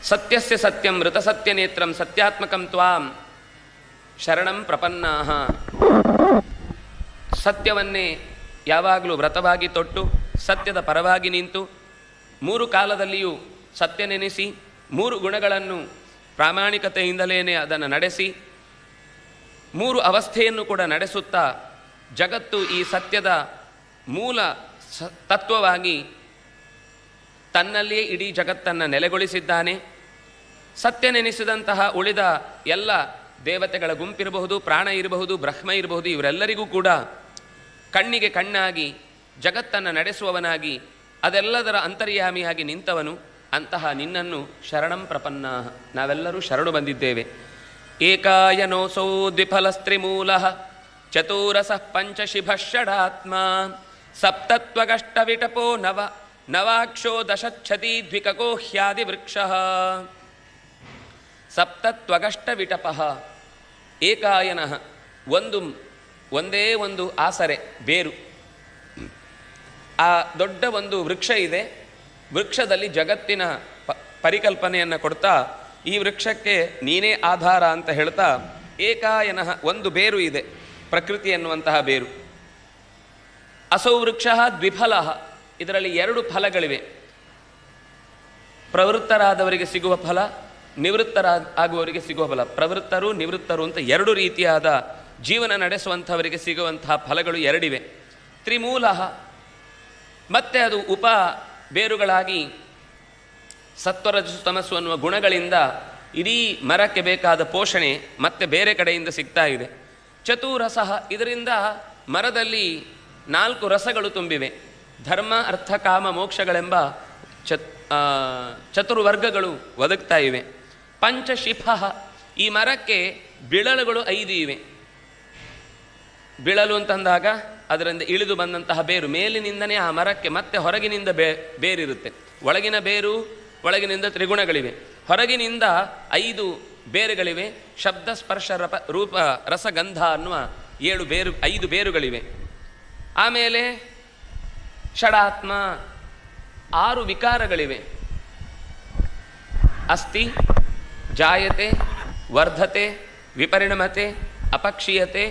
ಸತ್ಯಸ್ಯ ಸತ್ಯಂ ಋತಸತ್ಯನೇತ್ರಂ ಸತ್ಯಾತ್ಮಕಂ ತ್ವಾಂ ಶರಣಂ ಪ್ರಪನ್ನಾಹ. ಸತ್ಯವನ್ನೇ ಯಾವಾಗಲೂ ವ್ರತವಾಗಿ ತೊಟ್ಟು ಸತ್ಯದ ಪರವಾಗಿ ನಿಂತು 3 ಕಾಲದಲ್ಲಿಯೂ ಸತ್ಯ ನೆನೆಸಿ 3 ಗುಣಗಳನ್ನು ಪ್ರಾಮಾಣಿಕತೆಯಿಂದಲೇ ಅದನ್ನು ನಡೆಸಿ 3 ಅವಸ್ಥೆಯನ್ನು ಕೂಡ ನಡೆಸುತ್ತಾ ಜಗತ್ತು ಈ ಸತ್ಯದ ಮೂಲ ತತ್ವವಾಗಿ ತನ್ನಲ್ಲಿಯೇ ಇಡೀ ಜಗತ್ತನ್ನು ನೆಲೆಗೊಳಿಸಿದ್ದಾನೆ. ಸತ್ಯ ನೆನೆಸಿದಂತಹ ಉಳಿದ ಎಲ್ಲ ದೇವತೆಗಳ ಗುಂಪಿರಬಹುದು, ಪ್ರಾಣ ಇರಬಹುದು, ಬ್ರಹ್ಮ ಇರಬಹುದು, ಇವರೆಲ್ಲರಿಗೂ ಕೂಡ ಕಣ್ಣಿಗೆ ಕಣ್ಣಾಗಿ ಜಗತ್ತನ್ನು ನಡೆಸುವವನಾಗಿ ಅದೆಲ್ಲದರ ಅಂತರ್ಯಾಮಿಯಾಗಿ ನಿಂತವನು. ಅಂತಹ ನಿನ್ನನ್ನು ಶರಣಂ ಪ್ರಪನ್ನ ನಾವೆಲ್ಲರೂ ಶರಣು ಬಂದಿದ್ದೇವೆ. ಏಕಾಯನೋಸೌ ದ್ವಿಫಲಸ್ತ್ರಿಮೂಲಃ ಚತುರಸಃ ಪಂಚಶಿಭಷಡಾತ್ಮ ಸಪ್ತತ್ವಗಷ್ಟವಿಟಪೋ ನವಾಕ್ಷೋ ದಶಚ್ಛತಿ ದ್ವಿಕಕೋ ಹ್ಯಾದಿವೃಕ್ಷಃ. ಸಪ್ತತ್ವಗಷ್ಟವಿಟಪಃ ಏಕಾಯನಃ ಒಂದೇ ಒಂದು ಆಸರೆ ಬೇರು. ಆ ದೊಡ್ಡ ಒಂದು ವೃಕ್ಷ ಇದೆ. ವೃಕ್ಷದಲ್ಲಿ ಜಗತ್ತಿನ ಪರಿಕಲ್ಪನೆಯನ್ನು ಕೊಡ್ತಾ ಈ ವೃಕ್ಷಕ್ಕೆ ನೀನೇ ಆಧಾರ ಅಂತ ಹೇಳ್ತಾ ಏಕಾಯನಃ ಒಂದು ಬೇರು ಇದೆ, ಪ್ರಕೃತಿ ಎನ್ನುವಂತಹ ಬೇರು. ಅಸೌ ವೃಕ್ಷ ದ್ವಿಫಲ, ಇದರಲ್ಲಿ 2 ಫಲಗಳಿವೆ. ಪ್ರವೃತ್ತರಾದವರಿಗೆ ಸಿಗುವ ಫಲ, ಆಗುವವರಿಗೆ ಸಿಗುವ ಫಲ. ಪ್ರವೃತ್ತರು ನಿವೃತ್ತರು ಅಂತ 2 ರೀತಿಯಾದ ಜೀವನ ನಡೆಸುವಂಥವರಿಗೆ ಸಿಗುವಂತಹ ಫಲಗಳು 2 ಇವೆ. ತ್ರಿಮೂಲ, ಮತ್ತೆ ಅದು ಉಪ ಬೇರುಗಳಾಗಿ ಸತ್ವರಜಸ್ತಮಸ್ಸು ಅನ್ನುವ ಗುಣಗಳಿಂದ ಇಡೀ ಮರಕ್ಕೆ ಬೇಕಾದ ಪೋಷಣೆ ಮತ್ತೆ ಬೇರೆ ಕಡೆಯಿಂದ ಸಿಗ್ತಾ ಇದೆ. ಚತುರಸಃ, ಇದರಿಂದ ಮರದಲ್ಲಿ 4 ರಸಗಳು ತುಂಬಿವೆ. ಧರ್ಮ ಅರ್ಥ ಕಾಮ ಮೋಕ್ಷಗಳೆಂಬ ಚತುರ್ವರ್ಗಗಳು ಒದಗ್ತಾ ಇವೆ. ಪಂಚಶಿಫ, ಈ ಮರಕ್ಕೆ ಬಿಳಲುಗಳು 5 ಇವೆ. ಬಿಳಲು ಅಂತಂದಾಗ ಅದರಿಂದ ಇಳಿದು ಬಂದಂತಹ ಬೇರು, ಮೇಲಿನಿಂದನೇ ಆ ಮರಕ್ಕೆ ಮತ್ತೆ ಹೊರಗಿನಿಂದ ಬೇರಿರುತ್ತೆ. ಒಳಗಿನ ಬೇರು, ಒಳಗಿನಿಂದ ತ್ರಿಗುಣಗಳಿವೆ. ಹೊರಗಿನಿಂದ 5 ಬೇರುಗಳಿವೆ. ಶಬ್ದ ಸ್ಪರ್ಶ ರೂಪ ರಸಗಂಧ ಅನ್ನುವ 5 ಬೇರುಗಳಿವೆ. ಆಮೇಲೆ ಷಡಾತ್ಮ, 6 ವಿಕಾರಗಳಿವೆ. ಅಸ್ತಿ, ಜಾಯತೆ, ವರ್ಧತೆ, ವಿಪರಿಣಮತೆ, ಅಪಕ್ಷೀಯತೆ,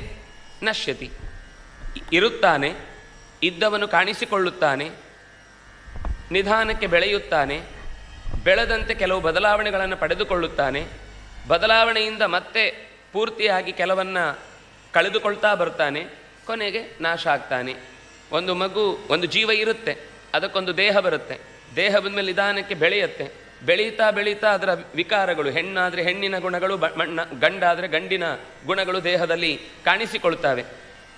ನಶ್ಯತಿ. ಇರುತ್ತಾನೆ, ಇದ್ದವನು ಕಾಣಿಸಿಕೊಳ್ಳುತ್ತಾನೆ, ನಿಧಾನಕ್ಕೆ ಬೆಳೆಯುತ್ತಾನೆ, ಬೆಳೆದಂತೆ ಕೆಲವು ಬದಲಾವಣೆಗಳನ್ನು ಪಡೆದುಕೊಳ್ಳುತ್ತಾನೆ, ಬದಲಾವಣೆಯಿಂದ ಮತ್ತೆ ಪೂರ್ತಿಯಾಗಿ ಕೆಲವನ್ನು ಕಳೆದುಕೊಳ್ತಾ ಬರ್ತಾನೆ, ಕೊನೆಗೆ ನಾಶ ಆಗ್ತಾನೆ. ಒಂದು ಮಗು, ಒಂದು ಜೀವ ಇರುತ್ತೆ, ಅದಕ್ಕೊಂದು ದೇಹ ಬರುತ್ತೆ. ದೇಹ ಬಂದಮೇಲೆ ನಿಧಾನಕ್ಕೆ ಬೆಳೆಯುತ್ತೆ. ಬೆಳೀತಾ ಬೆಳೀತಾ ಅದರ ವಿಕಾರಗಳು, ಹೆಣ್ಣಾದರೆ ಹೆಣ್ಣಿನ ಗುಣಗಳು, ಗಂಡಾದರೆ ಗಂಡಿನ ಗುಣಗಳು ದೇಹದಲ್ಲಿ ಕಾಣಿಸಿಕೊಳ್ತವೆ.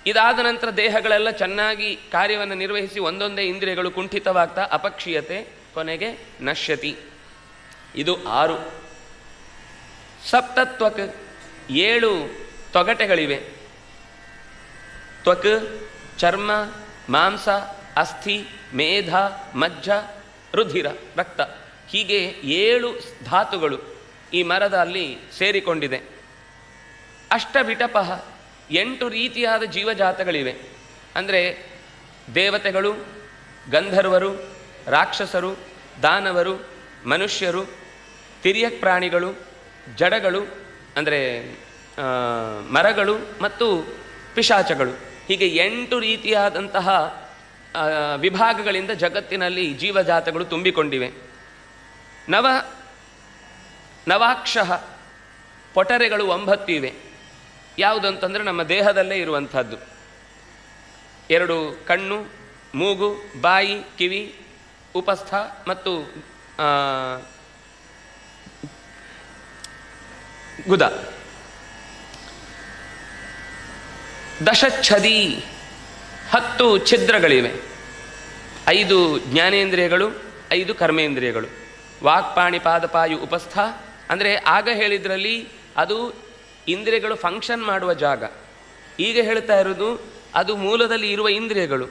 ಇದಾದ ನಂತರ ದೇಹಗಳೆಲ್ಲ ಚೆನ್ನಾಗಿ ಕಾರ್ಯವನ್ನು ನಿರ್ವಹಿಸಿ ಒಂದೊಂದೇ ಇಂದ್ರಿಯಗಳು ಕುಂಠಿತವಾಗ್ತಾ ಅಪಕ್ಷೀಯತೆ, ಕೊನೆಗೆ ನಶ್ಯತಿ. ಇದು 6. ಸಪ್ತತ್ವಕ್, 7 ತೊಗಟೆಗಳಿವೆ. ತ್ವಕ್, ಚರ್ಮ, ಮಾಂಸ, ಅಸ್ಥಿ, ಮೇಧ, ಮಜ್ಜ, ರುಧಿರ, ರಕ್ತ, ಹೀಗೆ 7 ಧಾತುಗಳು ಈ ಮರದಲ್ಲಿ ಸೇರಿಕೊಂಡಿದೆ. ಅಷ್ಟವಿಟಪಃ, 8 ರೀತಿಯಾದ ಜೀವಜಾತಗಳಿವೆ. ಅಂದರೆ ದೇವತೆಗಳು, ಗಂಧರ್ವರು, ರಾಕ್ಷಸರು, ದಾನವರು, ಮನುಷ್ಯರು, ತಿರ್ಯಕ್ ಪ್ರಾಣಿಗಳು, ಜಡಗಳು ಅಂದರೆ ಮರಗಳು ಮತ್ತು ಪಿಶಾಚಗಳು, ಹೀಗೆ 8 ರೀತಿಯಾದಂತಹ ವಿಭಾಗಗಳಿಂದ ಜಗತ್ತಿನಲ್ಲಿ ಜೀವಜಾತಗಳು ತುಂಬಿಕೊಂಡಿವೆ. ನವಾಕ್ಷಃ, ಪೊಟರೆಗಳು 9 ಇವೆ. ಯಾವುದಂತಂದರೆ ನಮ್ಮ ದೇಹದಲ್ಲೇ ಇರುವಂಥದ್ದು. 2 ಕಣ್ಣು, ಮೂಗು, ಬಾಯಿ, ಕಿವಿ, ಉಪಸ್ಥ ಮತ್ತು ಗುದ. ದಶಚ್ಛದಿ, 10 ಛಿದ್ರಗಳಿವೆ. 5 ಜ್ಞಾನೇಂದ್ರಿಯಗಳು, 5 ಕರ್ಮೇಂದ್ರಿಯಗಳು. ವಾಕ್ಪಾಣಿ ಪಾದಪಾಯು ಉಪಸ್ಥ ಅಂದರೆ ಆಗ ಹೇಳಿದ್ರಲ್ಲಿ ಅದು ಇಂದ್ರಿಯಗಳು ಫಂಕ್ಷನ್ ಮಾಡುವ ಜಾಗ. ಈಗ ಹೇಳ್ತಾ ಇರೋದು ಅದು ಮೂಲದಲ್ಲಿ ಇರುವ ಇಂದ್ರಿಯಗಳು.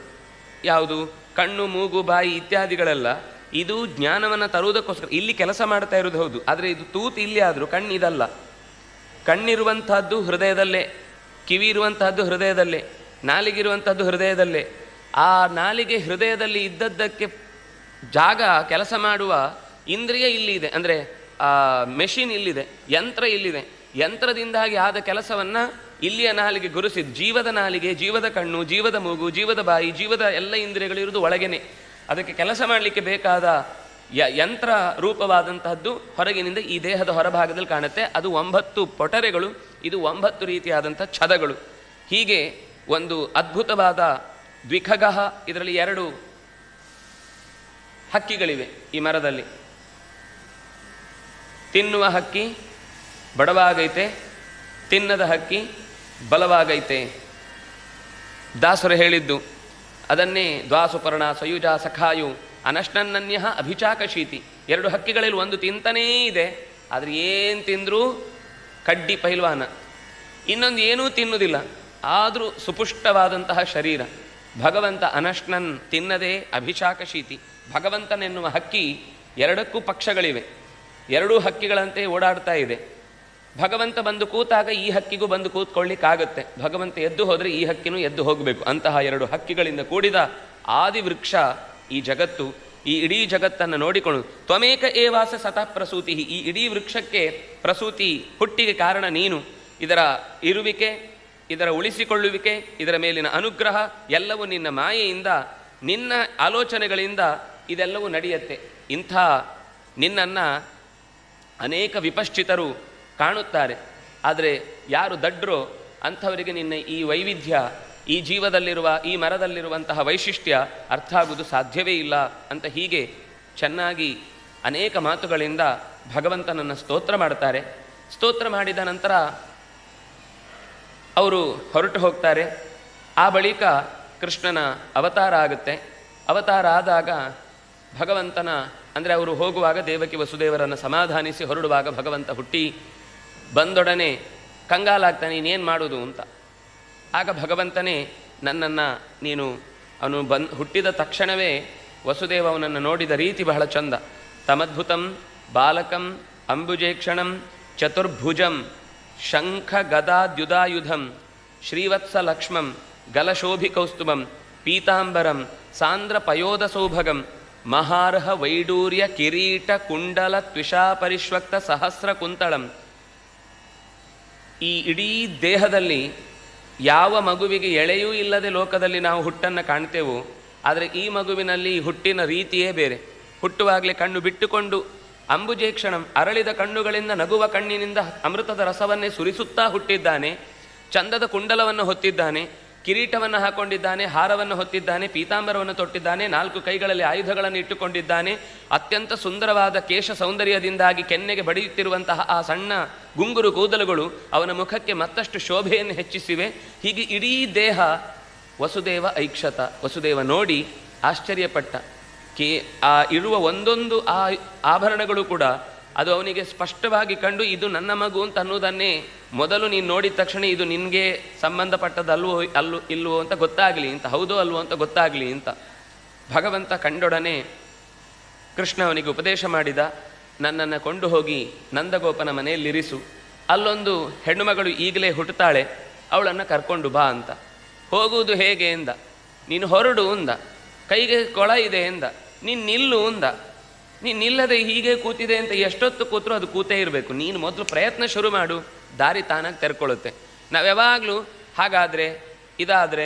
ಯಾವುದು? ಕಣ್ಣು, ಮೂಗು, ಬಾಯಿ ಇತ್ಯಾದಿಗಳೆಲ್ಲ ಇದು ಜ್ಞಾನವನ್ನು ತರುವುದಕ್ಕೋಸ್ಕರ ಇಲ್ಲಿ ಕೆಲಸ ಮಾಡ್ತಾ ಇರೋದು ಹೌದು. ಆದರೆ ಇದು ತೂತು ಇಲ್ಲಿ ಆದರೂ ಕಣ್ಣಿದಲ್ಲ. ಕಣ್ಣಿರುವಂತಹದ್ದು ಹೃದಯದಲ್ಲೇ, ಕಿವಿ ಇರುವಂತಹದ್ದು ಹೃದಯದಲ್ಲೇ, ನಾಲಿಗಿರುವಂಥದ್ದು ಹೃದಯದಲ್ಲೇ. ಆ ನಾಲಿಗೆ ಹೃದಯದಲ್ಲಿ ಇದ್ದದ್ದಕ್ಕೆ ಜಾಗ ಕೆಲಸ ಮಾಡುವ ಇಂದ್ರಿಯ ಇಲ್ಲಿ ಇದೆ. ಅಂದರೆ ಮೆಷಿನ್ ಇಲ್ಲಿದೆ, ಯಂತ್ರ ಇಲ್ಲಿದೆ. ಯಂತ್ರದಿಂದಾಗಿ ಆದ ಕೆಲಸವನ್ನು ಇಲ್ಲಿಯ ನಾಲಿಗೆ ಗುರುಸಿದ್ದು, ಜೀವದ ನಾಲಿಗೆ, ಜೀವದ ಕಣ್ಣು, ಜೀವದ ಮೂಗು, ಜೀವದ ಬಾಯಿ, ಜೀವದ ಎಲ್ಲ ಇಂದ್ರಿಯಗಳಿರುವುದು ಒಳಗೇನೆ. ಅದಕ್ಕೆ ಕೆಲಸ ಮಾಡಲಿಕ್ಕೆ ಬೇಕಾದ ಯಂತ್ರ ರೂಪವಾದಂತಹದ್ದು ಹೊರಗಿನಿಂದ ಈ ದೇಹದ ಹೊರಭಾಗದಲ್ಲಿ ಕಾಣುತ್ತೆ. ಅದು 9 ಪೊಟರೆಗಳು, ಇದು 9 ರೀತಿಯಾದಂಥ ಛದಗಳು. ಹೀಗೆ ಒಂದು ಅದ್ಭುತವಾದ ದ್ವಿಖಗಃ, ಇದರಲ್ಲಿ 2 ಹಕ್ಕಿಗಳಿವೆ ಈ ಮರದಲ್ಲಿ. ತಿನ್ನುವ ಹಕ್ಕಿ ಬಡವಾಗೈತೆ, ತಿನ್ನದ ಹಕ್ಕಿ ಬಲವಾಗೈತೆ. ದಾಸರು ಹೇಳಿದ್ದು ಅದನ್ನೇ, ದ್ವಾಸುಪರ್ಣ ಸಯುಜ ಸಖಾಯು ಅನಶ್ನನ್ನನ್ಯ ಅಭಿಚಾಕಶೀತಿ. 2 ಹಕ್ಕಿಗಳಲ್ಲಿ ಒಂದು ತಿಂತನೇ ಇದೆ, ಆದರೆ ಏನು ತಿಂದರೂ ಕಡ್ಡಿ ಪೈಲ್ವಾನ. ಇನ್ನೊಂದು ಏನೂ ತಿನ್ನುವುದಿಲ್ಲ, ಆದರೂ ಸುಪುಷ್ಟವಾದಂತಹ ಶರೀರ. ಭಗವಂತ ಅನಶ್ನನ್, ತಿನ್ನದೇ, ಅಭಿಚಾಕಶೀತಿ. ಭಗವಂತನೆನ್ನುವ ಹಕ್ಕಿ 2ಕ್ಕೂ ಪಕ್ಷಗಳಿವೆ, 2 ಹಕ್ಕಿಗಳಂತೆ ಓಡಾಡ್ತಾ ಇದೆ. ಭಗವಂತ ಬಂದು ಕೂತಾಗ ಈ ಹಕ್ಕಿಗೂ ಬಂದು ಕೂತ್ಕೊಳ್ಳಿಕ್ಕಾಗತ್ತೆ. ಭಗವಂತ ಎದ್ದು ಹೋದರೆ ಈ ಹಕ್ಕಿನೂ ಎದ್ದು ಹೋಗಬೇಕು. ಅಂತಹ 2 ಹಕ್ಕಿಗಳಿಂದ ಕೂಡಿದ ಆದಿವೃಕ್ಷ ಈ ಜಗತ್ತು. ಈ ಇಡೀ ಜಗತ್ತನ್ನು ನೋಡಿಕೊಂಡು ತ್ವಮೇಕ ಏವಾಸ ಸತಃ ಪ್ರಸೂತಿ. ಈ ಇಡೀ ವೃಕ್ಷಕ್ಕೆ ಪ್ರಸೂತಿ, ಹುಟ್ಟಿಗೆ ಕಾರಣ ನೀನು. ಇದರ ಇರುವಿಕೆ, ಇದರ ಉಳಿಸಿಕೊಳ್ಳುವಿಕೆ, ಇದರ ಮೇಲಿನ ಅನುಗ್ರಹ ಎಲ್ಲವೂ ನಿನ್ನ ಮಾಯೆಯಿಂದ, ನಿನ್ನ ಆಲೋಚನೆಗಳಿಂದ ಇದೆಲ್ಲವೂ ನಡೆಯುತ್ತೆ. ಇಂಥ ನಿನ್ನನ್ನು ಅನೇಕ ವಿಪಶ್ಚಿತರು ಕಾಣುತ್ತಾರೆ. ಆದರೆ ಯಾರು ದಡ್ರೋ ಅಂಥವರಿಗೆ ನಿನ್ನ ಈ ವೈವಿಧ್ಯ, ಈ ಜೀವದಲ್ಲಿರುವ, ಈ ಮರದಲ್ಲಿರುವಂತಹ ವೈಶಿಷ್ಟ್ಯ ಅರ್ಥ ಆಗುವುದು ಸಾಧ್ಯವೇ ಇಲ್ಲ ಅಂತ ಹೀಗೆ ಚೆನ್ನಾಗಿ ಅನೇಕ ಮಾತುಗಳಿಂದ ಭಗವಂತನನ್ನು ಸ್ತೋತ್ರ ಮಾಡ್ತಾರೆ. ಸ್ತೋತ್ರ ಮಾಡಿದ ನಂತರ ಅವರು ಹೊರಟು ಹೋಗ್ತಾರೆ. ಆ ಬಳಿಕ ಕೃಷ್ಣನ ಅವತಾರ ಆಗುತ್ತೆ. ಅವತಾರ ಆದಾಗ ಭಗವಂತನ, ಅಂದರೆ ಅವರು ಹೋಗುವಾಗ ದೇವಕಿ ವಸುದೇವರನ್ನು ಸಮಾಧಾನಿಸಿ ಹೊರಡುವಾಗ ಭಗವಂತ ಹುಟ್ಟಿ ಬಂದೊಡನೆ ಕಂಗಾಲಾಗ್ತಾನೆ, ಇನ್ನೇನು ಮಾಡೋದು ಅಂತ. ಆಗ ಭಗವಂತನೇ ನನ್ನನ್ನು ನೀನು, ಅವನು ಹುಟ್ಟಿದ ತಕ್ಷಣವೇ ವಸುದೇವ ಅವನನ್ನು ನೋಡಿದ ರೀತಿ ಬಹಳ ಚಂದ. ತಮದ್ಭುತಂ ಬಾಲಕಂ ಅಂಬುಜೇಕ್ಷಣಂ ಚತುರ್ಭುಜಂ ಶಂಖ ಗದಾದ್ಯುಧಾಯುಧಂ ಶ್ರೀವತ್ಸ ಲಕ್ಷ್ಮಂ ಗಲಶೋಭಿಕೌಸ್ತುಭಂ ಪೀತಾಂಬರಂ ಸಾಂದ್ರ ಪಯೋಧ ಸೌಭಗಂ ಮಹಾರ್ಹ ವೈಡೂರ್ಯ ಕಿರೀಟ ಕುಂಡಲ ತ್ವಿಷಾಪರಿಷ್ವಕ್ತ ಸಹಸ್ರ ಕುಂತಳಂ. ಈ ಇಡೀ ದೇಹದಲ್ಲಿ ಯಾವ ಮಗುವಿಗೆ ಎಳೆಯೂ ಇಲ್ಲದೆ ಲೋಕದಲ್ಲಿ ನಾವು ಹುಟ್ಟನ್ನು ಕಾಣ್ತೇವೋ, ಆದರೆ ಈ ಮಗುವಿನಲ್ಲಿ ಹುಟ್ಟಿನ ರೀತಿಯೇ ಬೇರೆ. ಹುಟ್ಟುವಾಗಲೇ ಕಣ್ಣು ಬಿಟ್ಟುಕೊಂಡು ಅಂಬುಜೇಕ್ಷಣಂ, ಅರಳಿದ ಕಣ್ಣುಗಳಿಂದ ನಗುವ ಕಣ್ಣಿನಿಂದ ಅಮೃತದ ರಸವನ್ನೇ ಸುರಿಸುತ್ತಾ ಹುಟ್ಟಿದ್ದಾನೆ. ಚಂದದ ಕುಂಡಲವನ್ನು ಹೊತ್ತಿದ್ದಾನೆ, ಕಿರೀಟವನ್ನು ಹಾಕೊಂಡಿದ್ದಾನೆ, ಹಾರವನ್ನು ಹೊತ್ತಿದ್ದಾನೆ, ಪೀತಾಂಬರವನ್ನು ತೊಟ್ಟಿದ್ದಾನೆ, 4 ಕೈಗಳಲ್ಲಿ ಆಯುಧಗಳನ್ನು ಇಟ್ಟುಕೊಂಡಿದ್ದಾನೆ. ಅತ್ಯಂತ ಸುಂದರವಾದ ಕೇಶ ಸೌಂದರ್ಯದಿಂದಾಗಿ ಕೆನ್ನೆಗೆ ಬಡಿಯುತ್ತಿರುವಂತಹ ಆ ಸಣ್ಣ ಗುಂಗುರು ಕೂದಲುಗಳು ಅವನ ಮುಖಕ್ಕೆ ಮತ್ತಷ್ಟು ಶೋಭೆಯನ್ನು ಹೆಚ್ಚಿಸಿವೆ. ಹೀಗೆ ಇಡೀ ದೇಹ ವಸುದೇವ ಐಕ್ಷತ. ವಸುದೇವ ನೋಡಿ ಆಶ್ಚರ್ಯಪಟ್ಟ. ಆ ಇರುವ ಒಂದೊಂದು ಆಭರಣಗಳು ಕೂಡ ಅದು ಅವನಿಗೆ ಸ್ಪಷ್ಟವಾಗಿ ಕಂಡು ಇದು ನನ್ನ ಮಗು ಅಂತ ಅನ್ನೋದನ್ನೇ ಮೊದಲು ನೀನು ನೋಡಿದ ತಕ್ಷಣ ಇದು ನಿನಗೆ ಸಂಬಂಧಪಟ್ಟದಲ್ವೋ ಇಲ್ವೋ ಅಂತ ಗೊತ್ತಾಗಲಿ ಅಂತ, ಹೌದೋ ಅಲ್ವೋ ಅಂತ ಗೊತ್ತಾಗಲಿ ಅಂತ ಭಗವಂತ ಕಂಡೊಡನೆ ಕೃಷ್ಣ ಅವನಿಗೆ ಉಪದೇಶ ಮಾಡಿದ. ನನ್ನನ್ನು ಕೊಂಡು ಹೋಗಿ ನಂದಗೋಪನ ಮನೆಯಲ್ಲಿರಿಸು, ಅಲ್ಲೊಂದು ಹೆಣ್ಣುಮಗಳು ಈಗಲೇ ಹುಟ್ಟುತ್ತಾಳೆ, ಅವಳನ್ನು ಕರ್ಕೊಂಡು ಬಾ ಅಂತ. ಹೋಗುವುದು ಹೇಗೆ ಎಂದ. ನೀನು ಹೊರಡು ಅಂದ. ಕೈಗೆ ಕೊಳ ಇದೆ ಎಂದ. ನೀನು ನಿಲ್ಲು ಅಂದ. ನೀನು ನಿಲ್ಲದೆ ಹೀಗೆ ಕೂತಿದೆ ಅಂತ ಎಷ್ಟೊತ್ತು ಕೂತರೂ ಅದು ಕೂತೇ ಇರಬೇಕು. ನೀನು ಮೊದಲು ಪ್ರಯತ್ನ ಶುರು ಮಾಡು, ದಾರಿ ತಾನಾಗಿ ತೆರ್ಕೊಳ್ಳುತ್ತೆ. ನಾವು ಯಾವಾಗಲೂ ಹಾಗಾದರೆ, ಇದಾದರೆ,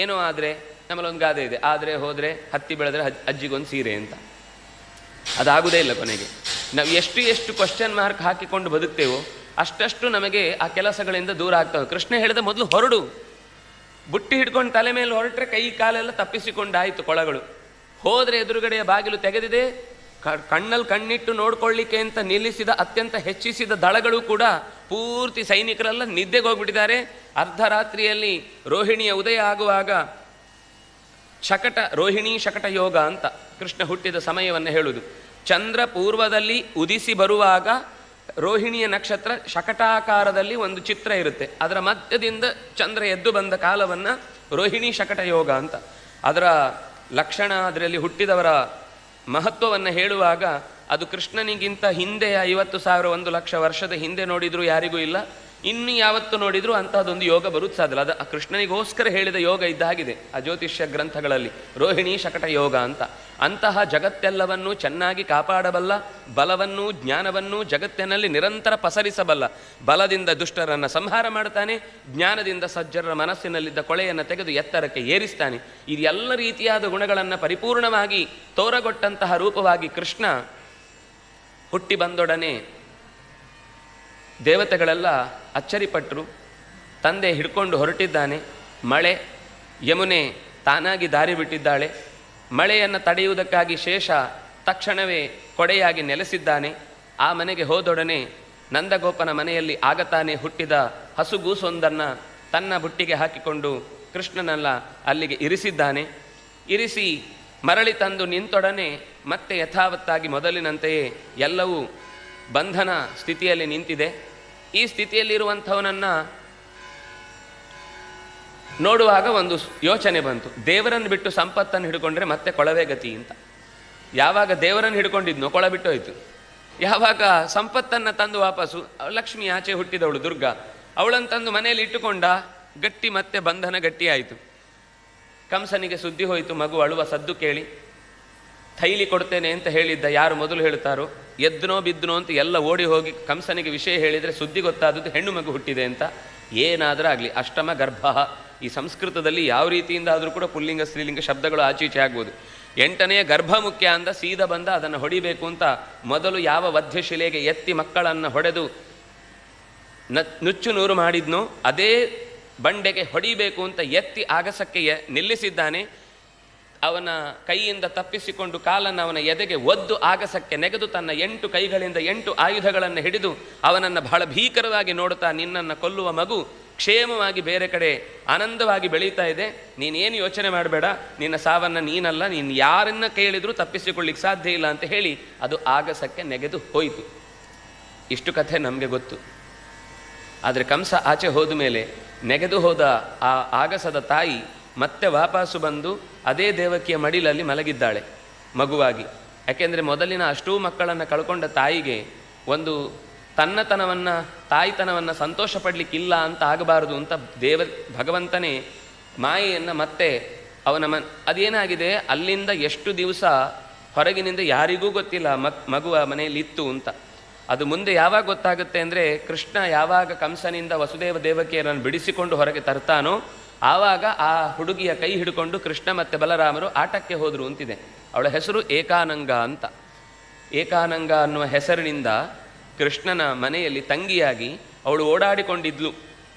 ಏನೋ ಆದರೆ, ನಮ್ಮಲ್ಲೊಂದು ಗಾದೆ ಇದೆ, ಆದರೆ ಹೋದರೆ ಹತ್ತಿ ಬೆಳೆದ್ರೆ ಅಜ್ಜಿಗೊಂದು ಸೀರೆ ಅಂತ. ಅದಾಗುವುದೇ ಇಲ್ಲ ಕೊನೆಗೆ. ನಾವು ಎಷ್ಟು ಕ್ವಶನ್ ಮಾರ್ಕ್ ಹಾಕಿಕೊಂಡು ಬದುಕ್ತೇವೋ ಅಷ್ಟಷ್ಟು ನಮಗೆ ಆ ಕೆಲಸಗಳಿಂದ ದೂರ ಆಗ್ತವೆ. ಕೃಷ್ಣ ಹೇಳಿದ ಮೊದಲು ಹೊರಡು. ಬುಟ್ಟಿ ಹಿಡ್ಕೊಂಡು ತಲೆ ಮೇಲೆ ಹೊರಟ್ರೆ ಕೈ ಕಾಲೆಲ್ಲ ತಪ್ಪಿಸಿಕೊಂಡಾಯಿತು ಕೊಳಗಳು. ಹೋದರೆ ಎದುರುಗಡೆಯ ಬಾಗಿಲು ತೆಗೆದಿದೆ, ಕಣ್ಣಲ್ಲಿ ಕಣ್ಣಿಟ್ಟು ನೋಡ್ಕೊಳ್ಳಿಕ್ಕೆ ಅಂತ ನಿಲ್ಲಿಸಿದ ಅತ್ಯಂತ ಹೆಚ್ಚಿಸಿದ ದಳಗಳು ಕೂಡ ಪೂರ್ತಿ ಸೈನಿಕರೆಲ್ಲ ನಿದ್ದೆಗೆ ಹೋಗ್ಬಿಟ್ಟಿದ್ದಾರೆ. ಅರ್ಧರಾತ್ರಿಯಲ್ಲಿ ರೋಹಿಣಿಯ ಉದಯ ಆಗುವಾಗ ರೋಹಿಣಿ ಶಕಟ ಯೋಗ ಅಂತ ಕೃಷ್ಣ ಹುಟ್ಟಿದ ಸಮಯವನ್ನು ಹೇಳುವುದು. ಚಂದ್ರ ಪೂರ್ವದಲ್ಲಿ ಉದಿಸಿ ಬರುವಾಗ ರೋಹಿಣಿಯ ನಕ್ಷತ್ರ ಶಕಟಾಕಾರದಲ್ಲಿ ಒಂದು ಚಿತ್ರ ಇರುತ್ತೆ. ಅದರ ಮಧ್ಯದಿಂದ ಚಂದ್ರ ಎದ್ದು ಬಂದ ಕಾಲವನ್ನು ರೋಹಿಣಿ ಶಕಟ ಯೋಗ ಅಂತ. ಅದರ ಲಕ್ಷಣ, ಅದರಲ್ಲಿ ಹುಟ್ಟಿದವರ ಮಹತ್ವವನ್ನು ಹೇಳುವಾಗ ಅದು ಕೃಷ್ಣನಿಗಿಂತ ಹಿಂದೆಯ 50,000 1 ಲಕ್ಷ ವರ್ಷದ ಹಿಂದೆ ನೋಡಿದರೂ ಯಾರಿಗೂ ಇಲ್ಲ. ಇನ್ನು ಯಾವತ್ತು ನೋಡಿದರೂ ಅಂತಹದೊಂದು ಯೋಗ ಬರುವುದು ಸಾಧ್ಯ. ಅದು ಕೃಷ್ಣನಿಗೋಸ್ಕರ ಹೇಳಿದ ಯೋಗ ಇದ್ದಾಗಿದೆ ಆ ಜ್ಯೋತಿಷ್ಯ ಗ್ರಂಥಗಳಲ್ಲಿ, ರೋಹಿಣಿ ಶಕಟ ಯೋಗ ಅಂತ. ಅಂತಹ ಜಗತ್ತೆಲ್ಲವನ್ನೂ ಚೆನ್ನಾಗಿ ಕಾಪಾಡಬಲ್ಲ, ಬಲವನ್ನೂ ಜ್ಞಾನವನ್ನೂ ಜಗತ್ತಿನಲ್ಲಿ ನಿರಂತರ ಪಸರಿಸಬಲ್ಲ, ಬಲದಿಂದ ದುಷ್ಟರನ್ನು ಸಂಹಾರ ಮಾಡ್ತಾನೆ, ಜ್ಞಾನದಿಂದ ಸಜ್ಜರರ ಮನಸ್ಸಿನಲ್ಲಿದ್ದ ಕೊಳೆಯನ್ನು ತೆಗೆದು ಎತ್ತರಕ್ಕೆ ಏರಿಸ್ತಾನೆ. ಇದೆಲ್ಲ ರೀತಿಯಾದ ಗುಣಗಳನ್ನು ಪರಿಪೂರ್ಣವಾಗಿ ತೋರಗೊಟ್ಟಂತಹ ರೂಪವಾಗಿ ಕೃಷ್ಣ ಹುಟ್ಟಿ ಬಂದೊಡನೆ ದೇವತೆಗಳೆಲ್ಲ ಅಚ್ಚರಿಪಟ್ಟರು. ತಂದೆ ಹಿಡ್ಕೊಂಡು ಹೊರಟಿದ್ದಾನೆ, ಮಳೆ, ಯಮುನೆ ತಾನಾಗಿ ದಾರಿ ಬಿಟ್ಟಿದ್ದಾಳೆ. ಮಳೆಯನ್ನು ತಡೆಯುವುದಕ್ಕಾಗಿ ಶೇಷ ತಕ್ಷಣವೇ ಕೊಡೆಯಾಗಿ ನೆಲೆಸಿದ್ದಾನೆ. ಆ ಮನೆಗೆ ಹೋದೊಡನೆ ನಂದಗೋಪನ ಮನೆಯಲ್ಲಿ ಆಗತಾನೆ ಹುಟ್ಟಿದ ಹಸುಗೂಸೊಂದನ್ನು ತನ್ನ ಬುಟ್ಟಿಗೆ ಹಾಕಿಕೊಂಡು ಕೃಷ್ಣನೆಲ್ಲ ಅಲ್ಲಿಗೆ ಇರಿಸಿದ್ದಾನೆ. ಇರಿಸಿ ಮರಳಿ ತಂದು ನಿಂತೊಡನೆ ಮತ್ತೆ ಯಥಾವತ್ತಾಗಿ ಮೊದಲಿನಂತೆಯೇ ಎಲ್ಲವೂ ಬಂಧನ ಸ್ಥಿತಿಯಲ್ಲಿ ನಿಂತಿದೆ. ಈ ಸ್ಥಿತಿಯಲ್ಲಿರುವಂಥವನನ್ನು ನೋಡುವಾಗ ಒಂದು ಯೋಚನೆ ಬಂತು, ದೇವರನ್ನು ಬಿಟ್ಟು ಸಂಪತ್ತನ್ನು ಹಿಡ್ಕೊಂಡ್ರೆ ಮತ್ತೆ ಕೊಳವೆ ಗತಿ ಅಂತ. ಯಾವಾಗ ದೇವರನ್ನು ಹಿಡ್ಕೊಂಡಿದ್ನೋ ಕೊಳ ಬಿಟ್ಟೋಯ್ತು. ಯಾವಾಗ ಸಂಪತ್ತನ್ನು ತಂದು ವಾಪಸ್ಸು, ಲಕ್ಷ್ಮಿ ಆಚೆ ಹುಟ್ಟಿದವಳು ದುರ್ಗಾ, ಅವಳನ್ನು ತಂದು ಮನೆಯಲ್ಲಿ ಇಟ್ಟುಕೊಂಡ, ಗಟ್ಟಿ ಮತ್ತೆ ಬಂಧನ ಗಟ್ಟಿಯಾಯಿತು. ಕಂಸನಿಗೆ ಸುದ್ದಿ ಹೋಯಿತು, ಮಗು ಅಳುವ ಸದ್ದು ಕೇಳಿ. ಥೈಲಿ ಕೊಡ್ತೇನೆ ಅಂತ ಹೇಳಿದ್ದ ಯಾರು ಮೊದಲು ಹೇಳ್ತಾರೋ, ಎದ್ನೋ ಬಿದ್ನೋ ಅಂತ ಎಲ್ಲ ಓಡಿ ಹೋಗಿ ಕಂಸನಿಗೆ ವಿಷಯ ಹೇಳಿದರೆ ಸುದ್ದಿ ಗೊತ್ತಾದದ್ದು ಹೆಣ್ಣು ಮಗು ಹುಟ್ಟಿದೆ ಅಂತ. ಏನಾದರೂ ಆಗಲಿ, ಅಷ್ಟಮ ಗರ್ಭ, ಈ ಸಂಸ್ಕೃತದಲ್ಲಿ ಯಾವ ರೀತಿಯಿಂದ ಆದರೂ ಕೂಡ ಪುಲ್ಲಿಂಗ ಸ್ತ್ರೀಲಿಂಗ ಶಬ್ದಗಳು ಆಚೀಚೆ ಆಗ್ಬೋದು. 8ನೆಯ ಗರ್ಭ ಮುಖ್ಯ ಅಂದ, ಸೀದ ಬಂದ ಅದನ್ನು ಹೊಡಿಬೇಕು ಅಂತ ಮೊದಲು ಯಾವ ವಧ್ಯಶಿಲೆಗೆ ಎತ್ತಿ ಮಕ್ಕಳನ್ನು ಹೊಡೆದು ನುಚ್ಚು ನೂರು ಮಾಡಿದ್ನೋ ಅದೇ ಬಂಡೆಗೆ ಹೊಡಿಬೇಕು ಅಂತ ಎತ್ತಿ ಆಗಸಕ್ಕೆ ನಿಲ್ಲಿಸಿದ್ದಾನೆ. ಅವನ ಕೈಯಿಂದ ತಪ್ಪಿಸಿಕೊಂಡು ಕಾಲನ್ನು ಅವನ ಎದೆಗೆ ಒದ್ದು ಆಗಸಕ್ಕೆ ನೆಗೆದು ತನ್ನ 8 ಕೈಗಳಿಂದ 8 ಆಯುಧಗಳನ್ನು ಹಿಡಿದು ಅವನನ್ನು ಬಹಳ ಭೀಕರವಾಗಿ ನೋಡುತ್ತಾ, ನಿನ್ನನ್ನು ಕೊಲ್ಲುವ ಮಗು ಕ್ಷೇಮವಾಗಿ ಬೇರೆ ಕಡೆ ಆನಂದವಾಗಿ ಬೆಳೀತಾ ಇದೆ, ನೀನೇನು ಯೋಚನೆ ಮಾಡಬೇಡ, ನಿನ್ನ ಸಾವನ್ನು ನೀನಲ್ಲ, ನೀನು ಯಾರನ್ನ ಕೇಳಿದರೂ ತಪ್ಪಿಸಿಕೊಳ್ಳಿಕ್ಕೆ ಸಾಧ್ಯ ಇಲ್ಲ ಅಂತ ಹೇಳಿ ಅದು ಆಗಸಕ್ಕೆ ನೆಗೆದು ಹೋಯಿತು. ಇಷ್ಟು ಕಥೆ ನಮಗೆ ಗೊತ್ತು. ಆದರೆ ಕಂಸ ಆಚೆ ಹೋದ ಮೇಲೆ ನೆಗೆದು ಹೋದ ಆ ಆಗಸದ ತಾಯಿ ಮತ್ತೆ ವಾಪಸ್ಸು ಬಂದು ಅದೇ ದೇವಕಿಯ ಮಡಿಲಲ್ಲಿ ಮಲಗಿದ್ದಾಳೆ ಮಗುವಾಗಿ. ಯಾಕೆಂದರೆ ಮೊದಲಿನ ಅಷ್ಟೂ ಮಕ್ಕಳನ್ನು ಕಳ್ಕೊಂಡ ತಾಯಿಗೆ ಒಂದು ತನ್ನತನವನ್ನು, ತಾಯಿತನವನ್ನು ಸಂತೋಷ ಪಡಲಿಕ್ಕಿಲ್ಲ ಅಂತ ಆಗಬಾರದು ಅಂತ ಭಗವಂತನೇ ಮಾಯೆಯನ್ನು ಮತ್ತೆ ಅವನ ಅದೇನಾಗಿದೆ, ಅಲ್ಲಿಂದ ಎಷ್ಟು ದಿವಸ ಹೊರಗಿನಿಂದ ಯಾರಿಗೂ ಗೊತ್ತಿಲ್ಲ ಮಗುವ ಮನೆಯಲ್ಲಿ ಇತ್ತು ಅಂತ. ಅದು ಮುಂದೆ ಯಾವಾಗ ಗೊತ್ತಾಗುತ್ತೆ ಅಂದರೆ, ಕೃಷ್ಣ ಯಾವಾಗ ಕಂಸನಿಂದ ವಸುದೇವ ದೇವಕಿಯರನ್ನು ಬಿಡಿಸಿಕೊಂಡು ಹೊರಗೆ ತರ್ತಾನೋ ಆವಾಗ ಆ ಹುಡುಗಿಯ ಕೈ ಹಿಡ್ಕೊಂಡು ಕೃಷ್ಣ ಮತ್ತು ಬಲರಾಮರು ಆಟಕ್ಕೆ ಹೋದರು ಅಂತಿದೆ. ಅವಳ ಹೆಸರು ಏಕಾನಂಗ ಅಂತ. ಏಕಾನಂಗ ಅನ್ನುವ ಹೆಸರಿನಿಂದ ಕೃಷ್ಣನ ಮನೆಯಲ್ಲಿ ತಂಗಿಯಾಗಿ ಅವಳು ಓಡಾಡಿಕೊಂಡಿದ್ಲು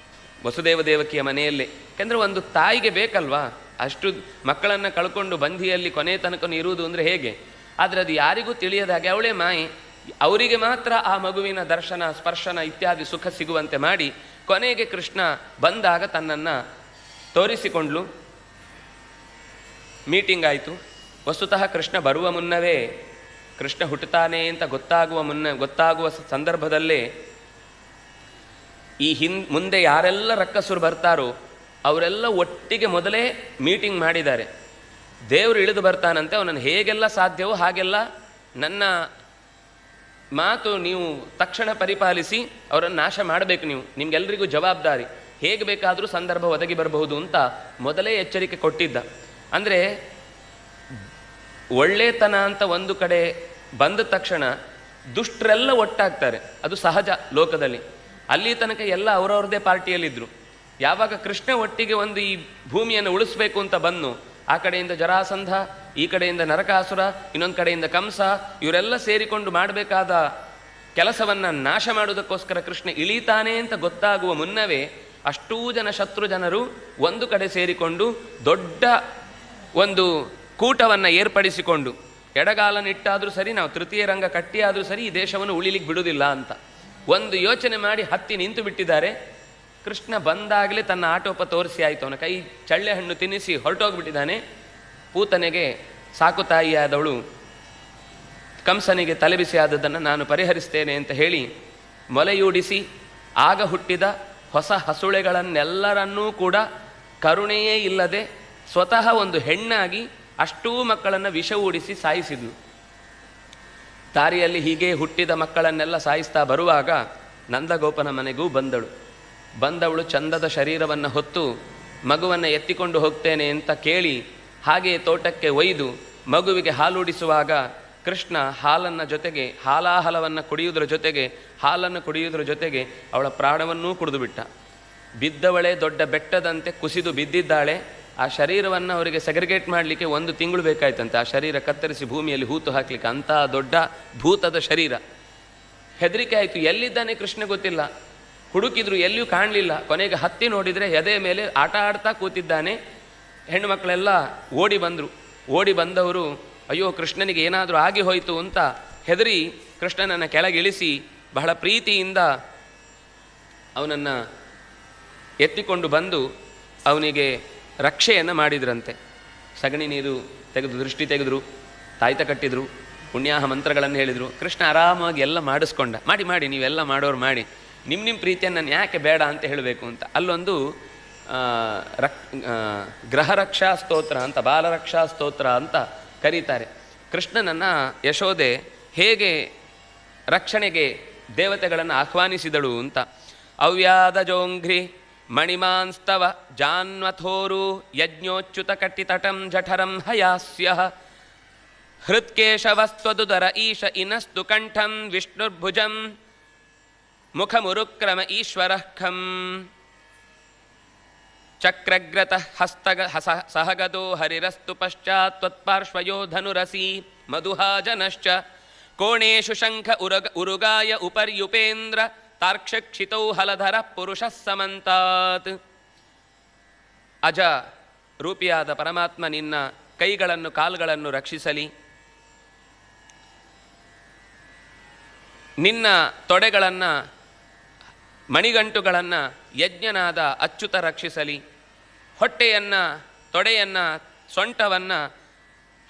ವಸುದೇವ ದೇವಕಿಯ ಮನೆಯಲ್ಲೇ. ಯಾಕೆಂದರೆ ಒಂದು ತಾಯಿಗೆ ಬೇಕಲ್ವಾ, ಅಷ್ಟು ಮಕ್ಕಳನ್ನು ಕಳ್ಕೊಂಡು ಬಂಧಿಯಲ್ಲಿ ಕೊನೆ ತನಕ ಇರುವುದು ಅಂದರೆ ಹೇಗೆ. ಆದರೆ ಅದು ಯಾರಿಗೂ ತಿಳಿಯದಾಗೆ ಅವಳೇ ಮಾಯೆ, ಅವರಿಗೆ ಮಾತ್ರ ಆ ಮಗುವಿನ ದರ್ಶನ ಸ್ಪರ್ಶನ ಇತ್ಯಾದಿ ಸುಖ ಸಿಗುವಂತೆ ಮಾಡಿ ಕೊನೆಗೆ ಕೃಷ್ಣ ಬಂದಾಗ ತನ್ನನ್ನು ತೋರಿಸಿಕೊಂಡ್ಲು. ಮೀಟಿಂಗ್ ಆಯಿತು. ವಸ್ತುತಃ ಕೃಷ್ಣ ಬರುವ ಮುನ್ನವೇ, ಕೃಷ್ಣ ಹುಟ್ಟುತ್ತಾನೆ ಅಂತ ಗೊತ್ತಾಗುವ ಸಂದರ್ಭದಲ್ಲೇ ಈ ಮುಂದೆ ಯಾರೆಲ್ಲ ರಕ್ಕಸರು ಬರ್ತಾರೋ ಅವರೆಲ್ಲ ಒಟ್ಟಿಗೆ ಮೊದಲೇ ಮೀಟಿಂಗ್ ಮಾಡಿದ್ದಾರೆ. ದೇವರು ಇಳಿದು ಬರ್ತಾನಂತೆ, ಅವನನ್ನು ಹೇಗೆಲ್ಲ ಸಾಧ್ಯವೋ ಹಾಗೆಲ್ಲ ನನ್ನ ಮಾತು ನೀವು ತಕ್ಷಣ ಪರಿಪಾಲಿಸಿ ಅವರನ್ನು ನಾಶ ಮಾಡಬೇಕು, ನೀವು ನಿಮ್ಗೆಲ್ರಿಗೂ ಜವಾಬ್ದಾರಿ, ಹೇಗೆ ಬೇಕಾದರೂ ಸಂದರ್ಭ ಒದಗಿ ಬರಬಹುದು ಅಂತ ಮೊದಲೇ ಎಚ್ಚರಿಕೆ ಕೊಟ್ಟಿದ್ದ. ಅಂದರೆ ಒಳ್ಳೆತನ ಅಂತ ಒಂದು ಕಡೆ ಬಂದ ತಕ್ಷಣ ದುಷ್ಟರೆಲ್ಲ ಒಟ್ಟಾಗ್ತಾರೆ, ಅದು ಸಹಜ ಲೋಕದಲ್ಲಿ. ಅಲ್ಲಿ ತನಕ ಎಲ್ಲ ಅವರವ್ರದ್ದೇ ಪಾರ್ಟಿಯಲ್ಲಿದ್ದರು. ಯಾವಾಗ ಕೃಷ್ಣ ಒಟ್ಟಿಗೆ ಒಂದು ಈ ಭೂಮಿಯನ್ನು ಉಳಿಸ್ಬೇಕು ಅಂತ ಬಂದು, ಆ ಕಡೆಯಿಂದ ಜರಾಸಂಧ, ಈ ಕಡೆಯಿಂದ ನರಕಾಸುರ, ಇನ್ನೊಂದು ಕಡೆಯಿಂದ ಕಂಸ, ಇವರೆಲ್ಲ ಸೇರಿಕೊಂಡು ಮಾಡಬೇಕಾದ ಕೆಲಸವನ್ನು ನಾಶ ಮಾಡುವುದಕ್ಕೋಸ್ಕರ ಕೃಷ್ಣ ಇಳಿತಾನೆ ಅಂತ ಗೊತ್ತಾಗುವ ಮುನ್ನವೇ ಅಷ್ಟೂ ಜನ ಶತ್ರು ಜನರು ಒಂದು ಕಡೆ ಸೇರಿಕೊಂಡು ದೊಡ್ಡ ಒಂದು ಕೂಟವನ್ನು ಏರ್ಪಡಿಸಿಕೊಂಡು, ಎಡಗಾಲನಿಟ್ಟಾದರೂ ಸರಿ, ನಾವು ತೃತೀಯ ರಂಗ ಕಟ್ಟಿಯಾದರೂ ಸರಿ ಈ ದೇಶವನ್ನು ಉಳಿಲಿಕ್ಕೆ ಬಿಡುವುದಿಲ್ಲ ಅಂತ ಒಂದು ಯೋಚನೆ ಮಾಡಿ ಹತ್ತಿ ನಿಂತು ಬಿಟ್ಟಿದ್ದಾರೆ. ಕೃಷ್ಣ ಬಂದಾಗಲೇ ತನ್ನ ಆಟೋಪ ತೋರಿಸಿ ಆಯಿತು, ಅವನ ಕೈ ಚಳ್ಳೆ ಹಣ್ಣು ತಿನ್ನಿಸಿ ಹೊರಟೋಗ್ಬಿಟ್ಟಿದ್ದಾನೆ. ಪೂತನೆಗೆ ಸಾಕು ತಾಯಿಯಾದವಳು ಕಂಸನಿಗೆ ತಲೆಬಿಸಿ ಆದದ್ದನ್ನು ನಾನು ಪರಿಹರಿಸ್ತೇನೆ ಅಂತ ಹೇಳಿ ಮೊಲೆಯೂಡಿಸಿ ಆಗ ಹುಟ್ಟಿದ ಹೊಸ ಹಸುಳೆಗಳನ್ನೆಲ್ಲರನ್ನೂ ಕೂಡ ಕರುಣೆಯೇ ಇಲ್ಲದೆ ಸ್ವತಃ ಒಂದು ಹೆಣ್ಣಾಗಿ ಅಷ್ಟೂ ಮಕ್ಕಳನ್ನು ವಿಷ ಊಡಿಸಿ ಸಾಯಿಸಿದ್ಲು. ದಾರಿಯಲ್ಲಿ ಹೀಗೆ ಹುಟ್ಟಿದ ಮಕ್ಕಳನ್ನೆಲ್ಲ ಸಾಯಿಸ್ತಾ ಬರುವಾಗ ನಂದಗೋಪನ ಮನೆಗೂ ಬಂದಳು. ಬಂದವಳು ಚಂದದ ಶರೀರವನ್ನು ಹೊತ್ತು ಮಗುವನ್ನು ಎತ್ತಿಕೊಂಡು ಹೋಗ್ತೇನೆ ಅಂತ ಕೇಳಿ ಹಾಗೆಯೇ ತೋಟಕ್ಕೆ ಒಯ್ದು ಮಗುವಿಗೆ ಹಾಲೂಡಿಸುವಾಗ ಕೃಷ್ಣ ಹಾಲನ್ನು ಜೊತೆಗೆ ಹಾಲಾಹಲವನ್ನು ಕುಡಿಯುವುದರ ಜೊತೆಗೆ ಹಾಲನ್ನು ಕುಡಿಯುವುದರ ಜೊತೆಗೆ ಅವಳ ಪ್ರಾಣವನ್ನೂ ಕುಡಿದು ಬಿಟ್ಟ. ಬಿದ್ದವಳೇ ದೊಡ್ಡ ಬೆಟ್ಟದಂತೆ ಕುಸಿದು ಬಿದ್ದಿದ್ದಾಳೆ. ಆ ಶರೀರವನ್ನು ಅವರಿಗೆ ಸೆಗ್ರಿಗೇಟ್ ಮಾಡಲಿಕ್ಕೆ 1 ತಿಂಗಳು ಬೇಕಾಯ್ತಂತೆ. ಆ ಶರೀರ ಕತ್ತರಿಸಿ ಭೂಮಿಯಲ್ಲಿ ಹೂತು ಹಾಕಲಿಕ್ಕೆ, ಅಂಥ ದೊಡ್ಡ ಭೂತದ ಶರೀರ. ಹೆದರಿಕೆ ಆಯಿತು, ಎಲ್ಲಿದ್ದಾನೆ ಕೃಷ್ಣ ಗೊತ್ತಿಲ್ಲ. ಹುಡುಕಿದ್ರು ಎಲ್ಲಿಯೂ ಕಾಣಲಿಲ್ಲ. ಕೊನೆಗೆ ಹತ್ತಿ ನೋಡಿದರೆ ಎದೆ ಮೇಲೆ ಆಟ ಆಡ್ತಾ ಕೂತಿದ್ದಾನೆ. ಹೆಣ್ಣು ಮಕ್ಕಳೆಲ್ಲ ಓಡಿ ಬಂದರು. ಓಡಿ ಬಂದವರು ಅಯ್ಯೋ ಕೃಷ್ಣನಿಗೆ ಏನಾದರೂ ಆಗಿ ಹೋಯಿತು ಅಂತ ಹೆದರಿ ಕೃಷ್ಣನನ್ನು ಕೆಳಗಿಳಿಸಿ ಬಹಳ ಪ್ರೀತಿಯಿಂದ ಅವನನ್ನು ಎತ್ತಿಕೊಂಡು ಬಂದು ಅವನಿಗೆ ರಕ್ಷೆಯನ್ನು ಮಾಡಿದ್ರಂತೆ. ಸಗಣಿ ನೀರು ತೆಗೆದು ದೃಷ್ಟಿ ತೆಗೆದ್ರು, ತಾಯ್ತ ಕಟ್ಟಿದ್ರು, ಪುಣ್ಯಾಹ ಮಂತ್ರಗಳನ್ನು ಹೇಳಿದರು. ಕೃಷ್ಣ ಆರಾಮಾಗಿ ಎಲ್ಲ ಮಾಡಿಸ್ಕೊಂಡ. ಮಾಡಿ ನೀವೆಲ್ಲ ಮಾಡೋರು ಮಾಡಿ, ನಿಮ್ಮ ಪ್ರೀತಿಯನ್ನು ನಾನು ಯಾಕೆ ಬೇಡ ಅಂತ ಹೇಳಬೇಕು ಅಂತ. ಅಲ್ಲೊಂದು ಗೃಹರಕ್ಷಾ ಸ್ತೋತ್ರ ಅಂತ, ಬಾಲರಕ್ಷಾ ಸ್ತೋತ್ರ ಅಂತ ಕರೀತಾರೆ. ಕೃಷ್ಣನನ್ನು ಯಶೋದೆ ಹೇಗೆ ರಕ್ಷಣೆಗೆ ದೇವತೆಗಳನ್ನು ಆಹ್ವಾನಿಸಿದಳು ಅಂತ. ಅವ್ಯಾದ ಜೋಂಘ್ರಿ ಮಣಿಮಾಂಸ್ತವ ಜಾನ್ವಥೋರು ಯಜ್ಞೋಚ್ಯುತ ಕಟ್ಟಿತಟಂ ಜಠರಂ ಹಯಾಸ್ಯ ಹೃತ್ಕೇಶವಸ್ತ್ವದುದರ ಈಶ ಇನಸ್ತು ಕಂಠಂ ವಿಷ್ಣುರ್ಭುಜಂ ಮುಖಮುರುಕ್ರಮ ಈಶ್ವರಃ ಖಂ ಚಕ್ರಗ್ರತ ಹಸ್ತಗ ಸಹಗದೋ ಹರಿರಸ್ತು ಪಶ್ಚಾತ್ ತ್ವತ್ಪಾರ್ಶ್ವಯೋ ಧನುರಸಿ ಮಧುಹಾಜನಶ್ಚ ಕೋಣೇಶು ಶಂಖ ಉರುಗಾಯ ಉಪರ್ಯುಪೇಂದ್ರ ತಾರ್ಕ್ಷಕ್ಷಿತೌ ಹಲಧರ ಪುರುಷ ಸಮಂತಾತ್. ಅಜ ರೂಪಿಯಾದ ಪರಮಾತ್ಮ ನಿನ್ನ ಕೈಗಳನ್ನು ಕಾಲುಗಳನ್ನು ರಕ್ಷಿಸಲಿ, ನಿನ್ನ ತೊಡೆಗಳನ್ನು ಮಣಿಗಂಟುಗಳನ್ನು ಯಜ್ಞನಾದ ಅಚ್ಯುತ ರಕ್ಷಿಸಲಿ, ಹೊಟ್ಟೆಯನ್ನು ತೊಡೆಯನ್ನು ಸೊಂಟವನ್ನು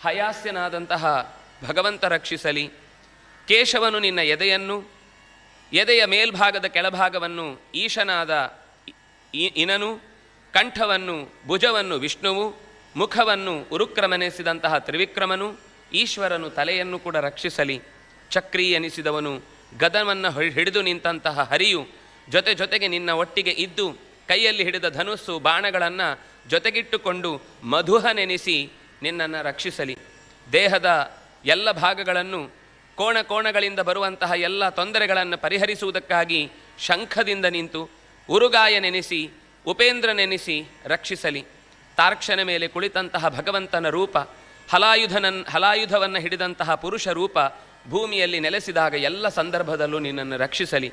ಹಯಾಸ್ಯನಾದಂತಹ ಭಗವಂತ ರಕ್ಷಿಸಲಿ, ಕೇಶವನು ನಿನ್ನ ಎದೆಯನ್ನು, ಎದೆಯ ಮೇಲ್ಭಾಗದ ಕೆಳಭಾಗವನ್ನು ಈಶನಾದ ಇನನು, ಕಂಠವನ್ನು ಭುಜವನ್ನು ವಿಷ್ಣುವು, ಮುಖವನ್ನು ಉರುಕ್ರಮನೆಸಿದಂತಹ ತ್ರಿವಿಕ್ರಮನು, ಈಶ್ವರನು ತಲೆಯನ್ನು ಕೂಡ ರಕ್ಷಿಸಲಿ. ಚಕ್ರಿ ಎನಿಸಿದವನು, ಗದವನ್ನು ಹಿಡಿದು ನಿಂತಹ ಹರಿಯು ಜೊತೆಗೆ ನಿನ್ನ ಒಟ್ಟಿಗೆ ಇದ್ದು ಕೈಯಲ್ಲಿ ಹಿಡಿದ ಧನುಸ್ಸು ಬಾಣಗಳನ್ನು ಜೊತೆಗಿಟ್ಟುಕೊಂಡು ಮಧುಹನೆನಿಸಿ ನಿನ್ನನ್ನು ರಕ್ಷಿಸಲಿ. ದೇಹದ ಎಲ್ಲ ಭಾಗಗಳನ್ನು ಕೋಣಗಳಿಂದ ಬರುವಂತಹ ಎಲ್ಲ ತೊಂದರೆಗಳನ್ನು ಪರಿಹರಿಸುವುದಕ್ಕಾಗಿ ಶಂಖದಿಂದ ನಿಂತು ಉರುಗಾಯನೆನಿಸಿ ಉಪೇಂದ್ರನೆನಿಸಿ ರಕ್ಷಿಸಲಿ. ತಾರ್ಕ್ಷನ ಮೇಲೆ ಕುಳಿತಂತಹ ಭಗವಂತನ ರೂಪ, ಹಲಾಯುಧವನ್ನು ಹಿಡಿದಂತಹ ಪುರುಷ ರೂಪ ಭೂಮಿಯಲ್ಲಿ ನೆಲೆಸಿದಾಗ ಎಲ್ಲ ಸಂದರ್ಭದಲ್ಲೂ ನಿನ್ನನ್ನು ರಕ್ಷಿಸಲಿ.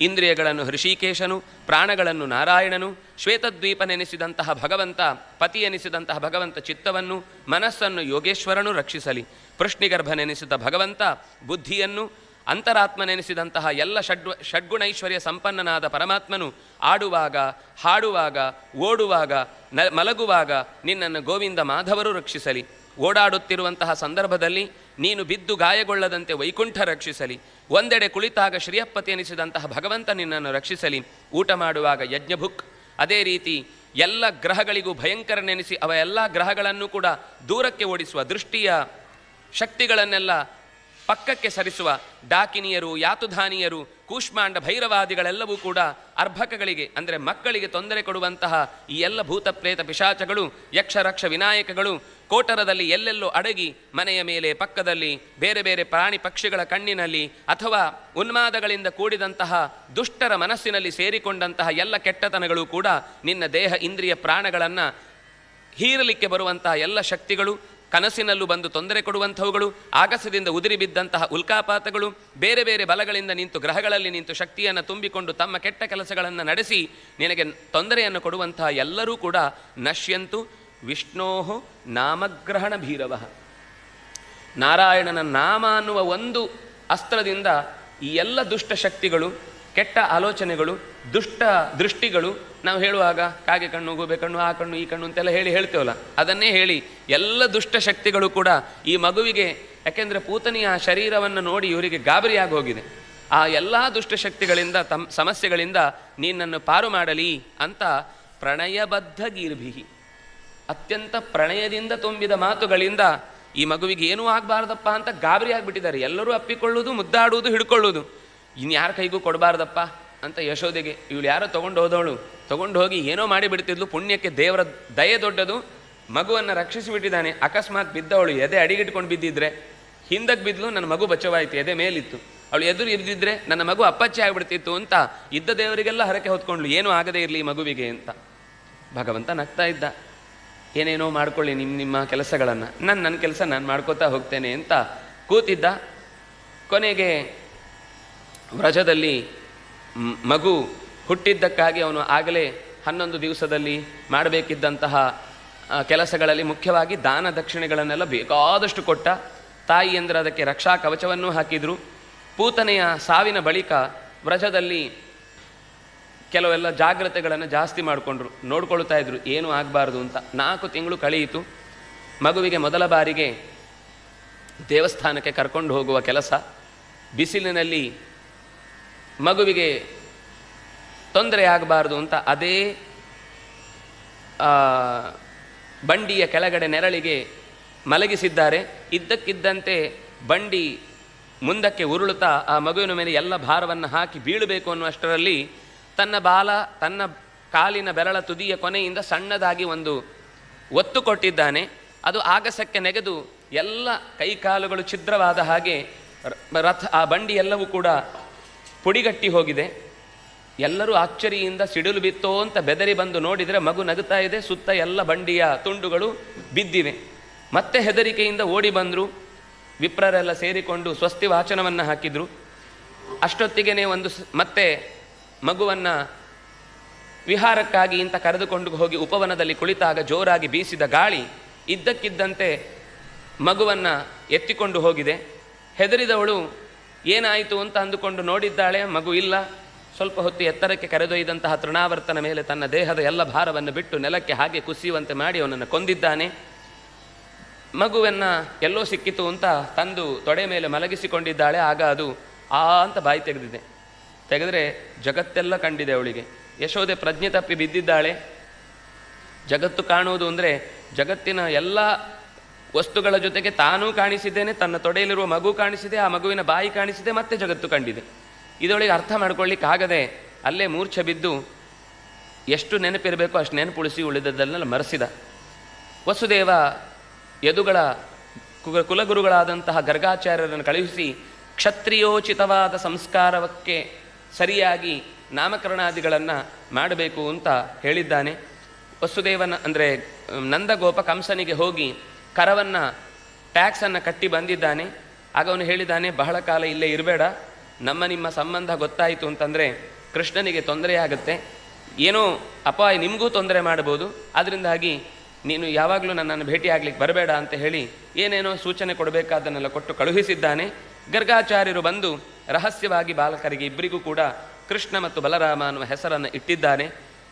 ಇಂದ್ರಿಯಗಳನ್ನು ಹೃಷಿಕೇಶನು, ಪ್ರಾಣಗಳನ್ನು ನಾರಾಯಣನು, ಶ್ವೇತದ್ವೀಪನೆನಿಸಿದಂತಹ ಭಗವಂತ, ಪತಿ ಎನಿಸಿದಂತಹ ಭಗವಂತ ಚಿತ್ತವನ್ನು, ಮನಸ್ಸನ್ನು ಯೋಗೇಶ್ವರನು ರಕ್ಷಿಸಲಿ. ಪೃಷ್ಣಿಗರ್ಭನೆನಿಸಿದ ಭಗವಂತ ಬುದ್ಧಿಯನ್ನು, ಅಂತರಾತ್ಮನೆನಿಸಿದಂತಹ ಎಲ್ಲ ಷಡ್ಗುಣೈಶ್ವರ್ಯ ಸಂಪನ್ನನಾದ ಪರಮಾತ್ಮನು ಆಡುವಾಗ, ಹಾಡುವಾಗ, ಓಡುವಾಗ, ಮಲಗುವಾಗ ನಿನ್ನನ್ನು ಗೋವಿಂದ ಮಾಧವರು ರಕ್ಷಿಸಲಿ. ಓಡಾಡುತ್ತಿರುವಂತಹ ಸಂದರ್ಭದಲ್ಲಿ ನೀನು ಬಿದ್ದು ಗಾಯಗೊಳ್ಳದಂತೆ ವೈಕುಂಠ ರಕ್ಷಿಸಲಿ. ಒಂದೆಡೆ ಕುಳಿತಾಗ ಶ್ರೀಯಪ್ಪತಿ ಎನಿಸಿದಂತಹ ಭಗವಂತ ನಿನ್ನನ್ನು ರಕ್ಷಿಸಲಿ. ಊಟ ಮಾಡುವಾಗ ಯಜ್ಞಭುಕ್, ಅದೇ ರೀತಿ ಎಲ್ಲ ಗ್ರಹಗಳಿಗೂ ಭಯಂಕರನೆನಿಸಿ ಅವ ಎಲ್ಲ ಗ್ರಹಗಳನ್ನು ಕೂಡ ದೂರಕ್ಕೆ ಓಡಿಸುವ, ದೃಷ್ಟಿಯ ಶಕ್ತಿಗಳನ್ನೆಲ್ಲ ಪಕ್ಕಕ್ಕೆ ಸರಿಸುವ ಡಾಕಿನಿಯರು, ಯಾತುಧಾನಿಯರು, ಕೂಷ್ಮಾಂಡ ಭೈರವಾದಿಗಳೆಲ್ಲವೂ ಕೂಡ ಅರ್ಭಕಗಳಿಗೆ ಅಂದರೆ ಮಕ್ಕಳಿಗೆ ತೊಂದರೆ ಕೊಡುವಂತಹ ಈ ಎಲ್ಲ ಭೂತ ಪ್ರೇತ ಪಿಶಾಚಗಳು, ಯಕ್ಷರಕ್ಷ ವಿನಾಯಕಗಳು ಕೋಟರದಲ್ಲಿ ಎಲ್ಲೆಲ್ಲೋ ಅಡಗಿ ಮನೆಯ ಮೇಲೆ, ಪಕ್ಕದಲ್ಲಿ, ಬೇರೆ ಬೇರೆ ಪ್ರಾಣಿ ಪಕ್ಷಿಗಳ ಕಣ್ಣಿನಲ್ಲಿ ಅಥವಾ ಉನ್ಮಾದಗಳಿಂದ ಕೂಡಿದಂತಹ ದುಷ್ಟರ ಮನಸ್ಸಿನಲ್ಲಿ ಸೇರಿಕೊಂಡಂತಹ ಎಲ್ಲ ಕೆಟ್ಟತನಗಳು ಕೂಡ ನಿನ್ನ ದೇಹ ಇಂದ್ರಿಯ ಪ್ರಾಣಗಳನ್ನು ಹೀರಲಿಕ್ಕೆ ಬರುವಂತಹ ಎಲ್ಲ ಶಕ್ತಿಗಳು, ಕನಸಿನಲ್ಲೂ ಬಂದು ತೊಂದರೆ ಕೊಡುವಂಥವುಗಳು, ಆಗಸದಿಂದ ಉದುರಿ ಬಿದ್ದಂತಹ ಉಲ್ಕಾಪಾತಗಳು, ಬೇರೆ ಬೇರೆ ಬಲಗಳಿಂದ ನಿಂತು ಗ್ರಹಗಳಲ್ಲಿ ನಿಂತು ಶಕ್ತಿಯನ್ನು ತುಂಬಿಕೊಂಡು ತಮ್ಮ ಕೆಟ್ಟ ಕೆಲಸಗಳನ್ನು ನಡೆಸಿ ನಿನಗೆ ತೊಂದರೆಯನ್ನು ಕೊಡುವಂತಹ ಎಲ್ಲರೂ ಕೂಡ ನಶ್ಯಂತು ವಿಷ್ಣೋ ನಾಮಗ್ರಹಣ ಭೀರವ. ನಾರಾಯಣನ ನಾಮ ಅನ್ನುವ ಒಂದು ಅಸ್ತ್ರದಿಂದ ಈ ಎಲ್ಲ ದುಷ್ಟ ಶಕ್ತಿಗಳು, ಕೆಟ್ಟ ಆಲೋಚನೆಗಳು, ದುಷ್ಟ ದೃಷ್ಟಿಗಳು, ನಾವು ಹೇಳುವಾಗ ಕಾಗೆ ಕಣ್ಣು, ಗೂಬೆ ಕಣ್ಣು, ಆ ಕಣ್ಣು, ಈ ಕಣ್ಣು ಅಂತೆಲ್ಲ ಹೇಳ್ತೇವಲ್ಲ, ಅದನ್ನೇ ಹೇಳಿ ಎಲ್ಲ ದುಷ್ಟ ಶಕ್ತಿಗಳು ಕೂಡ ಈ ಮಗುವಿಗೆ, ಯಾಕೆಂದರೆ ಪೂತನಿಯ ಶರೀರವನ್ನು ನೋಡಿ ಇವರಿಗೆ ಗಾಬರಿಯಾಗಿ ಹೋಗಿದೆ, ಆ ಎಲ್ಲ ದುಷ್ಟಶಕ್ತಿಗಳಿಂದ ಸಮಸ್ಯೆಗಳಿಂದ ನೀನನ್ನು ಪಾರು ಮಾಡಲಿ ಅಂತ ಪ್ರಣಯಬದ್ಧ ಗೀರ್ಭಿಹಿ, ಅತ್ಯಂತ ಪ್ರಣಯದಿಂದ ತುಂಬಿದ ಮಾತುಗಳಿಂದ ಈ ಮಗುವಿಗೆ ಏನೂ ಆಗಬಾರ್ದಪ್ಪ ಅಂತ ಗಾಬರಿ ಆಗಿಬಿಟ್ಟಿದ್ದಾರೆ. ಎಲ್ಲರೂ ಅಪ್ಪಿಕೊಳ್ಳುವುದು, ಮುದ್ದಾಡುವುದು, ಹಿಡ್ಕೊಳ್ಳುವುದು, ಇನ್ಯಾರ ಕೈಗೂ ಕೊಡಬಾರ್ದಪ್ಪ, ಅಂತ ಯಶೋದೆಗೆ. ಇವಳು ಯಾರೋ ತೊಗೊಂಡು ಹೋದವಳು, ತೊಗೊಂಡು ಹೋಗಿ ಏನೋ ಮಾಡಿಬಿಡ್ತಿದ್ಲು. ಪುಣ್ಯಕ್ಕೆ ದೇವರ ದಯೆ ದೊಡ್ಡದು, ಮಗುವನ್ನು ರಕ್ಷಿಸಿಬಿಟ್ಟಿದ್ದಾನೆ. ಅಕಸ್ಮಾತ್ ಬಿದ್ದವಳು ಎದೆ ಅಡಿಗಿಟ್ಕೊಂಡು ಬಿದ್ದಿದ್ರೆ ಹಿಂದಕ್ಕೆ ಬಿದ್ದಲು, ನನ್ನ ಮಗು ಬಚಾವಾಯಿತು, ಎದೆ ಮೇಲಿತ್ತು. ಅವಳು ಎದುರು ಇದ್ದಿದ್ರೆ ನನ್ನ ಮಗು ಅಪ್ಪಚ್ಚೆ ಆಗಿಬಿಡ್ತಿತ್ತು ಅಂತ ಇದ್ದ ದೇವರಿಗೆಲ್ಲ ಹರಕೆ ಹೊತ್ಕೊಂಡ್ಲು, ಏನೂ ಆಗದೇ ಇರಲಿ ಮಗುವಿಗೆ ಅಂತ. ಭಗವಂತ ನಗ್ತಾ ಇದ್ದ, ಏನೇನೋ ಮಾಡ್ಕೊಳ್ಳಿ ನಿಮ್ಮ ಕೆಲಸಗಳನ್ನು, ನನ್ನ ಕೆಲಸ ನಾನು ಮಾಡ್ಕೋತಾ ಹೋಗ್ತೇನೆ ಅಂತ ಕೂತಿದ್ದ. ಕೊನೆಗೆ ವ್ರಜದಲ್ಲಿ ಮಗು ಹುಟ್ಟಿದ್ದಕ್ಕಾಗಿ ಅವನು ಆಗಲೇ 11 ದಿವಸದಲ್ಲಿ ಮಾಡಬೇಕಿದ್ದಂತಹ ಕೆಲಸಗಳಲ್ಲಿ ಮುಖ್ಯವಾಗಿ ದಾನ ದಕ್ಷಿಣೆಗಳನ್ನೆಲ್ಲ ಬೇಕಾದಷ್ಟು ಕೊಟ್ಟ. ತಾಯಿಯಂದ್ರೆ ಅದಕ್ಕೆ ರಕ್ಷಾ ಕವಚವನ್ನೂ ಹಾಕಿದರು. ಪೂತನೆಯ ಸಾವಿನ ಬಳಿಕ ವ್ರಜದಲ್ಲಿ ಕೆಲವೆಲ್ಲ ಜಾಗ್ರತೆಗಳನ್ನು ಜಾಸ್ತಿ ಮಾಡಿಕೊಂಡ್ರು, ನೋಡ್ಕೊಳ್ತಾ ಇದ್ರು ಏನೂ ಆಗಬಾರ್ದು ಅಂತ. 4 ತಿಂಗಳು ಕಳೆಯಿತು. ಮಗುವಿಗೆ ಮೊದಲ ಬಾರಿಗೆ ದೇವಸ್ಥಾನಕ್ಕೆ ಕರ್ಕೊಂಡು ಹೋಗುವ ಕೆಲಸ. ಬಿಸಿಲಿನಲ್ಲಿ ಮಗುವಿಗೆ ತೊಂದರೆ ಆಗಬಾರ್ದು ಅಂತ ಅದೇ ಬಂಡಿಯ ಕೆಳಗಡೆ ನೆರಳಿಗೆ ಮಲಗಿಸಿದ್ದಾರೆ. ಇದ್ದಕ್ಕಿದ್ದಂತೆ ಬಂಡಿ ಮುಂದಕ್ಕೆ ಉರುಳುತ್ತಾ ಆ ಮಗುವಿನ ಮೇಲೆ ಎಲ್ಲ ಭಾರವನ್ನು ಹಾಕಿ ಬೀಳಬೇಕು ಅನ್ನುವಷ್ಟರಲ್ಲಿ ತನ್ನ ಕಾಲಿನ ಬೆರಳ ತುದಿಯ ಕೊನೆಯಿಂದ ಸಣ್ಣದಾಗಿ ಒಂದು ಒತ್ತು ಕೊಟ್ಟಿದ್ದಾನೆ. ಅದು ಆಗಸಕ್ಕೆ ನೆಗೆದು ಎಲ್ಲ ಕೈಕಾಲುಗಳು ಛಿದ್ರವಾದ ಹಾಗೆ ಆ ಬಂಡಿ ಎಲ್ಲವೂ ಕೂಡ ಪುಡಿಗಟ್ಟಿ ಹೋಗಿದೆ. ಎಲ್ಲರೂ ಆಶ್ಚರ್ಯದಿಂದ ಸಿಡಿಲು ಬಿತ್ತೋ ಅಂತ ಬೆದರಿ ಬಂದು ನೋಡಿದರೆ ಮಗು ನಗುತ್ತಾ ಇದೆ, ಸುತ್ತ ಎಲ್ಲ ಬಂಡಿಯ ತುಂಡುಗಳು ಬಿದ್ದಿವೆ. ಮತ್ತೆ ಹೆದರಿಕೆಯಿಂದ ಓಡಿ ಬಂದರು. ವಿಪ್ರರೆಲ್ಲ ಸೇರಿಕೊಂಡು ಸ್ವಸ್ತಿ ವಾಚನವನ್ನು ಹಾಕಿದರು. ಅಷ್ಟೊತ್ತಿಗೆ ಮತ್ತೆ ಮಗುವನ್ನು ವಿಹಾರಕ್ಕಾಗಿ ಅಂತ ಕರೆದುಕೊಂಡು ಹೋಗಿ ಉಪವನದಲ್ಲಿ ಕುಳಿತಾಗ ಜೋರಾಗಿ ಬೀಸಿದ ಗಾಳಿ ಇದ್ದಕ್ಕಿದ್ದಂತೆ ಮಗುವನ್ನು ಎತ್ತಿಕೊಂಡು ಹೋಗಿದೆ. ಹೆದರಿದವಳು ಏನಾಯಿತು ಅಂತ ಅಂದುಕೊಂಡು ನೋಡಿದ್ದಾಳೆ, ಮಗು ಇಲ್ಲ. ಸ್ವಲ್ಪ ಹೊತ್ತು ಎತ್ತರಕ್ಕೆ ಕರೆದೊಯ್ದಂತಹ ತೃಣಾವರ್ತನ ಮೇಲೆ ತನ್ನ ದೇಹದ ಎಲ್ಲ ಭಾರವನ್ನು ಬಿಟ್ಟು ನೆಲಕ್ಕೆ ಹಾಗೆ ಕುಸಿಯುವಂತೆ ಮಾಡಿ ಅವನನ್ನು ಕೊಂದಿದ್ದಾನೆ. ಮಗುವನ್ನು ಎಲ್ಲೋ ಸಿಕ್ಕಿತು ಅಂತ ತಂದು ತೊಡೆ ಮೇಲೆ ಮಲಗಿಸಿಕೊಂಡಿದ್ದಾಳೆ. ಆಗ ಅದು ಅಂತ ಬಾಯಿ ತೆಗೆದರೆ ಜಗತ್ತೆಲ್ಲ ಕಂಡಿದೆ ಅವಳಿಗೆ. ಯಶೋದೆ ಪ್ರಜ್ಞೆ ತಪ್ಪಿ ಬಿದ್ದಿದ್ದಾಳೆ. ಜಗತ್ತು ಕಾಣುವುದು ಅಂದರೆ ಜಗತ್ತಿನ ಎಲ್ಲ ವಸ್ತುಗಳ ಜೊತೆಗೆ ತಾನೂ ಕಾಣಿಸಿದ್ದೇನೆ, ತನ್ನ ತೊಡೆಯಲ್ಲಿರುವ ಮಗು ಕಾಣಿಸಿದೆ, ಆ ಮಗುವಿನ ಬಾಯಿ ಕಾಣಿಸಿದೆ, ಮತ್ತೆ ಜಗತ್ತು ಕಂಡಿದೆ. ಇದರೊಳಗೆ ಅರ್ಥ ಮಾಡ್ಕೊಳ್ಳಿಕ್ಕಾಗದೆ ಅಲ್ಲೇ ಮೂರ್ಛೆ ಬಿದ್ದು ಎಷ್ಟು ನೆನಪಿರಬೇಕೋ ಅಷ್ಟು ನೆನಪುಳಿಸಿ ಉಳಿದದ್ದನ್ನೆಲ್ಲ ಮರೆಸಿದ. ವಸುದೇವ ಯದುಗಳ ಕುಲಗುರುಗಳಾದಂತಹ ಗರ್ಗಾಚಾರ್ಯರನ್ನು ಕಳುಹಿಸಿ ಕ್ಷತ್ರಿಯೋಚಿತವಾದ ಸಂಸ್ಕಾರಕ್ಕೆ ಸರಿಯಾಗಿ ನಾಮಕರಣಾದಿಗಳನ್ನು ಮಾಡಬೇಕು ಅಂತ ಹೇಳಿದ್ದಾನೆ. ವಸುದೇವನ ಅಂದರೆ ನಂದಗೋಪ ಕಂಸನಿಗೆ ಹೋಗಿ ಕರವನ್ನು ಟ್ಯಾಕ್ಸನ್ನು ಕಟ್ಟಿ ಬಂದಿದ್ದಾನೆ. ಆಗ ಅವನು ಹೇಳಿದ್ದಾನೆ, ಬಹಳ ಕಾಲ ಇಲ್ಲೇ ಇರಬೇಡ, ನಿಮ್ಮ ಸಂಬಂಧ ಗೊತ್ತಾಯಿತು ಅಂತಂದರೆ ಕೃಷ್ಣನಿಗೆ ತೊಂದರೆ ಆಗುತ್ತೆ, ಏನೋ ಅಪಾಯ ನಿಮಗೂ ತೊಂದರೆ ಮಾಡ್ಬೋದು, ಅದರಿಂದಾಗಿ ನೀನು ಯಾವಾಗಲೂ ನನ್ನನ್ನು ಭೇಟಿಯಾಗಲಿಕ್ಕೆ ಬರಬೇಡ ಅಂತ ಹೇಳಿ ಏನೇನೋ ಸೂಚನೆ ಕೊಡಬೇಕಾದನ್ನೆಲ್ಲ ಕೊಟ್ಟು ಕಳುಹಿಸಿದ್ದಾನೆ. ಗರ್ಗಾಚಾರ್ಯರು ಬಂದು ರಹಸ್ಯವಾಗಿ ಬಾಲಕರಿಗೆ ಇಬ್ಬರಿಗೂ ಕೂಡ ಕೃಷ್ಣ ಮತ್ತು ಬಲರಾಮ ಅನ್ನುವ ಹೆಸರನ್ನು ಇಟ್ಟಿದ್ದಾನೆ.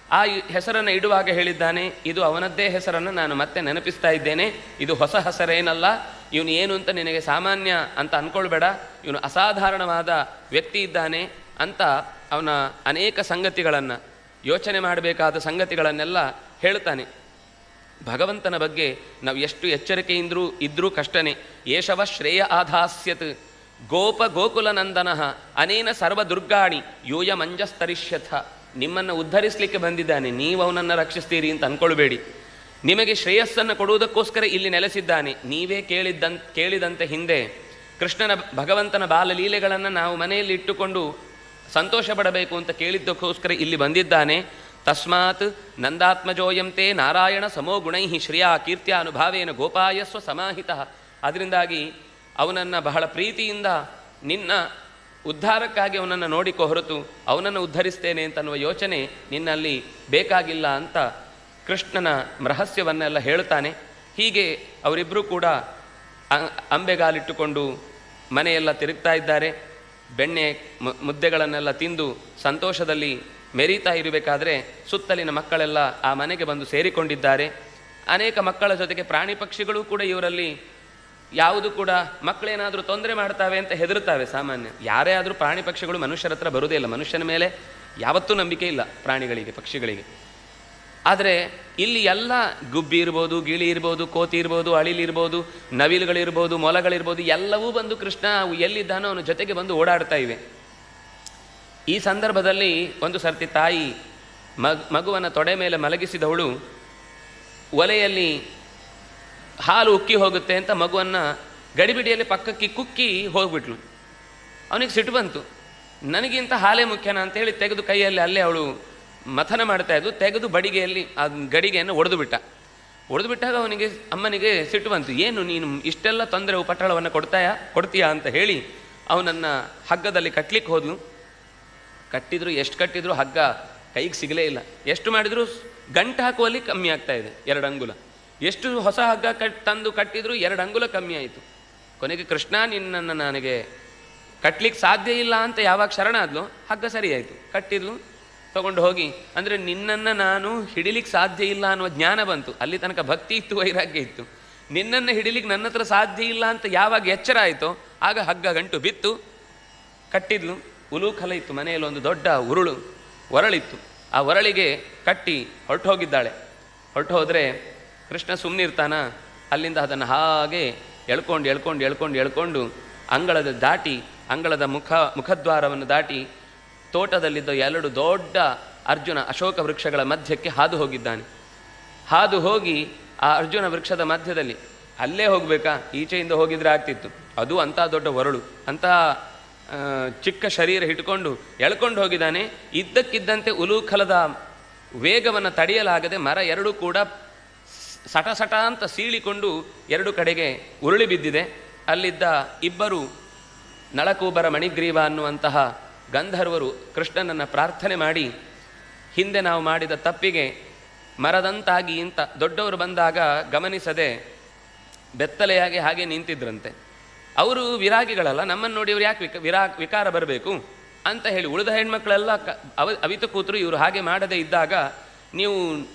ಆ ಹೆಸರನ್ನು ಇಡುವಾಗ ಹೇಳಿದ್ದಾನೆ, ಇದು ಅವನದ್ದೇ ಹೆಸರನ್ನು ನಾನು ಮತ್ತೆ ನೆನಪಿಸ್ತಾ ಇದ್ದೇನೆ, ಇದು ಹೊಸ ಹೆಸರೇನಲ್ಲ, ಇವನು ಏನು ಅಂತ ನಿನಗೆ ಸಾಮಾನ್ಯ ಅಂತ ಅಂದ್ಕೊಳ್ಬೇಡ, ಇವನು ಅಸಾಧಾರಣವಾದ ವ್ಯಕ್ತಿ ಇದ್ದಾನೆ ಅಂತ ಅವನ ಅನೇಕ ಸಂಗತಿಗಳನ್ನು, ಯೋಚನೆ ಮಾಡಬೇಕಾದ ಸಂಗತಿಗಳನ್ನೆಲ್ಲ ಹೇಳ್ತಾನೆ. ಭಗವಂತನ ಬಗ್ಗೆ ನಾವು ಎಷ್ಟು ಎಚ್ಚರಿಕೆಯಿಂದರೂ ಇದ್ದರೂ ಕಷ್ಟನೇ. ಏಷವ ಶ್ರೇಯ ಆಧಾಸ್ಯತ್ ಗೋಪ ಗೋಕುಲನಂದನಃ ಅನೇನ ಸರ್ವದುರ್ಗಾಣಿ ಯೂಯ ಮಂಜಸ್ತರಿಷ್ಯಥ. ನಿಮ್ಮನ್ನು ಉದ್ಧರಿಸಲಿಕ್ಕೆ ಬಂದಿದ್ದಾನೆ, ನೀವು ಅವನನ್ನು ರಕ್ಷಿಸ್ತೀರಿ ಅಂತ ಅಂದ್ಕೊಳ್ಬೇಡಿ. ನಿಮಗೆ ಶ್ರೇಯಸ್ಸನ್ನು ಕೊಡುವುದಕ್ಕೋಸ್ಕರ ಇಲ್ಲಿ ನೆಲೆಸಿದ್ದಾನೆ. ನೀವೇ ಕೇಳಿದಂತೆ ಹಿಂದೆ ಕೃಷ್ಣನ ಭಗವಂತನ ಬಾಲಲೀಲೆಗಳನ್ನು ನಾವು ಮನೆಯಲ್ಲಿ ಇಟ್ಟುಕೊಂಡು ಸಂತೋಷ ಪಡಬೇಕು ಅಂತ ಕೇಳಿದ್ದಕ್ಕೋಸ್ಕರ ಇಲ್ಲಿ ಬಂದಿದ್ದಾನೆ. ತಸ್ಮಾತ್ ನಂದಾತ್ಮಜೋಯಂತೆ ನಾರಾಯಣ ಸಮೋ ಗುಣೈ ಶ್ರಿಯಾ ಕೀರ್ತ್ಯ ಅನುಭಾವೇನ ಗೋಪಾಯಸ್ವ ಸಮಾಹಿತ. ಅದರಿಂದಾಗಿ ಅವನನ್ನು ಬಹಳ ಪ್ರೀತಿಯಿಂದ ನಿನ್ನ ಉದ್ಧಾರಕ್ಕಾಗಿ ಅವನನ್ನು ನೋಡಿಕೊ ಹೊರತು ಅವನನ್ನು ಉದ್ಧರಿಸ್ತೇನೆ ಅಂತನ್ನುವ ಯೋಚನೆ ನಿನ್ನಲ್ಲಿ ಬೇಕಾಗಿಲ್ಲ ಅಂತ ಕೃಷ್ಣನ ರಹಸ್ಯವನ್ನೆಲ್ಲ ಹೇಳ್ತಾನೆ. ಹೀಗೆ ಅವರಿಬ್ಬರೂ ಕೂಡ ಅಂಬೆಗಾಲಿಟ್ಟುಕೊಂಡು ಮನೆಯೆಲ್ಲ ತಿರುಗ್ತಾ ಇದ್ದಾರೆ. ಬೆಣ್ಣೆ ಮುದ್ದೆಗಳನ್ನೆಲ್ಲ ತಿಂದು ಸಂತೋಷದಲ್ಲಿ ಮೆರೀತಾ ಇರಬೇಕಾದ್ರೆ ಸುತ್ತಲಿನ ಮಕ್ಕಳೆಲ್ಲ ಆ ಮನೆಗೆ ಬಂದು ಸೇರಿಕೊಂಡಿದ್ದಾರೆ. ಅನೇಕ ಮಕ್ಕಳ ಜೊತೆಗೆ ಪ್ರಾಣಿ ಪಕ್ಷಿಗಳು ಕೂಡ ಇವರಲ್ಲಿ ಯಾವುದು ಕೂಡ ಮಕ್ಕಳೇನಾದರೂ ತೊಂದರೆ ಮಾಡ್ತಾವೆ ಅಂತ ಹೆದರುತ್ತವೆ. ಸಾಮಾನ್ಯ ಯಾರೇ ಆದರೂ ಪ್ರಾಣಿ ಪಕ್ಷಿಗಳು ಮನುಷ್ಯರ ಹತ್ರ ಬರುವುದೇ ಇಲ್ಲ. ಮನುಷ್ಯನ ಮೇಲೆ ಯಾವತ್ತೂ ನಂಬಿಕೆ ಇಲ್ಲ ಪ್ರಾಣಿಗಳಿಗೆ, ಪಕ್ಷಿಗಳಿಗೆ. ಆದರೆ ಇಲ್ಲಿ ಎಲ್ಲ ಗುಬ್ಬಿ ಇರ್ಬೋದು, ಗಿಳಿ ಇರ್ಬೋದು, ಕೋತಿ ಇರ್ಬೋದು, ಅಳಿಲಿರ್ಬೋದು, ನವಿಲುಗಳಿರ್ಬೋದು, ಮೊಲಗಳಿರ್ಬೋದು, ಎಲ್ಲವೂ ಬಂದು ಕೃಷ್ಣ ಎಲ್ಲಿದ್ದಾನೋ ಅವನ ಜೊತೆಗೆ ಬಂದು ಓಡಾಡ್ತಾ ಇವೆ. ಈ ಸಂದರ್ಭದಲ್ಲಿ ಒಂದು ಸರ್ತಿ ತಾಯಿ ಮಗುವನ್ನು ತೊಡೆ ಮೇಲೆ ಮಲಗಿಸಿದವಳು ಒಲೆಯಲ್ಲಿ ಹಾಲು ಉಕ್ಕಿ ಹೋಗುತ್ತೆ ಅಂತ ಮಗುವನ್ನು ಗಡಿಬಿಡಿಯಲ್ಲಿ ಪಕ್ಕಕ್ಕೆ ಕುಕ್ಕಿ ಹೋಗ್ಬಿಟ್ಲು. ಅವನಿಗೆ ಸಿಟ್ಟು ಬಂತು, ನನಗಿಂತ ಹಾಲೇ ಮುಖ್ಯನಾ ಅಂತೇಳಿ ತೆಗೆದು ಕೈಯಲ್ಲಿ ಅಲ್ಲೇ ಅವಳು ಮಥನ ಮಾಡ್ತಾ ಇದ್ದು ತೆಗೆದು ಬಡಿಗೆಯಲ್ಲಿ ಆ ಗಡಿಗೆಯನ್ನು ಒಡೆದು ಬಿಟ್ಟಾಗ ಅವನಿಗೆ ಅಮ್ಮನಿಗೆ ಸಿಟ್ಟು ಬಂತು. ಏನು ನೀನು ಇಷ್ಟೆಲ್ಲ ತೊಂದರೆ ಉಪಟಳವನ್ನು ಕೊಡ್ತೀಯಾ ಅಂತ ಹೇಳಿ ಅವನನ್ನು ಹಗ್ಗದಲ್ಲಿ ಕಟ್ಟಲಿಕ್ಕೆ ಹೋದ್ಲು. ಎಷ್ಟು ಕಟ್ಟಿದ್ರು ಹಗ್ಗ ಕೈಗೆ ಸಿಗಲೇ ಇಲ್ಲ. ಎಷ್ಟು ಮಾಡಿದರೂ ಗಂಟು ಹಾಕುವಲ್ಲಿ ಕಮ್ಮಿ ಆಗ್ತಾ ಇದೆ, 2 ಅಂಗುಲ. ಎಷ್ಟು ಹೊಸ ಹಗ್ಗ ತಂದು ಕಟ್ಟಿದ್ರು 2 ಅಂಗುಲ ಕಮ್ಮಿ ಆಯಿತು. ಕೊನೆಗೆ ಕೃಷ್ಣ ನಿನ್ನನ್ನು ನನಗೆ ಕಟ್ಟಲಿಕ್ಕೆ ಸಾಧ್ಯ ಇಲ್ಲ ಅಂತ ಯಾವಾಗ ಶರಣಾದ್ಲು ಹಗ್ಗ ಸರಿ ಆಯಿತು, ಕಟ್ಟಿದ್ಲು, ತಗೊಂಡು ಹೋಗಿ. ಅಂದರೆ ನಿನ್ನನ್ನು ನಾನು ಹಿಡಿಲಿಕ್ಕೆ ಸಾಧ್ಯ ಇಲ್ಲ ಅನ್ನುವ ಜ್ಞಾನ ಬಂತು. ಅಲ್ಲಿ ತನಕ ಭಕ್ತಿ ಇತ್ತು, ವೈರಾಗ್ಯ ಇತ್ತು. ನಿನ್ನನ್ನು ಹಿಡಿಲಿಕ್ಕೆ ನನ್ನ ಹತ್ರ ಸಾಧ್ಯ ಇಲ್ಲ ಅಂತ ಯಾವಾಗ ಎಚ್ಚರ ಆಯಿತೋ ಆಗ ಹಗ್ಗ ಗಂಟು ಬಿತ್ತು, ಕಟ್ಟಿದ್ಲು. ಉಲೂಖಲ ಇತ್ತು ಮನೆಯಲ್ಲಿ, ಒಂದು ದೊಡ್ಡ ಒರಳಿತ್ತು. ಆ ಒರಳಿಗೆ ಕಟ್ಟಿ ಹೊರಟು ಹೋಗಿದ್ದಾಳೆ. ಹೊರಟು ಹೋದರೆ ಕೃಷ್ಣ ಸುಮ್ಮನಿರ್ತಾನ. ಅಲ್ಲಿಂದ ಅದನ್ನು ಹಾಗೆ ಎಳ್ಕೊಂಡು ಅಂಗಳದ ಮುಖದ್ವಾರವನ್ನು ದಾಟಿ ತೋಟದಲ್ಲಿದ್ದ 2 ದೊಡ್ಡ ಅರ್ಜುನ ಅಶೋಕ ವೃಕ್ಷಗಳ ಮಧ್ಯಕ್ಕೆ ಹಾದು ಹೋಗಿದ್ದಾನೆ. ಹಾದು ಹೋಗಿ ಆ ಅರ್ಜುನ ವೃಕ್ಷದ ಮಧ್ಯದಲ್ಲಿ ಅಲ್ಲೇ ಹೋಗಬೇಕಾ, ಈಚೆಯಿಂದ ಹೋಗಿದ್ರೆ ಆಗ್ತಿತ್ತು. ಅದು ಅಂಥ ದೊಡ್ಡ ಒರಳು, ಅಂಥ ಚಿಕ್ಕ ಶರೀರ ಇಟ್ಕೊಂಡು ಎಳ್ಕೊಂಡು ಹೋಗಿದ್ದಾನೆ. ಇದ್ದಕ್ಕಿದ್ದಂತೆ ಉಲೂಖಲದ ವೇಗವನ್ನು ತಡೆಯಲಾಗದೆ ಮರ 2 ಕೂಡ ಸಟ ಅಂತ ಸೀಳಿಕೊಂಡು 2 ಕಡೆಗೆ ಉರುಳಿ ಬಿದ್ದಿದೆ. ಅಲ್ಲಿದ್ದ 2 ನಳಕೂಬರ ಮಣಿಗ್ರೀವ ಅನ್ನುವಂತಹ ಗಂಧರ್ವರು ಕೃಷ್ಣನನ್ನು ಪ್ರಾರ್ಥನೆ ಮಾಡಿ, ಹಿಂದೆ ನಾವು ಮಾಡಿದ ತಪ್ಪಿಗೆ ಮರದಂತಾಗಿ ಇಂಥ ದೊಡ್ಡವರು ಬಂದಾಗ ಗಮನಿಸದೆ ಬೆತ್ತಲೆಯಾಗಿ ಹಾಗೆ ನಿಂತಿದ್ರಂತೆ. ಅವರು ವಿರಾಗಿಗಳಲ್ಲ, ನಮ್ಮನ್ನು ನೋಡಿ ಇವರು ಯಾಕೆ ವಿಕಾರ ಬರಬೇಕು ಅಂತ ಹೇಳಿ ಉಳಿದ ಹೆಣ್ಮಕ್ಳೆಲ್ಲ ಅವಿತು ಕೂತರು. ಇವರು ಹಾಗೆ ಮಾಡದೇ ಇದ್ದಾಗ, ನೀವು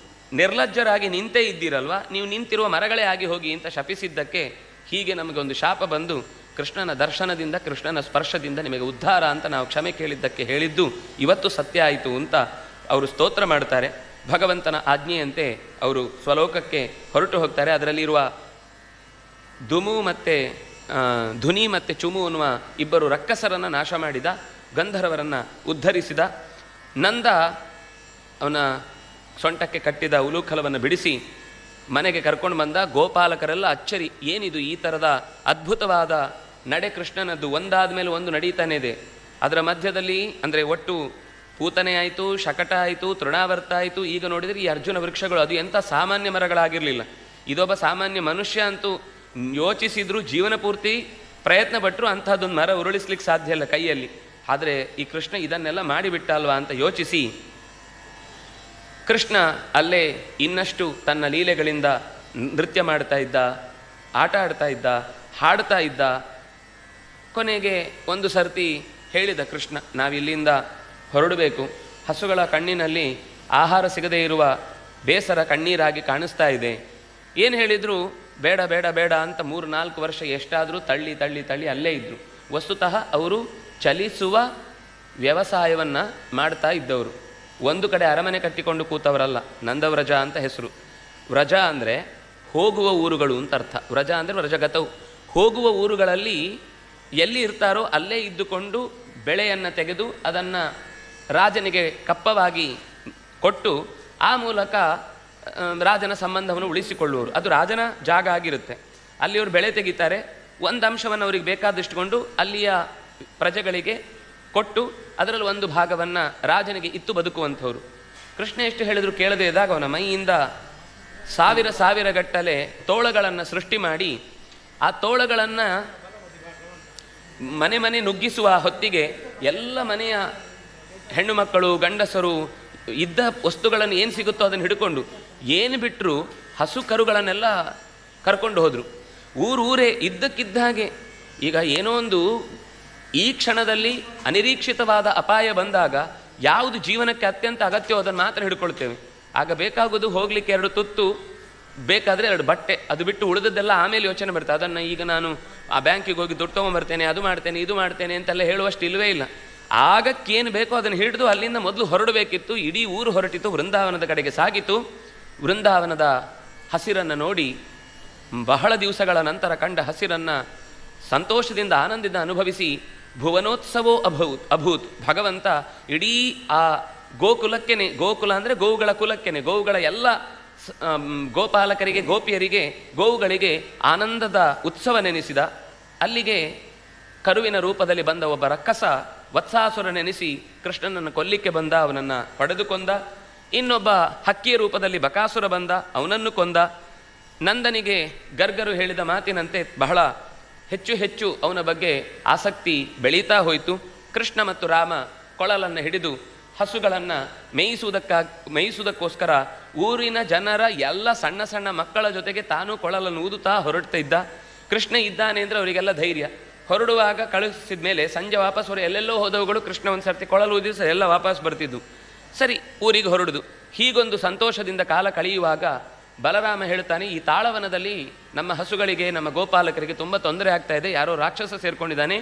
ನಿರ್ಲಜ್ಜರಾಗಿ ನಿಂತೇ ಇದ್ದೀರಲ್ವ, ನೀವು ನಿಂತಿರುವ ಮರಗಳೇ ಆಗಿ ಹೋಗಿ ಅಂತ ಶಪಿಸಿದ್ದಕ್ಕೆ ಹೀಗೆ ನಮಗೊಂದು ಶಾಪ ಬಂದು ಕೃಷ್ಣನ ದರ್ಶನದಿಂದ, ಕೃಷ್ಣನ ಸ್ಪರ್ಶದಿಂದ ನಿಮಗೆ ಉದ್ಧಾರ ಅಂತ ನಾವು ಕ್ಷಮೆ ಕೇಳಿದ್ದಕ್ಕೆ ಹೇಳಿದ್ದು ಇವತ್ತು ಸತ್ಯ ಆಯಿತು ಅಂತ ಅವರು ಸ್ತೋತ್ರ ಮಾಡ್ತಾರೆ. ಭಗವಂತನ ಆಜ್ಞೆಯಂತೆ ಅವರು ಸ್ವಲೋಕಕ್ಕೆ ಹೊರಟು ಹೋಗ್ತಾರೆ. ಅದರಲ್ಲಿರುವ ಧುನಿ ಮತ್ತು ಚುಮು ಅನ್ನುವ 2 ರಕ್ಕಸರನ್ನು ನಾಶ ಮಾಡಿದ, ಗಂಧರ್ವರನ್ನು ಉದ್ಧರಿಸಿದ. ನಂದ ಅವನ ಸೊಂಟಕ್ಕೆ ಕಟ್ಟಿದ ಉಲೂಖಲವನ್ನು ಬಿಡಿಸಿ ಮನೆಗೆ ಕರ್ಕೊಂಡು ಬಂದ. ಗೋಪಾಲಕರೆಲ್ಲ ಅಚ್ಚರಿ, ಏನಿದು ಈ ಥರದ ಅದ್ಭುತವಾದ ನಡೆ ಕೃಷ್ಣನದ್ದು, ಒಂದಾದ ಮೇಲೆ ಒಂದು ನಡೀತಾನೆ ಇದೆ. ಅದರ ಮಧ್ಯದಲ್ಲಿ ಅಂದರೆ ಒಟ್ಟು ಪೂತನೆ ಆಯಿತು, ಶಕಟ ಆಯಿತು, ತೃಣಾವರ್ತ ಆಯಿತು. ಈಗ ನೋಡಿದರೆ ಈ ಅರ್ಜುನ ವೃಕ್ಷಗಳು ಅದು ಎಂಥ ಸಾಮಾನ್ಯ ಮರಗಳಾಗಿರಲಿಲ್ಲ. ಇದೊಬ್ಬ ಸಾಮಾನ್ಯ ಮನುಷ್ಯ ಅಂತೂ ಯೋಚಿಸಿದ್ರು, ಜೀವನ ಪೂರ್ತಿ ಪ್ರಯತ್ನ ಪಟ್ಟರು ಅಂಥದ್ದೊಂದು ಮರ ಉರುಳಿಸ್ಲಿಕ್ಕೆ ಸಾಧ್ಯ ಇಲ್ಲ ಕೈಯಲ್ಲಿ. ಆದರೆ ಈ ಕೃಷ್ಣ ಇದನ್ನೆಲ್ಲ ಮಾಡಿಬಿಟ್ಟ ಅಲ್ವಾ ಅಂತ ಯೋಚಿಸಿ ಕೃಷ್ಣ ಅಲ್ಲೇ ಇನ್ನಷ್ಟು ತನ್ನ ಲೀಲೆಗಳಿಂದ ನೃತ್ಯ ಮಾಡ್ತಾ ಇದ್ದ, ಆಟ ಆಡ್ತಾ ಇದ್ದ, ಹಾಡ್ತಾ ಇದ್ದ. ಕೊನೆಗೆ ಒಂದು ಸರ್ತಿ ಹೇಳಿದ ಕೃಷ್ಣ, ನಾವಿಲ್ಲಿಂದ ಹೊರಡಬೇಕು. ಹಸುಗಳ ಕಣ್ಣಿನಲ್ಲಿ ಆಹಾರ ಸಿಗದೇ ಇರುವ ಬೇಸರ ಕಣ್ಣೀರಾಗಿ ಕಾಣಿಸ್ತಾ ಇದೆ. ಏನು ಹೇಳಿದ್ರು ಬೇಡ ಬೇಡ ಬೇಡ ಅಂತ 3-4 ವರ್ಷ ಎಷ್ಟಾದರೂ ತಳ್ಳಿ ಅಲ್ಲೇ ಇದ್ದರು. ವಸ್ತುತಃ ಅವರು ಚಲಿಸುವ ವ್ಯವಸಾಯವನ್ನು ಮಾಡ್ತಾ ಇದ್ದವರು. ಒಂದು ಕಡೆ ಅರಮನೆ ಕಟ್ಟಿಕೊಂಡು ಕೂತವರಲ್ಲ. ನಂದವ್ರಜ ಅಂತ ಹೆಸರು. ವ್ರಜ ಅಂದರೆ ಹೋಗುವ ಊರುಗಳು ಅಂತ ಅರ್ಥ. ವ್ರಜ ಅಂದರೆ ವ್ರಜಗತವು. ಹೋಗುವ ಊರುಗಳಲ್ಲಿ ಎಲ್ಲಿ ಇರ್ತಾರೋ ಅಲ್ಲೇ ಇದ್ದುಕೊಂಡು ಬೆಳೆಯನ್ನು ತೆಗೆದು ಅದನ್ನು ರಾಜನಿಗೆ ಕಪ್ಪವಾಗಿ ಕೊಟ್ಟು ಆ ಮೂಲಕ ರಾಜನ ಸಂಬಂಧವನ್ನು ಉಳಿಸಿಕೊಳ್ಳುವರು. ಅದು ರಾಜನ ಜಾಗ ಆಗಿರುತ್ತೆ. ಅಲ್ಲಿ ಅವರು ಬೆಳೆ ತೆಗಿತಾರೆ. ಒಂದು ಅಂಶವನ್ನು ಅವರಿಗೆ ಬೇಕಾದಷ್ಟುಕೊಂಡು ಅಲ್ಲಿಯ ಪ್ರಜೆಗಳಿಗೆ ಕೊಟ್ಟು ಅದರಲ್ಲಿ ಒಂದು ಭಾಗವನ್ನು ರಾಜನಿಗೆ ಇತ್ತು ಬದುಕುವಂಥವ್ರು. ಕೃಷ್ಣ ಎಷ್ಟು ಹೇಳಿದ್ರು ಕೇಳದೇ ಇದ್ದಾಗ ಅವನ ಮೈಯಿಂದ ಸಾವಿರ ಗಟ್ಟಲೆ ತೋಳಗಳನ್ನು ಸೃಷ್ಟಿ ಮಾಡಿ ಆ ತೋಳಗಳನ್ನು ಮನೆ ನುಗ್ಗಿಸುವ ಹೊತ್ತಿಗೆ ಎಲ್ಲ ಮನೆಯ ಹೆಣ್ಣು ಮಕ್ಕಳು ಗಂಡಸರು ಇದ್ದ ವಸ್ತುಗಳನ್ನು ಏನು ಸಿಗುತ್ತೋ ಅದನ್ನು ಹಿಡ್ಕೊಂಡು ಏನು ಬಿಟ್ಟರು ಹಸು ಕರುಗಳನ್ನೆಲ್ಲ ಕರ್ಕೊಂಡು ಹೋದರು. ಊರೇ ಇದ್ದಕ್ಕಿದ್ದ ಹಾಗೆ. ಈಗ ಏನೋ ಒಂದು ಈ ಕ್ಷಣದಲ್ಲಿ ಅನಿರೀಕ್ಷಿತವಾದ ಅಪಾಯ ಬಂದಾಗ ಯಾವುದು ಜೀವನಕ್ಕೆ ಅತ್ಯಂತ ಅಗತ್ಯವೋ ಅದನ್ನು ಮಾತ್ರ ಹಿಡ್ಕೊಳ್ತೇವೆ. ಆಗ ಬೇಕಾಗೋದು ಹೋಗಲಿಕ್ಕೆ 2 ತುತ್ತು, ಬೇಕಾದರೆ 2 ಬಟ್ಟೆ, ಅದು ಬಿಟ್ಟು ಉಳಿದದ್ದೆಲ್ಲ ಆಮೇಲೆ ಯೋಚನೆ ಬರ್ತದೆ. ಅದನ್ನು ಈಗ ನಾನು ಆ ಬ್ಯಾಂಕಿಗೆ ಹೋಗಿ ದುಡ್ಡು ತೊಗೊಂಬರ್ತೇನೆ, ಅದು ಮಾಡ್ತೇನೆ, ಇದು ಮಾಡ್ತೇನೆ ಅಂತೆಲ್ಲ ಹೇಳುವಷ್ಟು ಇಲ್ಲವೇ ಇಲ್ಲ. ಆಗಕ್ಕೇನು ಬೇಕೋ ಅದನ್ನು ಹಿಡಿದು ಅಲ್ಲಿಂದ ಮೊದಲು ಹೊರಡಬೇಕಿತ್ತು. ಇಡೀ ಊರು ಹೊರಟಿತು, ವೃಂದಾವನದ ಕಡೆಗೆ ಸಾಗಿತು. ವೃಂದಾವನದ ಹಸಿರನ್ನು ನೋಡಿ, ಬಹಳ ದಿವಸಗಳ ನಂತರ ಕಂಡ ಹಸಿರನ್ನು ಸಂತೋಷದಿಂದ ಆನಂದದಿಂದ ಅನುಭವಿಸಿ ಭುವನೋತ್ಸವೋ ಅಭೂತ್. ಭಗವಂತ ಇಡೀ ಆ ಗೋಕುಲಕ್ಕೆನೆ, ಗೋಕುಲ ಅಂದರೆ ಗೋವುಗಳ ಕುಲಕ್ಕೆನೆ, ಗೋವುಗಳ ಎಲ್ಲ ಗೋಪಾಲಕರಿಗೆ, ಗೋಪಿಯರಿಗೆ, ಗೋವುಗಳಿಗೆ ಆನಂದದ ಉತ್ಸವ ನೆನೆಸಿದ. ಅಲ್ಲಿಗೆ ಕರುವಿನ ರೂಪದಲ್ಲಿ ಬಂದ ಒಬ್ಬ ರಕ್ಕಸ ವತ್ಸಾಸುರ ನೆನೆಸಿ ಕೃಷ್ಣನನ್ನು ಕೊಲ್ಲಿಕ್ಕೆ ಬಂದ, ಅವನನ್ನು ಪಡೆದುಕೊಂದ. ಇನ್ನೊಬ್ಬ ಹಕ್ಕಿಯ ರೂಪದಲ್ಲಿ ಬಕಾಸುರ ಬಂದ, ಅವನನ್ನು ಕೊಂದ. ನಂದನಿಗೆ ಗರ್ಗರು ಹೇಳಿದ ಮಾತಿನಂತೆ ಬಹಳ ಹೆಚ್ಚು ಹೆಚ್ಚು ಅವನ ಬಗ್ಗೆ ಆಸಕ್ತಿ ಬೆಳೀತಾ ಹೋಯಿತು. ಕೃಷ್ಣ ಮತ್ತು ರಾಮ ಕೊಳಲನ್ನು ಹಿಡಿದು ಹಸುಗಳನ್ನು ಮೇಯಿಸುವುದಕ್ಕೋಸ್ಕರ ಊರಿನ ಜನರ ಎಲ್ಲ ಸಣ್ಣ ಸಣ್ಣ ಮಕ್ಕಳ ಜೊತೆಗೆ ತಾನು ಕೊಳಲನ್ನು ಊದುತ್ತಾ ಹೊರಡ್ತಾ ಇದ್ದ. ಕೃಷ್ಣ ಇದ್ದಾನೆ ಅಂದರೆ ಅವರಿಗೆಲ್ಲ ಧೈರ್ಯ. ಹೊರಡುವಾಗ ಕಳಿಸಿದ ಮೇಲೆ ಸಂಜೆ ವಾಪಸ್ ಎಲ್ಲೆಲ್ಲೋ ಹೋದವುಗಳು ಕೃಷ್ಣ ಒಂದು ಸರ್ತಿ ಕೊಳಲು ಊದಿಸ ಎಲ್ಲ ವಾಪಸ್ ಬರ್ತಿದ್ದು. ಸರಿ, ಊರಿಗೆ ಹೊರಡುದು. ಹೀಗೊಂದು ಸಂತೋಷದಿಂದ ಕಾಲ ಕಳೆಯುವಾಗ ಬಲರಾಮ ಹೇಳ್ತಾನೆ, ಈ ತಾಳವನದಲ್ಲಿ ನಮ್ಮ ಹಸುಗಳಿಗೆ, ನಮ್ಮ ಗೋಪಾಲಕರಿಗೆ ತುಂಬ ತೊಂದರೆ ಆಗ್ತಾ ಇದೆ, ಯಾರೋ ರಾಕ್ಷಸ ಸೇರ್ಕೊಂಡಿದ್ದಾನೆ,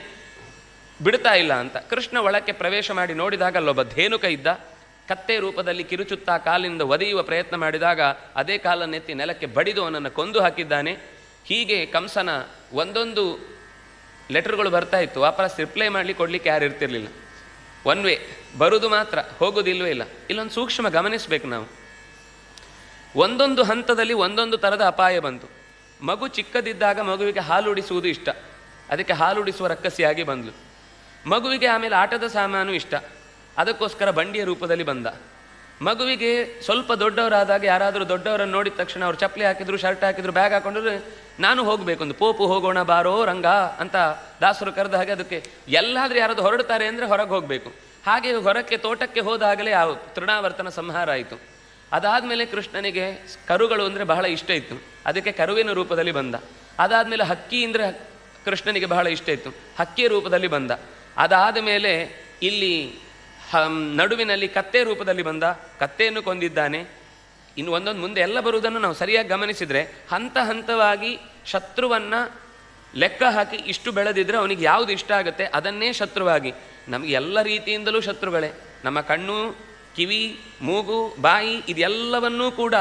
ಬಿಡ್ತಾ ಇಲ್ಲ ಅಂತ. ಕೃಷ್ಣ ಒಳಕ್ಕೆ ಪ್ರವೇಶ ಮಾಡಿ ನೋಡಿದಾಗ ಅಲ್ಲೊಬ್ಬ ಧೇನುಕ ಇದ್ದ. ಕತ್ತೆ ರೂಪದಲ್ಲಿ ಕಿರುಚುತ್ತಾ ಕಾಲಿನಿಂದ ಒದೆಯುವ ಪ್ರಯತ್ನ ಮಾಡಿದಾಗ ಅದೇ ಕಾಲನ್ನೆತ್ತಿ ನೆಲಕ್ಕೆ ಬಡಿದು ಅವನನ್ನು ಕೊಂದು ಹಾಕಿದ್ದಾನೆ. ಹೀಗೆ ಕಂಸನ ಒಂದೊಂದು ಲೆಟರ್ಗಳು ಬರ್ತಾ ಇತ್ತು, ವಾಪಸ್ ರಿಪ್ಲೈ ಮಾಡಲಿಕ್ಕೆ ಕೊಡಲಿಕ್ಕೆ ಯಾರು ಇರ್ತಿರ್ಲಿಲ್ಲ. ಒನ್ ವೇ, ಬರುವುದು ಮಾತ್ರ, ಹೋಗೋದಿಲ್ವೇ ಇಲ್ಲ. ಇಲ್ಲೊಂದು ಸೂಕ್ಷ್ಮ ಗಮನಿಸಬೇಕು ನಾವು. ಒಂದೊಂದು ಹಂತದಲ್ಲಿ ಒಂದೊಂದು ಥರದ ಅಪಾಯ ಬಂತು. ಮಗು ಚಿಕ್ಕದಿದ್ದಾಗ ಮಗುವಿಗೆ ಹಾಲುಡಿಸುವುದು ಇಷ್ಟ, ಅದಕ್ಕೆ ಹಾಲುಡಿಸುವ ರಕ್ಕಸಿಯಾಗಿ ಬಂದಳು. ಮಗುವಿಗೆ ಆಮೇಲೆ ಆಟದ ಸಾಮಾನು ಇಷ್ಟ, ಅದಕ್ಕೋಸ್ಕರ ಬಂಡಿಯ ರೂಪದಲ್ಲಿ ಬಂದ. ಮಗುವಿಗೆ ಸ್ವಲ್ಪ ದೊಡ್ಡವರಾದಾಗ ಯಾರಾದರೂ ದೊಡ್ಡವರನ್ನು ನೋಡಿದ ತಕ್ಷಣ ಅವ್ರು ಚಪ್ಪಲಿ ಹಾಕಿದ್ರು, ಶರ್ಟ್ ಹಾಕಿದ್ರು, ಬ್ಯಾಗ್ ಹಾಕೊಂಡ್ರೆ ನಾನು ಹೋಗಬೇಕು, ಒಂದು ಪೋಪು ಹೋಗೋಣ ಬಾರೋ ರಂಗ ಅಂತ ದಾಸರು ಕರೆದ ಹಾಗೆ ಅದಕ್ಕೆ ಎಲ್ಲಾದರೂ ಯಾರಾದರೂ ಹೊರಡ್ತಾರೆ ಅಂದರೆ ಹೊರಗೆ ಹೋಗಬೇಕು. ಹಾಗೆ ಹೊರಕ್ಕೆ ತೋಟಕ್ಕೆ ಹೋದಾಗಲೇ ಆ ತೃಣಾವರ್ತನ ಸಂಹಾರ ಆಯಿತು. ಅದಾದಮೇಲೆ ಕೃಷ್ಣನಿಗೆ ಕರುಗಳು ಅಂದರೆ ಬಹಳ ಇಷ್ಟ ಇತ್ತು, ಅದಕ್ಕೆ ಕರುವಿನ ರೂಪದಲ್ಲಿ ಬಂದ. ಅದಾದಮೇಲೆ ಹಕ್ಕಿ ಅಂದರೆ ಕೃಷ್ಣನಿಗೆ ಬಹಳ ಇಷ್ಟ ಇತ್ತು, ಹಕ್ಕಿಯ ರೂಪದಲ್ಲಿ ಬಂದ. ಅದಾದ ಮೇಲೆ ಇಲ್ಲಿ ನಡುವಿನಲ್ಲಿ ಕತ್ತೆ ರೂಪದಲ್ಲಿ ಬಂದ, ಕತ್ತೆಯನ್ನು ಕೊಂದಿದ್ದಾನೆ. ಇನ್ನು ಒಂದೊಂದು ಮುಂದೆ ಎಲ್ಲ ಬರುವುದನ್ನು ನಾವು ಸರಿಯಾಗಿ ಗಮನಿಸಿದರೆ ಹಂತ ಹಂತವಾಗಿ ಶತ್ರುವನ್ನು ಲೆಕ್ಕ ಹಾಕಿ ಇಷ್ಟು ಬೆಳೆದಿದ್ರೆ ಅವನಿಗೆ ಯಾವುದು ಇಷ್ಟ ಆಗುತ್ತೆ ಅದನ್ನೇ ಶತ್ರುವಾಗಿ. ನಮಗೆ ಎಲ್ಲ ರೀತಿಯಿಂದಲೂ ಶತ್ರುಗಳೇ. ನಮ್ಮ ಕಣ್ಣು, ಕಿವಿ, ಮೂಗು, ಬಾಯಿ ಇದೆಲ್ಲವನ್ನೂ ಕೂಡ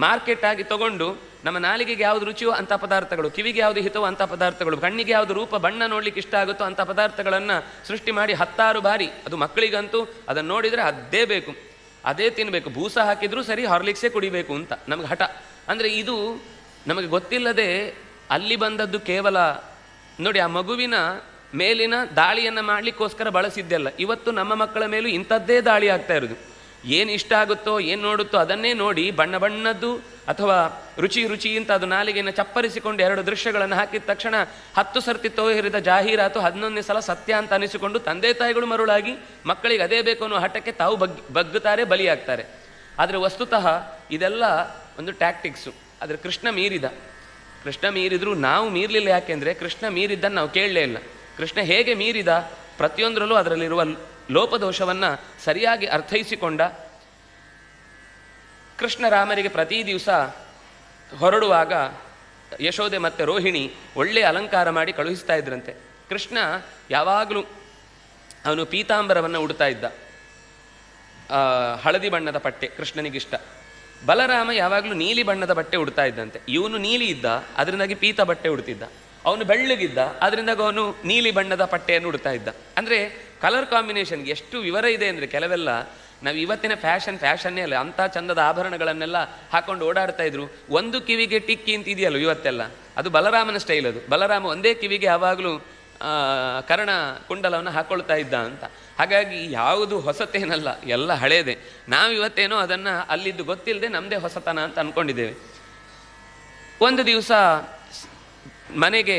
ಮಾರ್ಕೆಟ್ ಆಗಿ ತಗೊಂಡು ನಮ್ಮ ನಾಲಿಗೆಗೆ ಯಾವುದು ರುಚಿಯೋ ಅಂಥ ಪದಾರ್ಥಗಳು, ಕಿವಿಗೆ ಯಾವುದು ಹಿತವೋ ಅಂಥ ಪದಾರ್ಥಗಳು, ಕಣ್ಣಿಗೆ ಯಾವುದು ರೂಪ ಬಣ್ಣ ನೋಡ್ಲಿಕ್ಕೆ ಇಷ್ಟ ಆಗುತ್ತೋ ಅಂಥ ಪದಾರ್ಥಗಳನ್ನು ಸೃಷ್ಟಿ ಮಾಡಿ 10 ಬಾರಿ, ಅದು ಮಕ್ಕಳಿಗಂತೂ ಅದನ್ನು ನೋಡಿದರೆ ಅದೇ ಬೇಕು, ಅದೇ ತಿನ್ನಬೇಕು, ಬೂಸ ಹಾಕಿದರೂ ಸರಿ ಹಾರ್ಲಿಕ್ಸೇ ಕುಡಿಬೇಕು ಅಂತ ನಮಗೆ ಹಠ. ಅಂದರೆ ಇದು ನಮಗೆ ಗೊತ್ತಿಲ್ಲದೆ ಅಲ್ಲಿ ಬಂದದ್ದು ಕೇವಲ ನೋಡಿ, ಆ ಮಗುವಿನ ಮೇಲಿನ ದಾಳಿಯನ್ನು ಮಾಡಲಿಕ್ಕೋಸ್ಕರ ಬಳಸಿದ್ದೆಲ್ಲ ಇವತ್ತು ನಮ್ಮ ಮಕ್ಕಳ ಮೇಲೂ ಇಂಥದ್ದೇ ದಾಳಿ ಆಗ್ತಾ ಇರೋದು. ಏನು ಇಷ್ಟ ಆಗುತ್ತೋ, ಏನು ನೋಡುತ್ತೋ ಅದನ್ನೇ ನೋಡಿ ಬಣ್ಣ ಬಣ್ಣದ್ದು ಅಥವಾ ರುಚಿ ರುಚಿ ಅಂತ ಅದು ನಾಲಿಗೆಯನ್ನು ಚಪ್ಪರಿಸಿಕೊಂಡು 2 ದೃಶ್ಯಗಳನ್ನು ಹಾಕಿದ ತಕ್ಷಣ 10 ಸರ್ತಿ ತೋರಿದ ಜಾಹೀರಾತು 11ನೇ ಸಲ ಸತ್ಯ ಅಂತ ಅನಿಸಿಕೊಂಡು ತಂದೆ ತಾಯಿಗಳು ಮರುಳಾಗಿ ಮಕ್ಕಳಿಗೆ ಅದೇ ಬೇಕು ಅನ್ನೋ ಹಠಕ್ಕೆ ತಾವು ಬಗ್ಗುತ್ತಾರೆ, ಬಲಿಯಾಗ್ತಾರೆ. ಆದರೆ ವಸ್ತುತಃ ಇದೆಲ್ಲ ಒಂದು ಟ್ಯಾಕ್ಟಿಕ್ಸು. ಆದರೆ ಕೃಷ್ಣ ಮೀರಿದ್ರು ನಾವು ಮೀರಲಿಲ್ಲ. ಯಾಕೆಂದರೆ ಕೃಷ್ಣ ಮೀರಿದ್ದನ್ನು ನಾವು ಕೇಳಲೇ ಇಲ್ಲ. ಕೃಷ್ಣ ಹೇಗೆ ಮೀರಿದ, ಪ್ರತಿಯೊಂದರಲ್ಲೂ ಅದರಲ್ಲಿರುವ ಲೋಪದೋಷವನ್ನು ಸರಿಯಾಗಿ ಅರ್ಥೈಸಿಕೊಂಡ. ಕೃಷ್ಣ ರಾಮರಿಗೆ ಪ್ರತಿ ದಿವಸ ಹೊರಡುವಾಗ ಯಶೋದೆ ಮತ್ತು ರೋಹಿಣಿ ಒಳ್ಳೆಯ ಅಲಂಕಾರ ಮಾಡಿ ಕಳುಹಿಸ್ತಾ ಇದ್ರಂತೆ. ಕೃಷ್ಣ ಯಾವಾಗಲೂ ಅವನು ಪೀತಾಂಬರವನ್ನು ಉಡ್ತಾ ಇದ್ದ, ಹಳದಿ ಬಣ್ಣದ ಬಟ್ಟೆ ಕೃಷ್ಣನಿಗಿಷ್ಟ. ಬಲರಾಮ ಯಾವಾಗಲೂ ನೀಲಿ ಬಣ್ಣದ ಬಟ್ಟೆ ಉಡ್ತಾ ಇದ್ದಂತೆ. ಇವನು ನೀಲಿ ಇದ್ದ, ಅದರಿಂದಾಗಿ ಪೀತ ಬಟ್ಟೆ ಉಡ್ತಿದ್ದ. ಅವನು ಬೆಳ್ಳಗಿದ್ದ, ಅದರಿಂದಾಗ ಅವನು ನೀಲಿ ಬಣ್ಣದ ಪಟ್ಟೆಯನ್ನು ಉಡ್ತಾ ಇದ್ದ. ಅಂದರೆ ಕಲರ್ ಕಾಂಬಿನೇಷನ್ಗೆ ಎಷ್ಟು ವಿವರ ಇದೆ ಅಂದರೆ ಕೆಲವೆಲ್ಲ ನಾವು ಇವತ್ತಿನ ಫ್ಯಾಷನ್ನೇ ಅಲ್ಲ, ಅಂಥ ಚಂದದ ಆಭರಣಗಳನ್ನೆಲ್ಲ ಹಾಕೊಂಡು ಓಡಾಡ್ತಾ ಇದ್ರು. ಒಂದು ಕಿವಿಗೆ ಟಿಕ್ಕಿ ಅಂತ ಇದೆಯಲ್ಲ ಇವತ್ತೆಲ್ಲ, ಅದು ಬಲರಾಮನ ಸ್ಟೈಲ್. ಅದು ಬಲರಾಮ ಒಂದೇ ಕಿವಿಗೆ ಯಾವಾಗಲೂ ಕರ್ಣ ಕುಂಡಲವನ್ನು ಹಾಕ್ಕೊಳ್ತಾ ಇದ್ದ ಅಂತ. ಹಾಗಾಗಿ ಯಾವುದು ಹೊಸತೇನಲ್ಲ, ಎಲ್ಲ ಹಳೇದೆ. ನಾವು ಇವತ್ತೇನೋ ಅದನ್ನು ಅಲ್ಲಿದ್ದು ಗೊತ್ತಿಲ್ಲದೆ ನಮ್ಮದೇ ಹೊಸತನ ಅಂತ ಅಂದ್ಕೊಂಡಿದ್ದೇವೆ. ಒಂದು ದಿವಸ ಮನೆಗೆ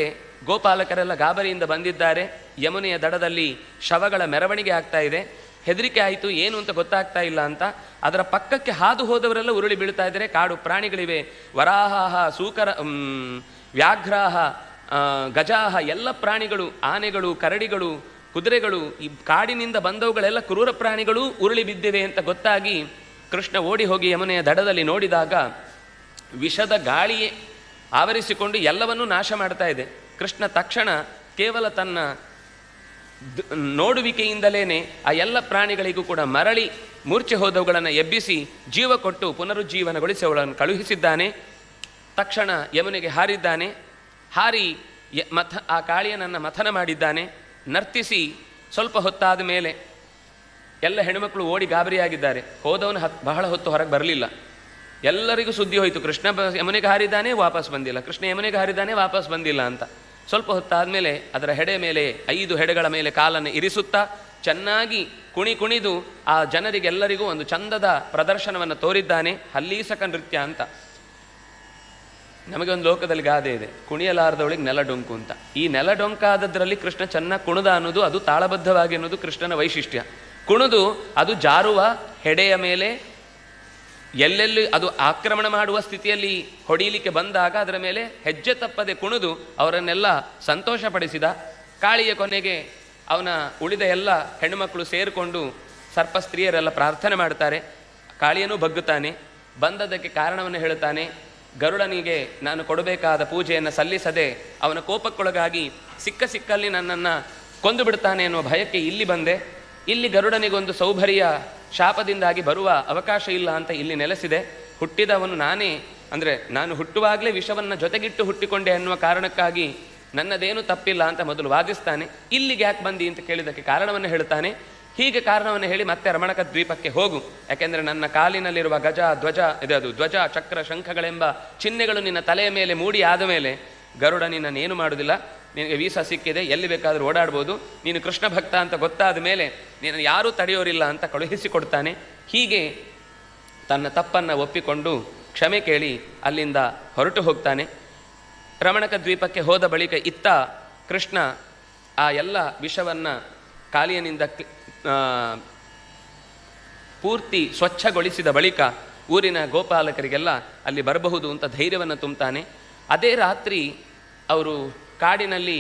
ಗೋಪಾಲಕರೆಲ್ಲ ಗಾಬರಿಯಿಂದ ಬಂದಿದ್ದಾರೆ. ಯಮುನೆಯ ದಡದಲ್ಲಿ ಶವಗಳ ಮೆರವಣಿಗೆ ಆಗ್ತಾ ಇದೆ. ಹೆದರಿಕೆ ಆಯಿತು, ಏನು ಅಂತ ಗೊತ್ತಾಗ್ತಾ ಇಲ್ಲ ಅಂತ. ಅದರ ಪಕ್ಕಕ್ಕೆ ಹಾದು ಹೋದವರೆಲ್ಲ ಉರುಳಿ ಬೀಳ್ತಾ ಇದ್ದಾರೆ. ಕಾಡು ಪ್ರಾಣಿಗಳಿವೆ, ವರಾಹ, ಸೂಕರ, ವ್ಯಾಘ್ರಾಹ, ಗಜಾಹ, ಎಲ್ಲ ಪ್ರಾಣಿಗಳು, ಆನೆಗಳು, ಕರಡಿಗಳು, ಕುದುರೆಗಳು, ಈ ಕಾಡಿನಿಂದ ಬಂದವುಗಳೆಲ್ಲ ಕ್ರೂರ ಪ್ರಾಣಿಗಳು ಉರುಳಿ ಬಿದ್ದಿವೆ ಅಂತ ಗೊತ್ತಾಗಿ ಕೃಷ್ಣ ಓಡಿ ಹೋಗಿ ಯಮುನೆಯ ದಡದಲ್ಲಿ ನೋಡಿದಾಗ ವಿಷದ ಗಾಳಿಯೇ ಆವರಿಸಿಕೊಂಡು ಎಲ್ಲವನ್ನೂ ನಾಶ ಮಾಡ್ತಾ ಇದೆ. ಕೃಷ್ಣ ತಕ್ಷಣ ಕೇವಲ ತನ್ನ ನೋಡುವಿಕೆಯಿಂದಲೇ ಆ ಎಲ್ಲ ಪ್ರಾಣಿಗಳಿಗೂ ಕೂಡ ಮರಳಿ ಮೂರ್ಛೆ ಹೋದವುಗಳನ್ನು ಎಬ್ಬಿಸಿ ಜೀವ ಕೊಟ್ಟು ಪುನರುಜ್ಜೀವನಗೊಳಿಸಿ ಅವುಗಳನ್ನು ಕಳುಹಿಸಿದ್ದಾನೆ. ತಕ್ಷಣ ಯಮುನೆಗೆ ಹಾರಿದ್ದಾನೆ. ಹಾರಿ ಆ ಕಾಳಿಯನನ್ನು ಮಥನ ಮಾಡಿದ್ದಾನೆ. ನರ್ತಿಸಿ ಸ್ವಲ್ಪ ಹೊತ್ತಾದ ಮೇಲೆ ಎಲ್ಲ ಹೆಣ್ಣುಮಕ್ಕಳು ಓಡಿ ಗಾಬರಿಯಾಗಿದ್ದಾರೆ. ಹೋದವನು ಬಹಳ ಹೊತ್ತು ಹೊರಗೆ ಬರಲಿಲ್ಲ. ಎಲ್ಲರಿಗೂ ಸುದ್ದಿ ಹೋಯಿತು, ಕೃಷ್ಣ ಯಮುನೆಗೆ ಹಾರಿದ್ದಾನೆ, ವಾಪಸ್ ಬಂದಿಲ್ಲ, ಕೃಷ್ಣ ಯಮುನೆಗೆ ಹಾರಿದ್ದಾನೆ, ವಾಪಸ್ ಬಂದಿಲ್ಲ ಅಂತ. ಸ್ವಲ್ಪ ಹೊತ್ತಾದಮೇಲೆ ಅದರ ಹೆಡೆ ಮೇಲೆ 5 ಹೆಡೆಗಳ ಮೇಲೆ ಕಾಲನ್ನು ಇರಿಸುತ್ತಾ ಚೆನ್ನಾಗಿ ಕುಣಿದು ಆ ಜನರಿಗೆಲ್ಲರಿಗೂ ಒಂದು ಚಂದದ ಪ್ರದರ್ಶನವನ್ನು ತೋರಿದ್ದಾನೆ. ಹಲ್ಲೀಸಕ ನೃತ್ಯ ಅಂತ. ನಮಗೆ ಒಂದು ಲೋಕದಲ್ಲಿ ಗಾದೆ ಇದೆ, ಕುಣಿಯಲಾರದವಳಿಗೆ ನೆಲಡೊಂಕು ಅಂತ. ಈ ನೆಲಡೊಂಕಾದದ್ರಲ್ಲಿ ಕೃಷ್ಣ ಚೆನ್ನಾಗಿ ಕುಣಿದ ಅನ್ನೋದು, ಅದು ತಾಳಬದ್ಧವಾಗಿ ಅನ್ನೋದು ಕೃಷ್ಣನ ವೈಶಿಷ್ಟ್ಯ. ಕುಣಿದು ಅದು ಜಾರುವ ಹೆಡೆಯ ಮೇಲೆ ಎಲ್ಲೆಲ್ಲಿ ಅದು ಆಕ್ರಮಣ ಮಾಡುವ ಸ್ಥಿತಿಯಲ್ಲಿ ಹೊಡೀಲಿಕ್ಕೆ ಬಂದಾಗ ಅದರ ಮೇಲೆ ಹೆಜ್ಜೆ ತಪ್ಪದೆ ಕುಣಿದು ಅವರನ್ನೆಲ್ಲ ಸಂತೋಷಪಡಿಸಿದ. ಕಾಳಿಯ ಕೊನೆಗೆ ಅವನ ಉಳಿದ ಎಲ್ಲ ಹೆಣ್ಣುಮಕ್ಕಳು ಸೇರಿಕೊಂಡು ಸರ್ಪ ಸ್ತ್ರೀಯರೆಲ್ಲ ಪ್ರಾರ್ಥನೆ ಮಾಡ್ತಾರೆ. ಕಾಳಿಯನೂ ಬಗ್ಗುತ್ತಾನೆ, ಬಂದದಕ್ಕೆ ಕಾರಣವನ್ನು ಹೇಳುತ್ತಾನೆ. ಗರುಡನಿಗೆ ನಾನು ಕೊಡಬೇಕಾದ ಪೂಜೆಯನ್ನು ಸಲ್ಲಿಸದೆ ಅವನ ಕೋಪಕ್ಕೊಳಗಾಗಿ ಸಿಕ್ಕಲ್ಲಿ ನನ್ನನ್ನು ಕೊಂದು ಬಿಡ್ತಾನೆ ಎನ್ನುವ ಭಯಕ್ಕೆ ಇಲ್ಲಿ ಬಂದೆ. ಇಲ್ಲಿ ಗರುಡನಿಗೊಂದು ಸೌಭರ್ಯ ಶಾಪದಿಂದಾಗಿ ಬರುವ ಅವಕಾಶ ಇಲ್ಲ ಅಂತ ಇಲ್ಲಿ ನೆಲೆಸಿದೆ. ಹುಟ್ಟಿದವನು ನಾನೇ, ಅಂದರೆ ನಾನು ಹುಟ್ಟುವಾಗಲೇ ವಿಷವನ್ನು ಜೊತೆಗಿಟ್ಟು ಹುಟ್ಟಿಕೊಂಡೆ ಅನ್ನುವ ಕಾರಣಕ್ಕಾಗಿ ನನ್ನದೇನು ತಪ್ಪಿಲ್ಲ ಅಂತ ಮೊದಲು ವಾದಿಸ್ತಾನೆ. ಇಲ್ಲಿಗೆ ಯಾಕೆ ಬಂದಿ ಅಂತ ಕೇಳಿದ್ದಕ್ಕೆ ಕಾರಣವನ್ನು ಹೇಳ್ತಾನೆ. ಹೀಗೆ ಕಾರಣವನ್ನು ಹೇಳಿ ಮತ್ತೆ ರಮಣಕ ದ್ವೀಪಕ್ಕೆ ಹೋಗು, ಯಾಕೆಂದರೆ ನನ್ನ ಕಾಲಿನಲ್ಲಿರುವ ಗಜ ಧ್ವಜ ಅದು ಧ್ವಜ ಚಕ್ರ ಶಂಖಗಳೆಂಬ ಚಿಹ್ನೆಗಳು ನಿನ್ನ ತಲೆಯ ಮೇಲೆ ಮೂಡಿ ಆದ ಮೇಲೆ ಗರುಡ ನಿನ್ನನ್ನೇನು ಮಾಡುವುದಿಲ್ಲ, ನಿನಗೆ ವೀಸಾ ಸಿಕ್ಕಿದೆ, ಎಲ್ಲಿ ಬೇಕಾದರೂ ಓಡಾಡ್ಬೋದು, ನೀನು ಕೃಷ್ಣ ಭಕ್ತ ಅಂತ ಗೊತ್ತಾದ ಮೇಲೆ ನೀನು ಯಾರೂ ತಡೆಯೋರಿಲ್ಲ ಅಂತ ಕಳುಹಿಸಿಕೊಡ್ತಾನೆ. ಹೀಗೆ ತನ್ನ ತಪ್ಪನ್ನು ಒಪ್ಪಿಕೊಂಡು ಕ್ಷಮೆ ಕೇಳಿ ಅಲ್ಲಿಂದ ಹೊರಟು ಹೋಗ್ತಾನೆ. ರಮಣಕ ದ್ವೀಪಕ್ಕೆ ಹೋದ ಬಳಿಕ ಇತ್ತ ಕೃಷ್ಣ ಆ ಎಲ್ಲ ವಿಷವನ್ನು ಕಾಲಿಯನಿಂದ ಪೂರ್ತಿ ಸ್ವಚ್ಛಗೊಳಿಸಿದ ಬಳಿಕ ಊರಿನ ಗೋಪಾಲಕರಿಗೆಲ್ಲ ಅಲ್ಲಿ ಬರಬಹುದು ಅಂತ ಧೈರ್ಯವನ್ನು ತುಂಬುತ್ತಾನೆ. ಅದೇ ರಾತ್ರಿ ಅವರು ಕಾಡಿನಲ್ಲಿ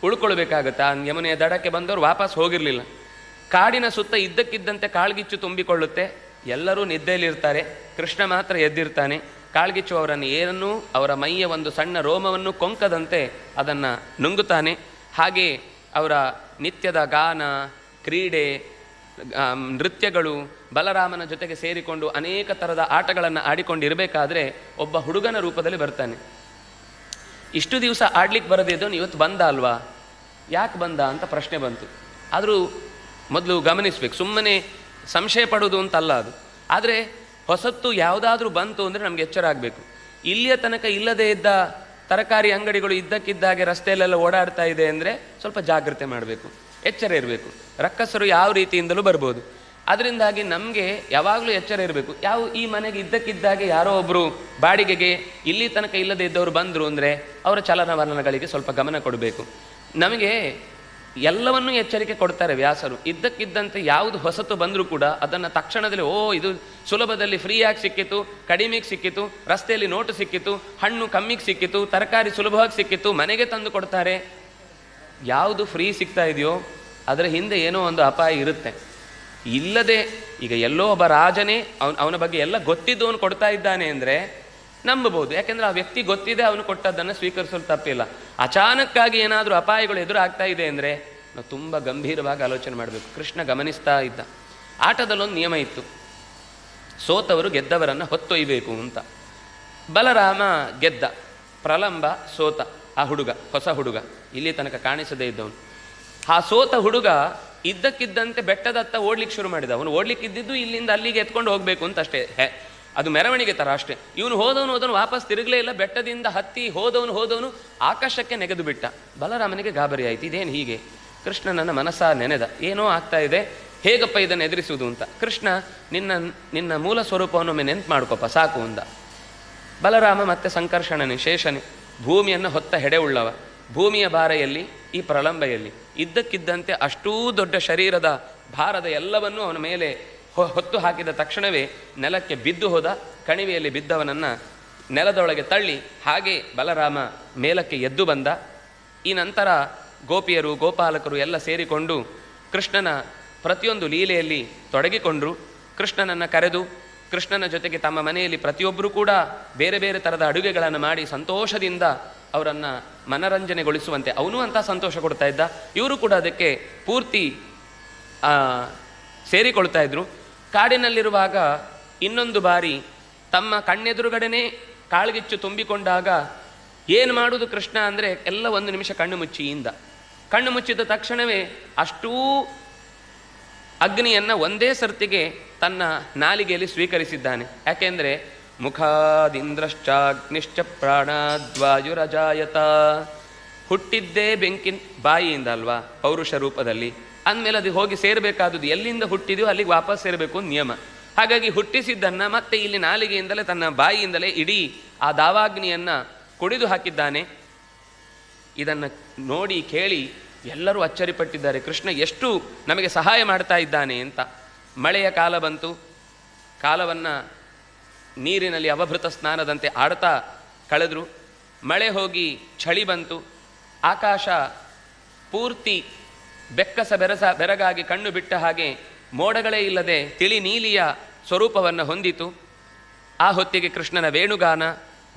ಉಳ್ಕೊಳ್ಬೇಕಾಗತ್ತಾ, ಯಮುನೆಯ ದಡಕ್ಕೆ ಬಂದವರು ವಾಪಸ್ ಹೋಗಿರಲಿಲ್ಲ. ಕಾಡಿನ ಸುತ್ತ ಇದ್ದಕ್ಕಿದ್ದಂತೆ ಕಾಳ್ಗಿಚ್ಚು ತುಂಬಿಕೊಳ್ಳುತ್ತೆ. ಎಲ್ಲರೂ ನಿದ್ದೆಯಲ್ಲಿರ್ತಾರೆ, ಕೃಷ್ಣ ಮಾತ್ರ ಎದ್ದಿರ್ತಾನೆ. ಕಾಳ್ಗಿಚ್ಚು ಅವರನ್ನು ಏನನ್ನೂ ಅವರ ಮೈಯ ಒಂದು ಸಣ್ಣ ರೋಮವನ್ನು ಕೊಂಕದಂತೆ ಅದನ್ನು ನುಂಗುತ್ತಾನೆ. ಹಾಗೆ ಅವರ ನಿತ್ಯದ ಗಾನ, ಕ್ರೀಡೆ, ನೃತ್ಯಗಳು, ಬಲರಾಮನ ಜೊತೆಗೆ ಸೇರಿಕೊಂಡು ಅನೇಕ ಥರದ ಆಟಗಳನ್ನು ಆಡಿಕೊಂಡಿರಬೇಕಾದ್ರೆ ಒಬ್ಬ ಹುಡುಗನ ರೂಪದಲ್ಲಿ ಬರ್ತಾನೆ. ಇಷ್ಟು ದಿವಸ ಆಡ್ಲಿಕ್ಕೆ ಬರದಿದ್ದವನು ಇವತ್ತು ಬಂದ ಅಲ್ವಾ, ಯಾಕೆ ಬಂದ ಅಂತ ಪ್ರಶ್ನೆ ಬಂತು. ಆದರೂ ಮೊದಲು ಗಮನಿಸ್ಬೇಕು, ಸುಮ್ಮನೆ ಸಂಶಯ ಪಡೋದು ಅಂತಲ್ಲ ಅದು. ಆದರೆ ಹೊಸತ್ತು ಯಾವುದಾದ್ರೂ ಬಂತು ಅಂದರೆ ನಮ್ಗೆ ಎಚ್ಚರ ಆಗಬೇಕು. ಇಲ್ಲಿಯ ತನಕ ಇಲ್ಲದೇ ಇದ್ದ ತರಕಾರಿ ಅಂಗಡಿಗಳು ಇದ್ದಕ್ಕಿದ್ದಾಗೆ ರಸ್ತೆಯಲ್ಲೆಲ್ಲ ಓಡಾಡ್ತಾ ಇದೆ ಅಂದರೆ ಸ್ವಲ್ಪ ಜಾಗ್ರತೆ ಮಾಡಬೇಕು, ಎಚ್ಚರ ಇರಬೇಕು. ರಕ್ಕಸರು ಯಾವ ರೀತಿಯಿಂದಲೂ ಬರ್ಬೋದು. ಅದರಿಂದಾಗಿ ನಮಗೆ ಯಾವಾಗಲೂ ಎಚ್ಚರ ಇರಬೇಕು. ಈ ಮನೆಗೆ ಇದ್ದಕ್ಕಿದ್ದಾಗೆ ಯಾರೋ ಒಬ್ಬರು ಬಾಡಿಗೆಗೆ ಇಲ್ಲಿ ತನಕ ಇಲ್ಲದೇ ಇದ್ದವರು ಬಂದರು ಅಂದರೆ ಅವರ ಚಲನವಲನಗಳಿಗೆ ಸ್ವಲ್ಪ ಗಮನ ಕೊಡಬೇಕು. ನಮಗೆ ಎಲ್ಲವನ್ನೂ ಎಚ್ಚರಿಕೆ ಕೊಡ್ತಾರೆ ವ್ಯಾಸರು. ಇದ್ದಕ್ಕಿದ್ದಂತೆ ಯಾವುದು ಹೊಸತು ಬಂದರೂ ಕೂಡ ಅದನ್ನು ತಕ್ಷಣದಲ್ಲಿ ಇದು ಸುಲಭದಲ್ಲಿ ಫ್ರೀಯಾಗಿ ಸಿಕ್ಕಿತು, ಕಡಿಮೆಗೆ ಸಿಕ್ಕಿತು, ರಸ್ತೆಯಲ್ಲಿ ನೋಟು ಸಿಕ್ಕಿತು, ಹಣ್ಣು ಕಮ್ಮಿಗೆ ಸಿಕ್ಕಿತು, ತರಕಾರಿ ಸುಲಭವಾಗಿ ಸಿಕ್ಕಿತು, ಮನೆಗೆ ತಂದು ಕೊಡ್ತಾರೆ. ಯಾವುದು ಫ್ರೀ ಸಿಗ್ತಾ ಇದೆಯೋ ಅದರ ಹಿಂದೆ ಏನೋ ಒಂದು ಅಪಾಯ ಇರುತ್ತೆ. ಇಲ್ಲದೆ ಈಗ ಎಲ್ಲೋ ಒಬ್ಬ ರಾಜನೇ ಅವನ ಬಗ್ಗೆ ಎಲ್ಲ ಗೊತ್ತಿದ್ದವನು ಕೊಡ್ತಾ ಇದ್ದಾನೆ ಅಂದರೆ ನಂಬಬಹುದು. ಯಾಕೆಂದರೆ ಆ ವ್ಯಕ್ತಿ ಗೊತ್ತಿದೆ, ಅವನು ಕೊಟ್ಟದ್ದನ್ನು ಸ್ವೀಕರಿಸಲು ತಪ್ಪಿಲ್ಲ. ಅಚಾನಕ್ಕಾಗಿ ಏನಾದರೂ ಅಪಾಯಗಳು ಎದುರಾಗ್ತಾ ಇದೆ ಅಂದರೆ ನಾವು ತುಂಬ ಗಂಭೀರವಾಗಿ ಆಲೋಚನೆ ಮಾಡಬೇಕು. ಕೃಷ್ಣ ಗಮನಿಸ್ತಾ ಇದ್ದ. ಆಟದಲ್ಲೊಂದು ನಿಯಮ ಇತ್ತು, ಸೋತವರು ಗೆದ್ದವರನ್ನು ಹೊತ್ತೊಯ್ಯಬೇಕು ಅಂತ. ಬಲರಾಮ ಗೆದ್ದ, ಪ್ರಲಂಬ ಸೋತ. ಆ ಹುಡುಗ ಹೊಸ ಹುಡುಗ, ಇಲ್ಲಿ ತನಕ ಕಾಣಿಸದೇ ಇದ್ದವನು. ಆ ಸೋತ ಹುಡುಗ ಇದ್ದಕ್ಕಿದ್ದಂತೆ ಬೆಟ್ಟದತ್ತ ಓಡ್ಲಿಕ್ಕೆ ಶುರು ಮಾಡಿದ. ಅವನು ಓಡ್ಲಿಕ್ಕಿದ್ದು ಇಲ್ಲಿಂದ ಅಲ್ಲಿಗೆ ಎತ್ಕೊಂಡು ಹೋಗಬೇಕು ಅಂತ ಅಷ್ಟೇ, ಅದು ಮೆರವಣಿಗೆ ಥರ ಅಷ್ಟೇ. ಇವನು ಹೋದವನು ವಾಪಸ್ ತಿರುಗಲೇ ಇಲ್ಲ. ಬೆಟ್ಟದಿಂದ ಹತ್ತಿ ಹೋದವನು ಆಕಾಶಕ್ಕೆ ನೆಗೆದು ಬಿಟ್ಟ. ಬಲರಾಮನಿಗೆ ಗಾಬರಿ ಆಯಿತು, ಇದೇನು ಹೀಗೆ? ಕೃಷ್ಣನನ್ನ ಮನಸ್ಸ ನೆನೆದ, ಏನೋ ಆಗ್ತಾ ಇದೆ, ಹೇಗಪ್ಪ ಇದನ್ನು ಎದುರಿಸುವುದು ಅಂತ. ಕೃಷ್ಣ ನಿನ್ನ ಮೂಲ ಸ್ವರೂಪವನ್ನೊಮ್ಮೆ ನೆನ್ಪು ಮಾಡ್ಕೊಪ್ಪ ಸಾಕು ಅಂದ. ಬಲರಾಮ ಮತ್ತೆ ಸಂಕರ್ಷಣನೆ, ಶೇಷನೆ, ಭೂಮಿಯನ್ನು ಹೊತ್ತ ಹೆಡೆ ಉಳ್ಳವ. ಭೂಮಿಯ ಭಾರೆಯಲ್ಲಿ, ಈ ಪ್ರಲಂಬೆಯಲ್ಲಿ ಇದ್ದಕ್ಕಿದ್ದಂತೆ ಅಷ್ಟೂ ದೊಡ್ಡ ಶರೀರದ ಭಾರದ ಎಲ್ಲವನ್ನೂ ಅವನ ಮೇಲೆ ಹೊತ್ತು ಹಾಕಿದ ತಕ್ಷಣವೇ ನೆಲಕ್ಕೆ ಬಿದ್ದು ಹೋದ. ಕಣಿವೆಯಲ್ಲಿ ಬಿದ್ದವನನ್ನು ನೆಲದೊಳಗೆ ತಳ್ಳಿ ಹಾಗೆ ಬಲರಾಮ ಮೇಲಕ್ಕೆ ಎದ್ದು ಬಂದ. ಈ ನಂತರ ಗೋಪಿಯರು, ಗೋಪಾಲಕರು ಎಲ್ಲ ಸೇರಿಕೊಂಡು ಕೃಷ್ಣನ ಪ್ರತಿಯೊಂದು ಲೀಲೆಯಲ್ಲಿ ತೊಡಗಿಕೊಂಡರು. ಕೃಷ್ಣನನ್ನು ಕರೆದು ಕೃಷ್ಣನ ಜೊತೆಗೆ ತಮ್ಮ ಮನೆಯಲ್ಲಿ ಪ್ರತಿಯೊಬ್ಬರೂ ಕೂಡ ಬೇರೆ ಬೇರೆ ಥರದ ಅಡುಗೆಗಳನ್ನು ಮಾಡಿ ಸಂತೋಷದಿಂದ ಅವರನ್ನು ಮನರಂಜನೆಗೊಳಿಸುವಂತೆ ಅವನು ಅಂತ ಸಂತೋಷ ಕೊಡ್ತಾ ಇದ್ದ. ಇವರು ಕೂಡ ಅದಕ್ಕೆ ಪೂರ್ತಿ ಸೇರಿಕೊಳ್ತಾ ಇದ್ರು. ಕಾಡಿನಲ್ಲಿರುವಾಗ ಇನ್ನೊಂದು ಬಾರಿ ತಮ್ಮ ಕಣ್ಣೆದುರುಗಡೆನೇ ಕಾಳ್ಗಿಚ್ಚು ತುಂಬಿಕೊಂಡಾಗ ಏನು ಮಾಡುವುದು ಕೃಷ್ಣ ಅಂದರೆ ಎಲ್ಲ ಒಂದು ನಿಮಿಷ ಕಣ್ಣು ಮುಚ್ಚಿಯಿಂದ ಕಣ್ಣು ಮುಚ್ಚಿದ ತಕ್ಷಣವೇ ಅಷ್ಟೂ ಅಗ್ನಿಯನ್ನು ಒಂದೇ ಸರ್ತಿಗೆ ತನ್ನ ನಾಲಿಗೆಯಲ್ಲಿ ಸ್ವೀಕರಿಸಿದ್ದಾನೆ. ಯಾಕೆಂದರೆ ಮುಖಾದಿಂದ್ರಶ್ಚಾಗ್ನಿಶ್ಚ ಪ್ರಾಣಾದ್ವಾಯುರಜಾಯತ, ಹುಟ್ಟಿದ್ದೇ ಬೆಂಕಿ ಬಾಯಿಯಿಂದ ಅಲ್ವಾ, ಪೌರುಷ ರೂಪದಲ್ಲಿ. ಅಂದಮೇಲೆ ಅದು ಹೋಗಿ ಸೇರಬೇಕಾದದ್ದು ಎಲ್ಲಿಂದ ಹುಟ್ಟಿದೆಯೋ ಅಲ್ಲಿಗೆ ವಾಪಸ್ ಸೇರಬೇಕು ನಿಯಮ. ಹಾಗಾಗಿ ಹುಟ್ಟಿಸಿದ್ದನ್ನು ಮತ್ತೆ ಇಲ್ಲಿ ನಾಲಿಗೆಯಿಂದಲೇ ತನ್ನ ಬಾಯಿಯಿಂದಲೇ ಇಡೀ ಆ ದಾವಾಗ್ನಿಯನ್ನು ಕುಡಿದು ಹಾಕಿದ್ದಾನೆ. ಇದನ್ನು ನೋಡಿ ಕೇಳಿ ಎಲ್ಲರೂ ಅಚ್ಚರಿಪಟ್ಟಿದ್ದಾರೆ, ಕೃಷ್ಣ ಎಷ್ಟು ನಮಗೆ ಸಹಾಯ ಮಾಡ್ತಾ ಇದ್ದಾನೆ ಅಂತ. ಮಳೆಯ ಕಾಲ ಬಂತು. ಕಾಲವನ್ನು ನೀರಿನಲ್ಲಿ ಅವಭೃತ ಸ್ನಾನದಂತೆ ಆಡ್ತಾ ಕಳೆದ್ರು. ಮಳೆ ಹೋಗಿ ಚಳಿ ಬಂತು. ಆಕಾಶ ಪೂರ್ತಿ ಬೆಕ್ಕಸ ಬೆರಗಾಗಿ ಕಣ್ಣು ಬಿಟ್ಟ ಹಾಗೆ ಮೋಡಗಳೇ ಇಲ್ಲದೆ ತಿಳಿ ನೀಲಿಯ ಸ್ವರೂಪವನ್ನು ಹೊಂದಿತು. ಆ ಹೊತ್ತಿಗೆ ಕೃಷ್ಣನ ವೇಣುಗಾನ,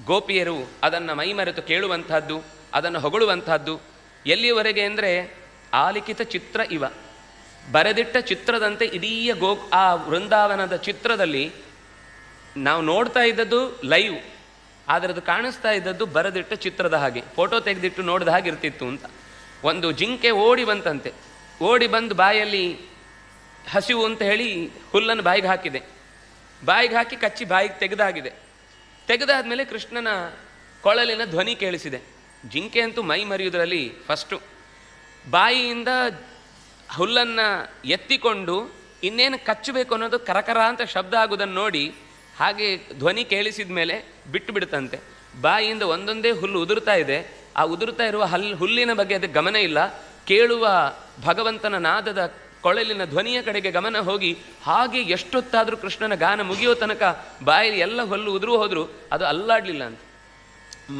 ಗೋಪಿಯರು ಅದನ್ನು ಮೈಮರೆತು ಕೇಳುವಂಥದ್ದು, ಅದನ್ನು ಹೊಗಳುವಂಥದ್ದು. ಎಲ್ಲಿಯವರೆಗೆ ಅಂದರೆ ಆಲಿಖಿತ ಚಿತ್ರ ಇವ, ಬರೆದಿಟ್ಟ ಚಿತ್ರದಂತೆ ಇಡೀ ಆ ವೃಂದಾವನದ ಚಿತ್ರದಲ್ಲಿ ನಾವು ನೋಡ್ತಾ ಇದ್ದದ್ದು ಲೈವ್, ಆದರೆ ಅದು ಕಾಣಿಸ್ತಾ ಇದ್ದದ್ದು ಬರೆದಿಟ್ಟ ಚಿತ್ರದ ಹಾಗೆ, ಫೋಟೋ ತೆಗೆದಿಟ್ಟು ನೋಡಿದ ಹಾಗೆ ಇರ್ತಿತ್ತು ಅಂತ. ಒಂದು ಜಿಂಕೆ ಓಡಿ ಬಂತಂತೆ. ಓಡಿ ಬಂದು ಬಾಯಲ್ಲಿ ಹಸಿವು ಅಂತ ಹೇಳಿ ಹುಲ್ಲನ್ನು ಬಾಯಿಗೆ ಹಾಕಿದೆ. ಬಾಯಿಗೆ ಹಾಕಿ ಕಚ್ಚಿ ಬಾಯಿಗೆ ತೆಗೆದಾಗಿದೆ. ತೆಗೆದಾದ್ಮೇಲೆ ಕೃಷ್ಣನ ಕೊಳಲಿನ ಧ್ವನಿ ಕೇಳಿಸಿದೆ. ಜಿಂಕೆ ಅಂತೂ ಮೈ ಮರೆಯುವುದರಲ್ಲಿ ಫಸ್ಟು. ಬಾಯಿಯಿಂದ ಹುಲ್ಲನ್ನು ಎತ್ತಿಕೊಂಡು ಇನ್ನೇನು ಕಚ್ಚಬೇಕು ಅನ್ನೋದು ಕರಕರ ಅಂತ ಶಬ್ದ ಆಗುವುದನ್ನು ನೋಡಿ ಹಾಗೆ ಧ್ವನಿ ಕೇಳಿಸಿದ ಮೇಲೆ ಬಿಟ್ಟು ಬಿಡುತ್ತಂತೆ. ಬಾಯಿಯಿಂದ ಒಂದೊಂದೇ ಹುಲ್ಲು ಉದುರ್ತಾ ಇದೆ. ಆ ಉದುರ್ತಾ ಇರುವ ಹುಲ್ಲಿನ ಬಗ್ಗೆ ಅದಕ್ಕೆ ಗಮನ ಇಲ್ಲ. ಕೇಳುವ ಭಗವಂತನ ನಾದದ ಕೊಳಲಿನ ಧ್ವನಿಯ ಕಡೆಗೆ ಗಮನ ಹೋಗಿ ಹಾಗೆ ಎಷ್ಟೊತ್ತಾದರೂ ಕೃಷ್ಣನ ಗಾನ ಮುಗಿಯೋ ತನಕ ಬಾಯಲ್ಲಿ ಎಲ್ಲ ಹುಲ್ಲು ಉದುರು ಹೋದರೂ ಅದು ಅಲ್ಲಾಡಲಿಲ್ಲ ಅಂತ.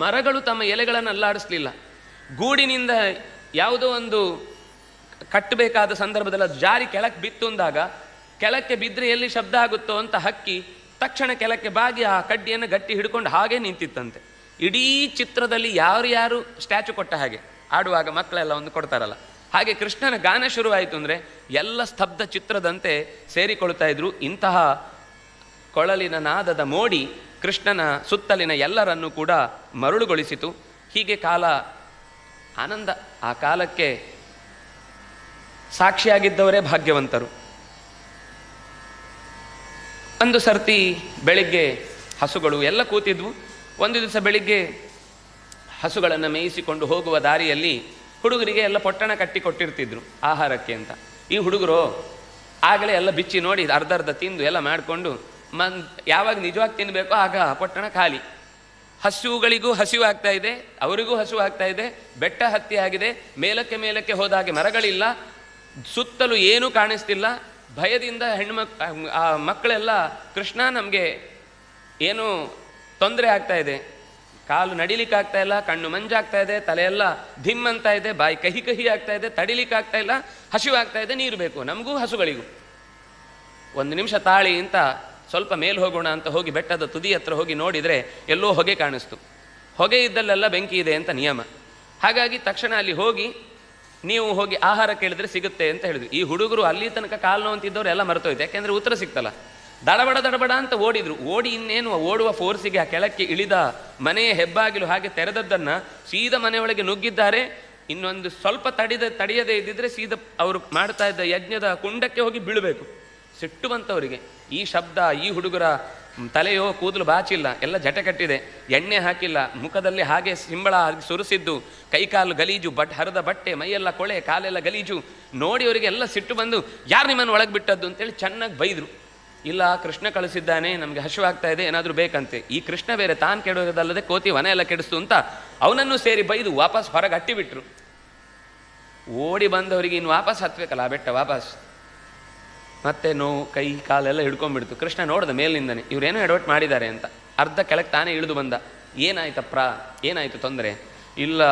ಮರಗಳು ತಮ್ಮ ಎಲೆಗಳನ್ನು ಅಲ್ಲಾಡಿಸ್ಲಿಲ್ಲ. ಗೂಡಿನಿಂದ ಯಾವುದೋ ಒಂದು ಕಟ್ಟಬೇಕಾದ ಸಂದರ್ಭದಲ್ಲಿ ಅದು ಜಾರಿ ಕೆಳಕ್ಕೆ ಬಿತ್ತು ಅಂದಾಗ ಕೆಳಕ್ಕೆ ಬಿದ್ದರೆ ಎಲ್ಲಿ ಶಬ್ದ ಆಗುತ್ತೋ ಅಂತ ಹಕ್ಕಿ ತಕ್ಷಣ ಕೆಳಕ್ಕೆ ಬಾಗಿ ಆ ಕಡ್ಡಿಯನ್ನು ಗಟ್ಟಿ ಹಿಡ್ಕೊಂಡು ಹಾಗೇ ನಿಂತಿತ್ತಂತೆ. ಇಡೀ ಚಿತ್ರದಲ್ಲಿ ಯಾರು ಸ್ಟ್ಯಾಚು ಕೊಟ್ಟ ಹಾಗೆ ಆಡುವಾಗ ಮಕ್ಕಳೆಲ್ಲ ಒಂದು ಕೊಡ್ತಾರಲ್ಲ ಹಾಗೆ ಕೃಷ್ಣನ ಗಾನ ಶುರುವಾಯಿತು ಅಂದರೆ ಎಲ್ಲ ಸ್ತಬ್ಧ ಚಿತ್ರದಂತೆ ಸೇರಿಕೊಳ್ತಾ ಇದ್ರು. ಇಂತಹ ಕೊಳಲಿನ ನಾದದ ಮೋಡಿ ಕೃಷ್ಣನ ಸುತ್ತಲಿನ ಎಲ್ಲರನ್ನೂ ಕೂಡ ಮರುಳುಗೊಳಿಸಿತು. ಹೀಗೆ ಕಾಲ ಆನಂದ. ಆ ಕಾಲಕ್ಕೆ ಸಾಕ್ಷಿಯಾಗಿದ್ದವರೇ ಭಾಗ್ಯವಂತರು. ಒಂದು ಸರ್ತಿ ಬೆಳಿಗ್ಗೆ ಹಸುಗಳು ಎಲ್ಲ ಕೂತಿದ್ವು. ಒಂದು ದಿವಸ ಬೆಳಿಗ್ಗೆ ಹಸುಗಳನ್ನು ಮೇಯಿಸಿಕೊಂಡು ಹೋಗುವ ದಾರಿಯಲ್ಲಿ ಹುಡುಗರಿಗೆ ಎಲ್ಲ ಪೊಟ್ಟಣ ಕಟ್ಟಿ ಕೊಟ್ಟಿರ್ತಿದ್ರು ಆಹಾರಕ್ಕೆ ಅಂತ. ಈ ಹುಡುಗರು ಆಗಲೇ ಎಲ್ಲ ಬಿಚ್ಚಿ ನೋಡಿ ಅರ್ಧ ತಿಂದು ಎಲ್ಲ ಮಾಡಿಕೊಂಡು ಯಾವಾಗ ನಿಜವಾಗಿ ತಿನ್ನಬೇಕೋ ಆಗ ಪೊಟ್ಟಣ ಖಾಲಿ. ಹಸುಗಳಿಗೂ ಹಸಿವು ಆಗ್ತಾ ಇದೆ, ಅವರಿಗೂ ಹಸಿವು ಆಗ್ತಾ ಇದೆ. ಬೆಟ್ಟ ಹತ್ತಿ ಆಗಿದೆ. ಮೇಲಕ್ಕೆ ಹೋದಾಗೆ ಮರಗಳಿಲ್ಲ, ಸುತ್ತಲೂ ಏನೂ ಕಾಣಿಸ್ತಿಲ್ಲ. ಭಯದಿಂದ ಆ ಮಕ್ಕಳೆಲ್ಲ ಕೃಷ್ಣ ನಮಗೆ ಏನೂ ತೊಂದರೆ ಆಗ್ತಾ ಇದೆ, ಕಾಲು ನಡಿಲಿಕ್ಕಾಗ್ತಾ ಇಲ್ಲ, ಕಣ್ಣು ಮಂಜಾಗ್ತಾ ಇದೆ, ತಲೆಯೆಲ್ಲ ಧಿಮ್ ಅಂತ ಇದೆ, ಬಾಯಿ ಕಹಿ ಆಗ್ತಾ ಇದೆ, ತಡಿಲಿಕ್ಕಾಗ್ತಾ ಇಲ್ಲ, ಹಸಿವಾಗ್ತಾ ಇದೆ, ನೀರು ಬೇಕು ನಮಗೂ ಹಸುಗಳಿಗೂ. ಒಂದು ನಿಮಿಷ ತಾಳಿ ಅಂತ ಸ್ವಲ್ಪ ಮೇಲೆ ಹೋಗೋಣ ಅಂತ ಹೋಗಿ ಬೆಟ್ಟದ ತುದಿ ಹತ್ರ ಹೋಗಿ ನೋಡಿದರೆ ಎಲ್ಲೋ ಹೊಗೆ ಕಾಣಿಸ್ತು. ಹೊಗೆ ಇದ್ದಲ್ಲೆಲ್ಲ ಬೆಂಕಿ ಇದೆ ಅಂತ ನಿಯಮ. ಹಾಗಾಗಿ ತಕ್ಷಣ ಅಲ್ಲಿ ಹೋಗಿ ನೀವು ಹೋಗಿ ಆಹಾರ ಕೇಳಿದ್ರೆ ಸಿಗುತ್ತೆ ಅಂತ ಹೇಳಿದ್ರು. ಈ ಹುಡುಗರು ಅಲ್ಲಿ ತನಕ ಕಾಲು ನೋವಂತಿದ್ದವ್ರು ಎಲ್ಲ ಮರೆತೋಯ್ತು, ಯಾಕೆಂದರೆ ಉತ್ತರ ಸಿಕ್ತಲ್ಲ. ದಡಬಡ ಅಂತ ಓಡಿದ್ರು. ಓಡಿ ಇನ್ನೇನು ಓಡುವ ಫೋರ್ಸಿಗೆ ಆ ಕೆಳಕ್ಕೆ ಇಳಿದ ಮನೆಯ ಹೆಬ್ಬಾಗಿಲು ಹಾಗೆ ತೆರೆದದ್ದನ್ನು ಸೀದಾ ಮನೆಯೊಳಗೆ ನುಗ್ಗಿದ್ದಾರೆ. ಇನ್ನೊಂದು ಸ್ವಲ್ಪ ತಡೆಯದೇ ಇದ್ದಿದ್ರೆ ಸೀದಾ ಅವರು ಮಾಡ್ತಾ ಇದ್ದ ಯಜ್ಞದ ಕುಂಡಕ್ಕೆ ಹೋಗಿ ಬೀಳಬೇಕು. ಸಿಟ್ಟು ಬಂತವರಿಗೆ. ಈ ಶಬ್ದ, ಈ ಹುಡುಗರ ತಲೆಯೋ ಕೂದಲು ಬಾಚಿಲ್ಲ, ಎಲ್ಲ ಜಟೆ ಕಟ್ಟಿದೆ, ಎಣ್ಣೆ ಹಾಕಿಲ್ಲ, ಮುಖದಲ್ಲಿ ಹಾಗೆ ಸಿಂಬಳ ಸುರಿಸಿದ್ದು, ಕೈಕಾಲು ಗಲೀಜು, ಹರಿದ ಬಟ್ಟೆ, ಮೈಯೆಲ್ಲ ಕೊಳೆ, ಕಾಲೆಲ್ಲ ಗಲೀಜು ನೋಡಿ ಅವರಿಗೆ ಎಲ್ಲ ಸಿಟ್ಟು ಬಂದು ಯಾರು ನಿಮ್ಮನ್ನು ಒಳಗೆ ಬಿಟ್ಟದ್ದು ಅಂತೇಳಿ ಚೆನ್ನಾಗಿ ಬೈದರು. ಇಲ್ಲ, ಕೃಷ್ಣ ಕಳಿಸಿದ್ದಾನೆ, ನಮಗೆ ಹಸಿವಾಗ್ತಾ ಇದೆ, ಏನಾದರೂ ಬೇಕಂತೆ. ಈ ಕೃಷ್ಣ ಬೇರೆ ತಾನು ಕೆಡೋದಲ್ಲದೆ ಕೋತಿ ವನ ಎಲ್ಲ ಕೆಡಿಸ್ತು ಅಂತ ಅವನನ್ನು ಸೇರಿ ಬೈದು ವಾಪಸ್ ಹೊರಗೆ ಅಟ್ಟಿಬಿಟ್ರು. ಓಡಿ ಬಂದವರಿಗೆ ಇನ್ನು ವಾಪಸ್ ಹತ್ಬೇಕಲ್ಲ ಆ ಬೆಟ್ಟ ವಾಪಸ್. ಮತ್ತೆ ನೋವು, ಕೈ ಕಾಲೆಲ್ಲ ಹಿಡ್ಕೊಂಡ್ಬಿಡ್ತು. ಕೃಷ್ಣ ನೋಡ್ದ ಮೇಲಿಂದನೇ ಇವರೇನೋ ಎಡವಟ್ಟು ಮಾಡಿದ್ದಾರೆ ಅಂತ. ಅರ್ಧ ಕೆಳಗೆ ತಾನೇ ಇಳಿದು ಬಂದ. ಏನಾಯ್ತಪ್ಪ, ಏನಾಯಿತು ತೊಂದರೆ? ಇಲ್ಲ,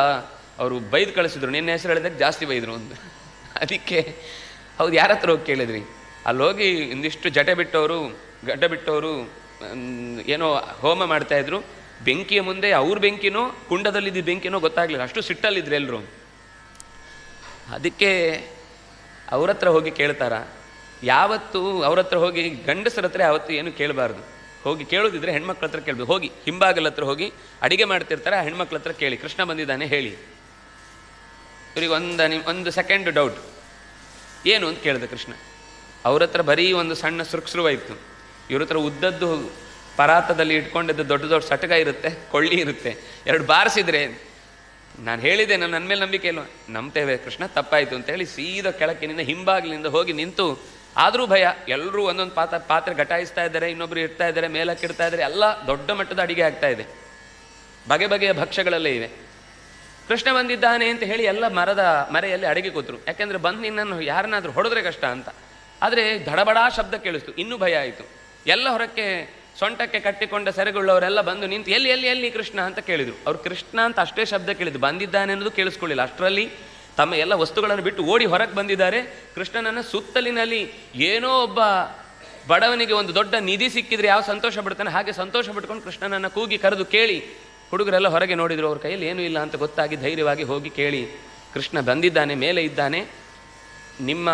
ಅವರು ಬೈದು ಕಳಿಸಿದ್ರು, ನಿನ್ನ ಹೆಸರು ಹೇಳಿದಾಗ ಜಾಸ್ತಿ ಬೈದರು ಒಂದು. ಅದಕ್ಕೆ ಹೌದು, ಯಾರ ಹತ್ರ ಹೋಗಿ ಕೇಳಿದ್ರಿ? ಅಲ್ಲಿ ಹೋಗಿ ಇಂದಿಷ್ಟು ಗಡ್ಡ ಬಿಟ್ಟವರು ಏನೋ ಹೋಮ ಮಾಡ್ತಾಯಿದ್ರು. ಬೆಂಕಿಯ ಮುಂದೆ ಅವ್ರ ಬೆಂಕಿನೋ ಕುಂಡದಲ್ಲಿದ್ದ ಬೆಂಕಿನೋ ಗೊತ್ತಾಗಲಿಲ್ಲ, ಅಷ್ಟು ಸಿಟ್ಟಲ್ಲಿದ್ರು ಎಲ್ಲರೂ. ಅದಕ್ಕೆ ಅವ್ರ ಹತ್ರ ಹೋಗಿ ಕೇಳ್ತಾರ? ಯಾವತ್ತು ಅವ್ರ ಹತ್ರ ಹೋಗಿ ಗಂಡಸರ ಹತ್ರ ಯಾವತ್ತು ಏನು ಕೇಳಬಾರ್ದು. ಹೋಗಿ ಕೇಳೋದಿದ್ರೆ ಹೆಣ್ಮಕ್ಳ ಹತ್ರ ಕೇಳಬೇಕು. ಹೋಗಿ ಹಿಂಬಾಗಲ ಹತ್ರ ಹೋಗಿ ಅಡಿಗೆ ಮಾಡ್ತಿರ್ತಾರೆ, ಆ ಹೆಣ್ಮಕ್ಳ ಹತ್ರ ಕೇಳಿ, ಕೃಷ್ಣ ಬಂದಿದ್ದಾನೆ ಹೇಳಿ. ಇವರಿಗೆ ಒಂದು ಸೆಕೆಂಡ್ ಡೌಟ್, ಏನು ಅಂತ ಕೇಳಿದೆ ಕೃಷ್ಣ. ಅವ್ರ ಹತ್ರ ಬರೀ ಒಂದು ಸಣ್ಣ ಸೃಕ್ಸ್ರುವ ಇತ್ತು, ಇವ್ರ ಹತ್ರ ಉದ್ದದ್ದು ಪರಾತದಲ್ಲಿ ಇಟ್ಕೊಂಡಿದ್ದು ದೊಡ್ಡ ದೊಡ್ಡ ಸಟಕ ಇರುತ್ತೆ, ಕೊಳ್ಳಿ ಇರುತ್ತೆ. ಎರಡು ಬಾರಿಸಿದ್ರೆ ನಾನು ಹೇಳಿದೆ, ನನ್ನ ಮೇಲೆ ನಂಬಿಕೆ ಇಲ್ವ, ನಂಬ್ತೇವೆ ಕೃಷ್ಣ ತಪ್ಪಾಯಿತು ಅಂತೇಳಿ ಸೀದಾ ಕೆಳಕಿನಿಂದ ಹಿಂಬಾಗಿಲಿಂದ ಹೋಗಿ ನಿಂತು, ಆದರೂ ಭಯ. ಎಲ್ಲರೂ ಒಂದೊಂದು ಪಾತ್ರೆ ಗಟಾಯಿಸ್ತಾ ಇದ್ದಾರೆ, ಇನ್ನೊಬ್ರು ಇಡ್ತಾ ಇದ್ದಾರೆ, ಮೇಲಕ್ಕೆ ಇಡ್ತಾ ಇದ್ದಾರೆ, ಎಲ್ಲ ದೊಡ್ಡ ಮಟ್ಟದ ಅಡಿಗೆ ಆಗ್ತಾ ಇದೆ, ಬಗೆ ಬಗೆಯ ಭಕ್ಷ್ಯಗಳಲ್ಲೇ ಇವೆ. ಕೃಷ್ಣ ಬಂದಿದ್ದಾನೆ ಅಂತ ಹೇಳಿ ಎಲ್ಲ ಮರೆಯಲ್ಲಿ ಅಡಿಗೆ ಕೂತರು. ಯಾಕೆಂದರೆ ಬಂದು ನಿನ್ನನ್ನು ಯಾರನ್ನಾದರೂ ಹೊಡೆದ್ರೆ ಕಷ್ಟ ಅಂತ. ಆದರೆ ದಡಬಡ ಶಬ್ದ ಕೇಳಿಸ್ತು, ಇನ್ನೂ ಭಯ ಆಯಿತು. ಎಲ್ಲ ಹೊರಕ್ಕೆ ಸೊಂಟಕ್ಕೆ ಕಟ್ಟಿಕೊಂಡ ಸೆರೆಗುಳ್ಳವರೆಲ್ಲ ಬಂದು ನಿಂತು ಎಲ್ಲಿ ಎಲ್ಲಿ ಎಲ್ಲಿ ಕೃಷ್ಣ ಅಂತ ಕೇಳಿದರು. ಅವ್ರು ಕೃಷ್ಣ ಅಂತ ಅಷ್ಟೇ ಶಬ್ದ ಕೇಳಿದ್ರು, ಬಂದಿದ್ದಾನೆ ಅನ್ನೋದು ಕೇಳಿಸ್ಕೊಳ್ಳಿಲ್ಲ. ಅಷ್ಟರಲ್ಲಿ ತಮ್ಮ ಎಲ್ಲ ವಸ್ತುಗಳನ್ನು ಬಿಟ್ಟು ಓಡಿ ಹೊರಗೆ ಬಂದಿದ್ದಾರೆ. ಕೃಷ್ಣನನ್ನು ಸುತ್ತಲಿನಲ್ಲಿ ಏನೋ ಒಬ್ಬ ಬಡವನಿಗೆ ಒಂದು ದೊಡ್ಡ ನಿಧಿ ಸಿಕ್ಕಿದ್ರೆ ಯಾವ ಸಂತೋಷ ಪಡ್ತಾನೆ ಹಾಗೆ ಸಂತೋಷ ಪಡ್ಕೊಂಡು ಕೃಷ್ಣನನ್ನು ಕೂಗಿ ಕರೆದು ಕೇಳಿ, ಹುಡುಗರೆಲ್ಲ ಹೊರಗೆ ನೋಡಿದರು. ಅವ್ರ ಕೈಯಲ್ಲಿ ಏನೂ ಇಲ್ಲ ಅಂತ ಗೊತ್ತಾಗಿ ಧೈರ್ಯವಾಗಿ ಹೋಗಿ ಕೇಳಿ, ಕೃಷ್ಣ ಬಂದಿದ್ದಾನೆ, ಮೇಲೆ ಇದ್ದಾನೆ, ನಿಮ್ಮ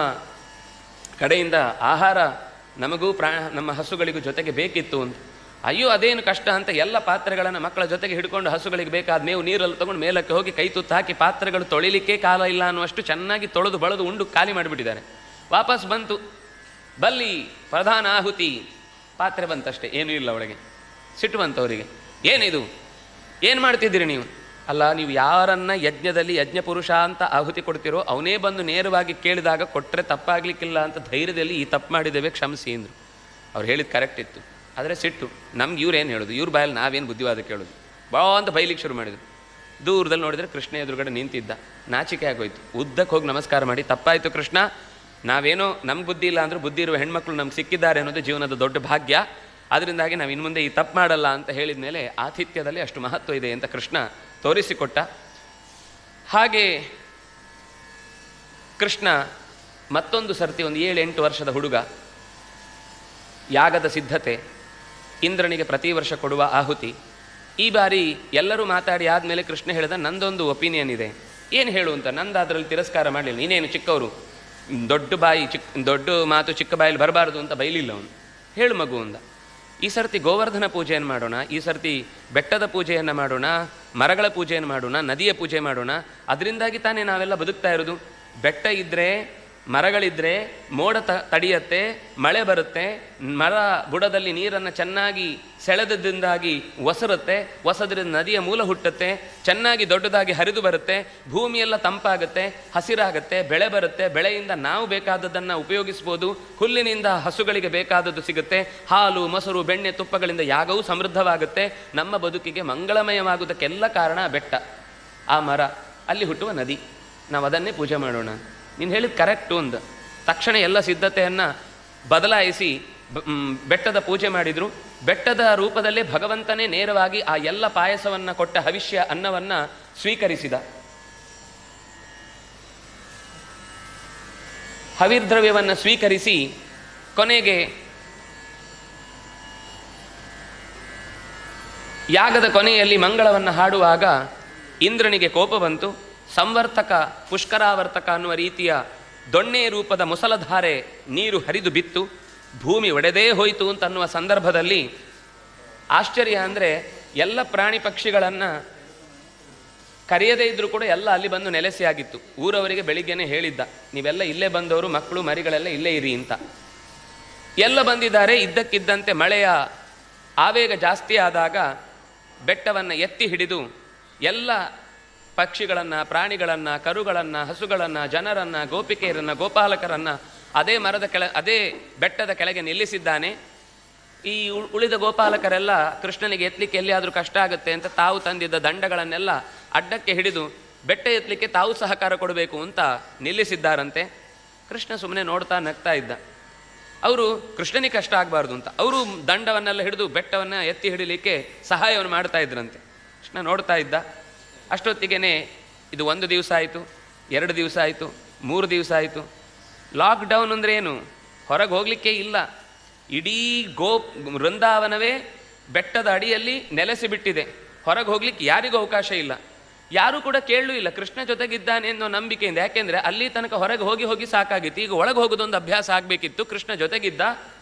ಕಡೆಯಿಂದ ಆಹಾರ ನಮಗೂ ನಮ್ಮ ಹಸುಗಳಿಗೂ ಜೊತೆಗೆ ಬೇಕಿತ್ತು ಅಂತ. ಅಯ್ಯೋ ಅದೇನು ಕಷ್ಟ ಅಂತ ಎಲ್ಲ ಪಾತ್ರೆಗಳನ್ನು ಮಕ್ಕಳ ಜೊತೆಗೆ ಹಿಡ್ಕೊಂಡು ಹಸುಗಳಿಗೆ ಬೇಕಾದ ಮೇವು ನೀರಲ್ಲಿ ತೊಗೊಂಡು ಮೇಲಕ್ಕೆ ಹೋಗಿ ಕೈ ತುತ್ತು ಹಾಕಿ ಪಾತ್ರೆಗಳು ತೊಳಿಲಿಕ್ಕೆ ಕಾಲ ಇಲ್ಲ ಅನ್ನುವಷ್ಟು ಚೆನ್ನಾಗಿ ತೊಳೆದು ಬಳದು ಉಂಡು ಖಾಲಿ ಮಾಡಿಬಿಟ್ಟಿದ್ದಾರೆ. ವಾಪಸ್ ಬಂತು, ಬಲ್ಲಿ ಪ್ರಧಾನ ಆಹುತಿ ಪಾತ್ರೆ ಬಂತಷ್ಟೇ, ಏನೂ ಇಲ್ಲ ಒಳಗೆ. ಸಿಟ್ಟು ಬಂತು ಅವರಿಗೆ, ಏನಿದು, ಏನು ಮಾಡ್ತಿದ್ದೀರಿ ನೀವು? ಅಲ್ಲ, ನೀವು ಯಾರನ್ನ ಯಜ್ಞದಲ್ಲಿ ಯಜ್ಞ ಪುರುಷ ಅಂತ ಆಹುತಿ ಕೊಡ್ತಿರೋ ಅವನೇ ಬಂದು ನೇರವಾಗಿ ಕೇಳಿದಾಗ ಕೊಟ್ಟರೆ ತಪ್ಪಾಗಲಿಕ್ಕಿಲ್ಲ ಅಂತ ಧೈರ್ಯದಲ್ಲಿ ಈ ತಪ್ಪು ಮಾಡಿದ್ದೇವೆ, ಕ್ಷಮಿಸಿ ಅಂದರು. ಅವ್ರು ಹೇಳಿದ್ದು ಕರೆಕ್ಟ್ ಇತ್ತು, ಆದರೆ ಸಿಟ್ಟು. ನಮ್ಗೆ ಇವ್ರೇನು ಹೇಳೋದು, ಇವ್ರ ಬಾಯಲ್ಲಿ ನಾವೇನು ಬುದ್ಧಿವಾದ ಕೇಳೋದು, ಬಾ ಅಂತ ಬೈಲಿಕ್ಕೆ ಶುರು ಮಾಡಿದ್ರು. ದೂರದಲ್ಲಿ ನೋಡಿದರೆ ಕೃಷ್ಣ ಎದುರುಗಡೆ ನಿಂತಿದ್ದ. ನಾಚಿಕೆ ಆಗೋಯ್ತು. ಉದ್ದಕ್ಕೆ ಹೋಗಿ ನಮಸ್ಕಾರ ಮಾಡಿ, ತಪ್ಪಾಯಿತು ಕೃಷ್ಣ, ನಾವೇನೋ ನಮ್ಗೆ ಬುದ್ಧಿ ಇಲ್ಲ ಅಂದರೂ ಬುದ್ಧಿ ಇರುವ ಹೆಣ್ಮಕ್ಳು ನಮ್ಗೆ ಸಿಕ್ಕಿದ್ದಾರೆ ಅನ್ನೋದು ಜೀವನದ ದೊಡ್ಡ ಭಾಗ್ಯ, ಅದರಿಂದಾಗಿ ನಾವು ಇನ್ನು ಮುಂದೆ ಈ ತಪ್ಪು ಮಾಡಲ್ಲ ಅಂತ ಹೇಳಿದ ಮೇಲೆ ಆತಿಥ್ಯದಲ್ಲಿ ಅಷ್ಟು ಮಹತ್ವ ಇದೆ ಅಂತ ಕೃಷ್ಣ ತೋರಿಸಿಕೊಟ್ಟ. ಹಾಗೆ ಕೃಷ್ಣ ಮತ್ತೊಂದು ಸರ್ತಿ ಒಂದು 7-8 ವರ್ಷದ ಹುಡುಗ, ಯಾಗದ ಸಿದ್ಧತೆ, ಇಂದ್ರನಿಗೆ ಪ್ರತಿ ವರ್ಷ ಕೊಡುವ ಆಹುತಿ. ಈ ಬಾರಿ ಎಲ್ಲರೂ ಮಾತಾಡಿ ಆದಮೇಲೆ ಕೃಷ್ಣ ಹೇಳಿದ, ನಂದೊಂದು ಒಪಿನಿಯನ್ ಇದೆ, ಏನು ಹೇಳು ಅಂತ. ನಂದು ಅದರಲ್ಲಿ ತಿರಸ್ಕಾರ ಮಾಡಲಿಲ್ಲ. ನೀನೇನು ಚಿಕ್ಕವರು, ದೊಡ್ಡ ಮಾತು ಚಿಕ್ಕ ಬಾಯಲ್ಲಿ ಬರಬಾರ್ದು ಅಂತ ಬೈಲಿಲ್ಲ ಅವನು. ಹೇಳು ಮಗು ಅಂದ. ಈ ಸರ್ತಿ ಗೋವರ್ಧನ ಪೂಜೆಯನ್ನು ಮಾಡೋಣ, ಈ ಸರ್ತಿ ಬೆಟ್ಟದ ಪೂಜೆಯನ್ನು ಮಾಡೋಣ, ಮರಗಳ ಪೂಜೆಯನ್ನು ಮಾಡೋಣ, ನದಿಯ ಪೂಜೆ ಮಾಡೋಣ. ಅದರಿಂದಾಗಿ ತಾನೇ ನಾವೆಲ್ಲ ಬದುಕ್ತಾ ಇರೋದು. ಬೆಟ್ಟ ಇದ್ದರೆ, ಮರಗಳಿದ್ದರೆ ಮೋಡ ತಡೆಯತ್ತೆ, ಮಳೆ ಬರುತ್ತೆ, ಮರ ಬುಡದಲ್ಲಿ ನೀರನ್ನು ಚೆನ್ನಾಗಿ ಸೆಳೆದದಿಂದಾಗಿ ಒಸದ್ರಿಂದ ನದಿಯ ಮೂಲ ಹುಟ್ಟುತ್ತೆ, ಚೆನ್ನಾಗಿ ದೊಡ್ಡದಾಗಿ ಹರಿದು ಬರುತ್ತೆ, ಭೂಮಿಯೆಲ್ಲ ತಂಪಾಗುತ್ತೆ, ಹಸಿರಾಗುತ್ತೆ, ಬೆಳೆ ಬರುತ್ತೆ, ಬೆಳೆಯಿಂದ ನಾವು ಬೇಕಾದದ್ದನ್ನು ಉಪಯೋಗಿಸ್ಬೋದು, ಹುಲ್ಲಿನಿಂದ ಹಸುಗಳಿಗೆ ಬೇಕಾದದ್ದು ಸಿಗುತ್ತೆ, ಹಾಲು ಮೊಸರು ಬೆಣ್ಣೆ ತುಪ್ಪಗಳಿಂದ ಯಾಗವೂ ಸಮೃದ್ಧವಾಗುತ್ತೆ, ನಮ್ಮ ಬದುಕಿಗೆ ಮಂಗಳಮಯವಾಗುವುದಕ್ಕೆಲ್ಲ ಕಾರಣ ಬೆಟ್ಟ, ಆ ಮರ, ಅಲ್ಲಿ ಹುಟ್ಟುವ ನದಿ, ನಾವು ಅದನ್ನೇ ಪೂಜೆ ಮಾಡೋಣ. ನೀನು ಹೇಳಿದ ಕರೆಕ್ಟು ಅಂದ. ತಕ್ಷಣ ಎಲ್ಲ ಸಿದ್ಧತೆಯನ್ನು ಬದಲಾಯಿಸಿ ಬೆಟ್ಟದ ಪೂಜೆ ಮಾಡಿದರು. ಬೆಟ್ಟದ ರೂಪದಲ್ಲೇ ಭಗವಂತನೇ ನೇರವಾಗಿ ಆ ಎಲ್ಲ ಪಾಯಸವನ್ನು ಕೊಟ್ಟ ಹವಿಷ್ಯ ಅನ್ನವನ್ನು ಸ್ವೀಕರಿಸಿದ. ಹವಿರ್ದ್ರವ್ಯವನ್ನು ಸ್ವೀಕರಿಸಿ ಕೊನೆಗೆ ಯಾಗದ ಕೊನೆಯಲ್ಲಿ ಮಂಗಳವನ್ನು ಹಾಡುವಾಗ ಇಂದ್ರನಿಗೆ ಕೋಪ ಬಂತು. ಸಂವರ್ತಕ ಪುಷ್ಕರಾವರ್ತಕ ಅನ್ನುವ ರೀತಿಯ ದೊಣ್ಣೆ ರೂಪದ ಮುಸಲಧಾರೆ ನೀರು ಹರಿದು ಬಿತ್ತು, ಭೂಮಿ ಒಡೆದೇ ಹೋಯಿತು ಅಂತ ಅನ್ನುವ ಸಂದರ್ಭದಲ್ಲಿ ಆಶ್ಚರ್ಯ ಅಂದರೆ ಎಲ್ಲ ಪ್ರಾಣಿ ಪಕ್ಷಿಗಳನ್ನು ಕರೆಯದೇ ಇದ್ದರೂ ಕೂಡ ಎಲ್ಲ ಅಲ್ಲಿ ಬಂದು ನೆಲೆಸಿಯಾಗಿತ್ತು. ಊರವರಿಗೆ ಬೆಳಿಗ್ಗೆನೇ ಹೇಳಿದ್ದ, ನೀವೆಲ್ಲ ಇಲ್ಲೇ ಬಂದವರು, ಮಕ್ಕಳು ಮರಿಗಳೆಲ್ಲ ಇಲ್ಲೇ ಇರಿ ಅಂತ. ಎಲ್ಲ ಬಂದಿದ್ದಾರೆ. ಇದ್ದಕ್ಕಿದ್ದಂತೆ ಮಳೆಯ ಆವೇಗ ಜಾಸ್ತಿ ಆದಾಗ ಬೆಟ್ಟವನ್ನು ಎತ್ತಿ ಹಿಡಿದು ಎಲ್ಲ ಪಕ್ಷಿಗಳನ್ನು, ಪ್ರಾಣಿಗಳನ್ನು, ಕರುಗಳನ್ನು, ಹಸುಗಳನ್ನು, ಜನರನ್ನು, ಗೋಪಿಕೆಯರನ್ನು, ಗೋಪಾಲಕರನ್ನು ಅದೇ ಬೆಟ್ಟದ ಕೆಳಗೆ ನಿಲ್ಲಿಸಿದ್ದಾನೆ. ಈ ಉಳಿದ ಗೋಪಾಲಕರೆಲ್ಲ ಕೃಷ್ಣನಿಗೆ ಎತ್ತಲಿಕ್ಕೆ ಎಲ್ಲಿಯಾದರೂ ಕಷ್ಟ ಆಗುತ್ತೆ ಅಂತ ತಾವು ತಂದಿದ್ದ ದಂಡಗಳನ್ನೆಲ್ಲ ಅಡ್ಡಕ್ಕೆ ಹಿಡಿದು ಬೆಟ್ಟ ಎತ್ತಲಿಕ್ಕೆ ತಾವು ಸಹಕಾರ ಕೊಡಬೇಕು ಅಂತ ನಿಲ್ಲಿಸಿದ್ದಾರಂತೆ. ಕೃಷ್ಣ ಸುಮ್ಮನೆ ನೋಡ್ತಾ ನಗ್ತಾ ಇದ್ದ. ಅವರು ಕೃಷ್ಣನಿಗೆ ಕಷ್ಟ ಆಗಬಾರ್ದು ಅಂತ ಅವರು ದಂಡವನ್ನೆಲ್ಲ ಹಿಡಿದು ಬೆಟ್ಟವನ್ನು ಎತ್ತಿ ಹಿಡಿಲಿಕ್ಕೆ ಸಹಾಯವನ್ನು ಮಾಡ್ತಾ ಇದ್ರಂತೆ. ಕೃಷ್ಣ ನೋಡ್ತಾ ಇದ್ದ. ಅಷ್ಟೊತ್ತಿಗೆ ಇದು 1 ದಿವಸ ಆಯಿತು, 2 ದಿವಸ ಆಯಿತು, 3 ದಿವಸ ಆಯಿತು. ಲಾಕ್ಡೌನ್ ಅಂದರೆ ಏನು? ಹೊರಗೆ ಹೋಗಲಿಕ್ಕೆ ಇಲ್ಲ. ಇಡೀ ವೃಂದಾವನವೇ ಬೆಟ್ಟದ ಅಡಿಯಲ್ಲಿ ನೆಲೆಸಿಬಿಟ್ಟಿದೆ. ಹೊರಗೆ ಹೋಗ್ಲಿಕ್ಕೆ ಯಾರಿಗೂ ಅವಕಾಶ ಇಲ್ಲ. ಯಾರೂ ಕೂಡ ಕೇಳಲೂ ಇಲ್ಲ ಕೃಷ್ಣ ಜೊತೆಗಿದ್ದಾನೆ ಅನ್ನೋ ನಂಬಿಕೆಯಿಂದ. ಯಾಕೆಂದರೆ ಅಲ್ಲಿ ತನಕ ಹೊರಗೆ ಹೋಗಿ ಸಾಕಾಗಿತ್ತು. ಈಗ ಒಳಗೆ ಹೋಗೋದೊಂದು ಅಭ್ಯಾಸ ಆಗಬೇಕಿತ್ತು. ಕೃಷ್ಣ ಜೊತೆಗಿದ್ದ.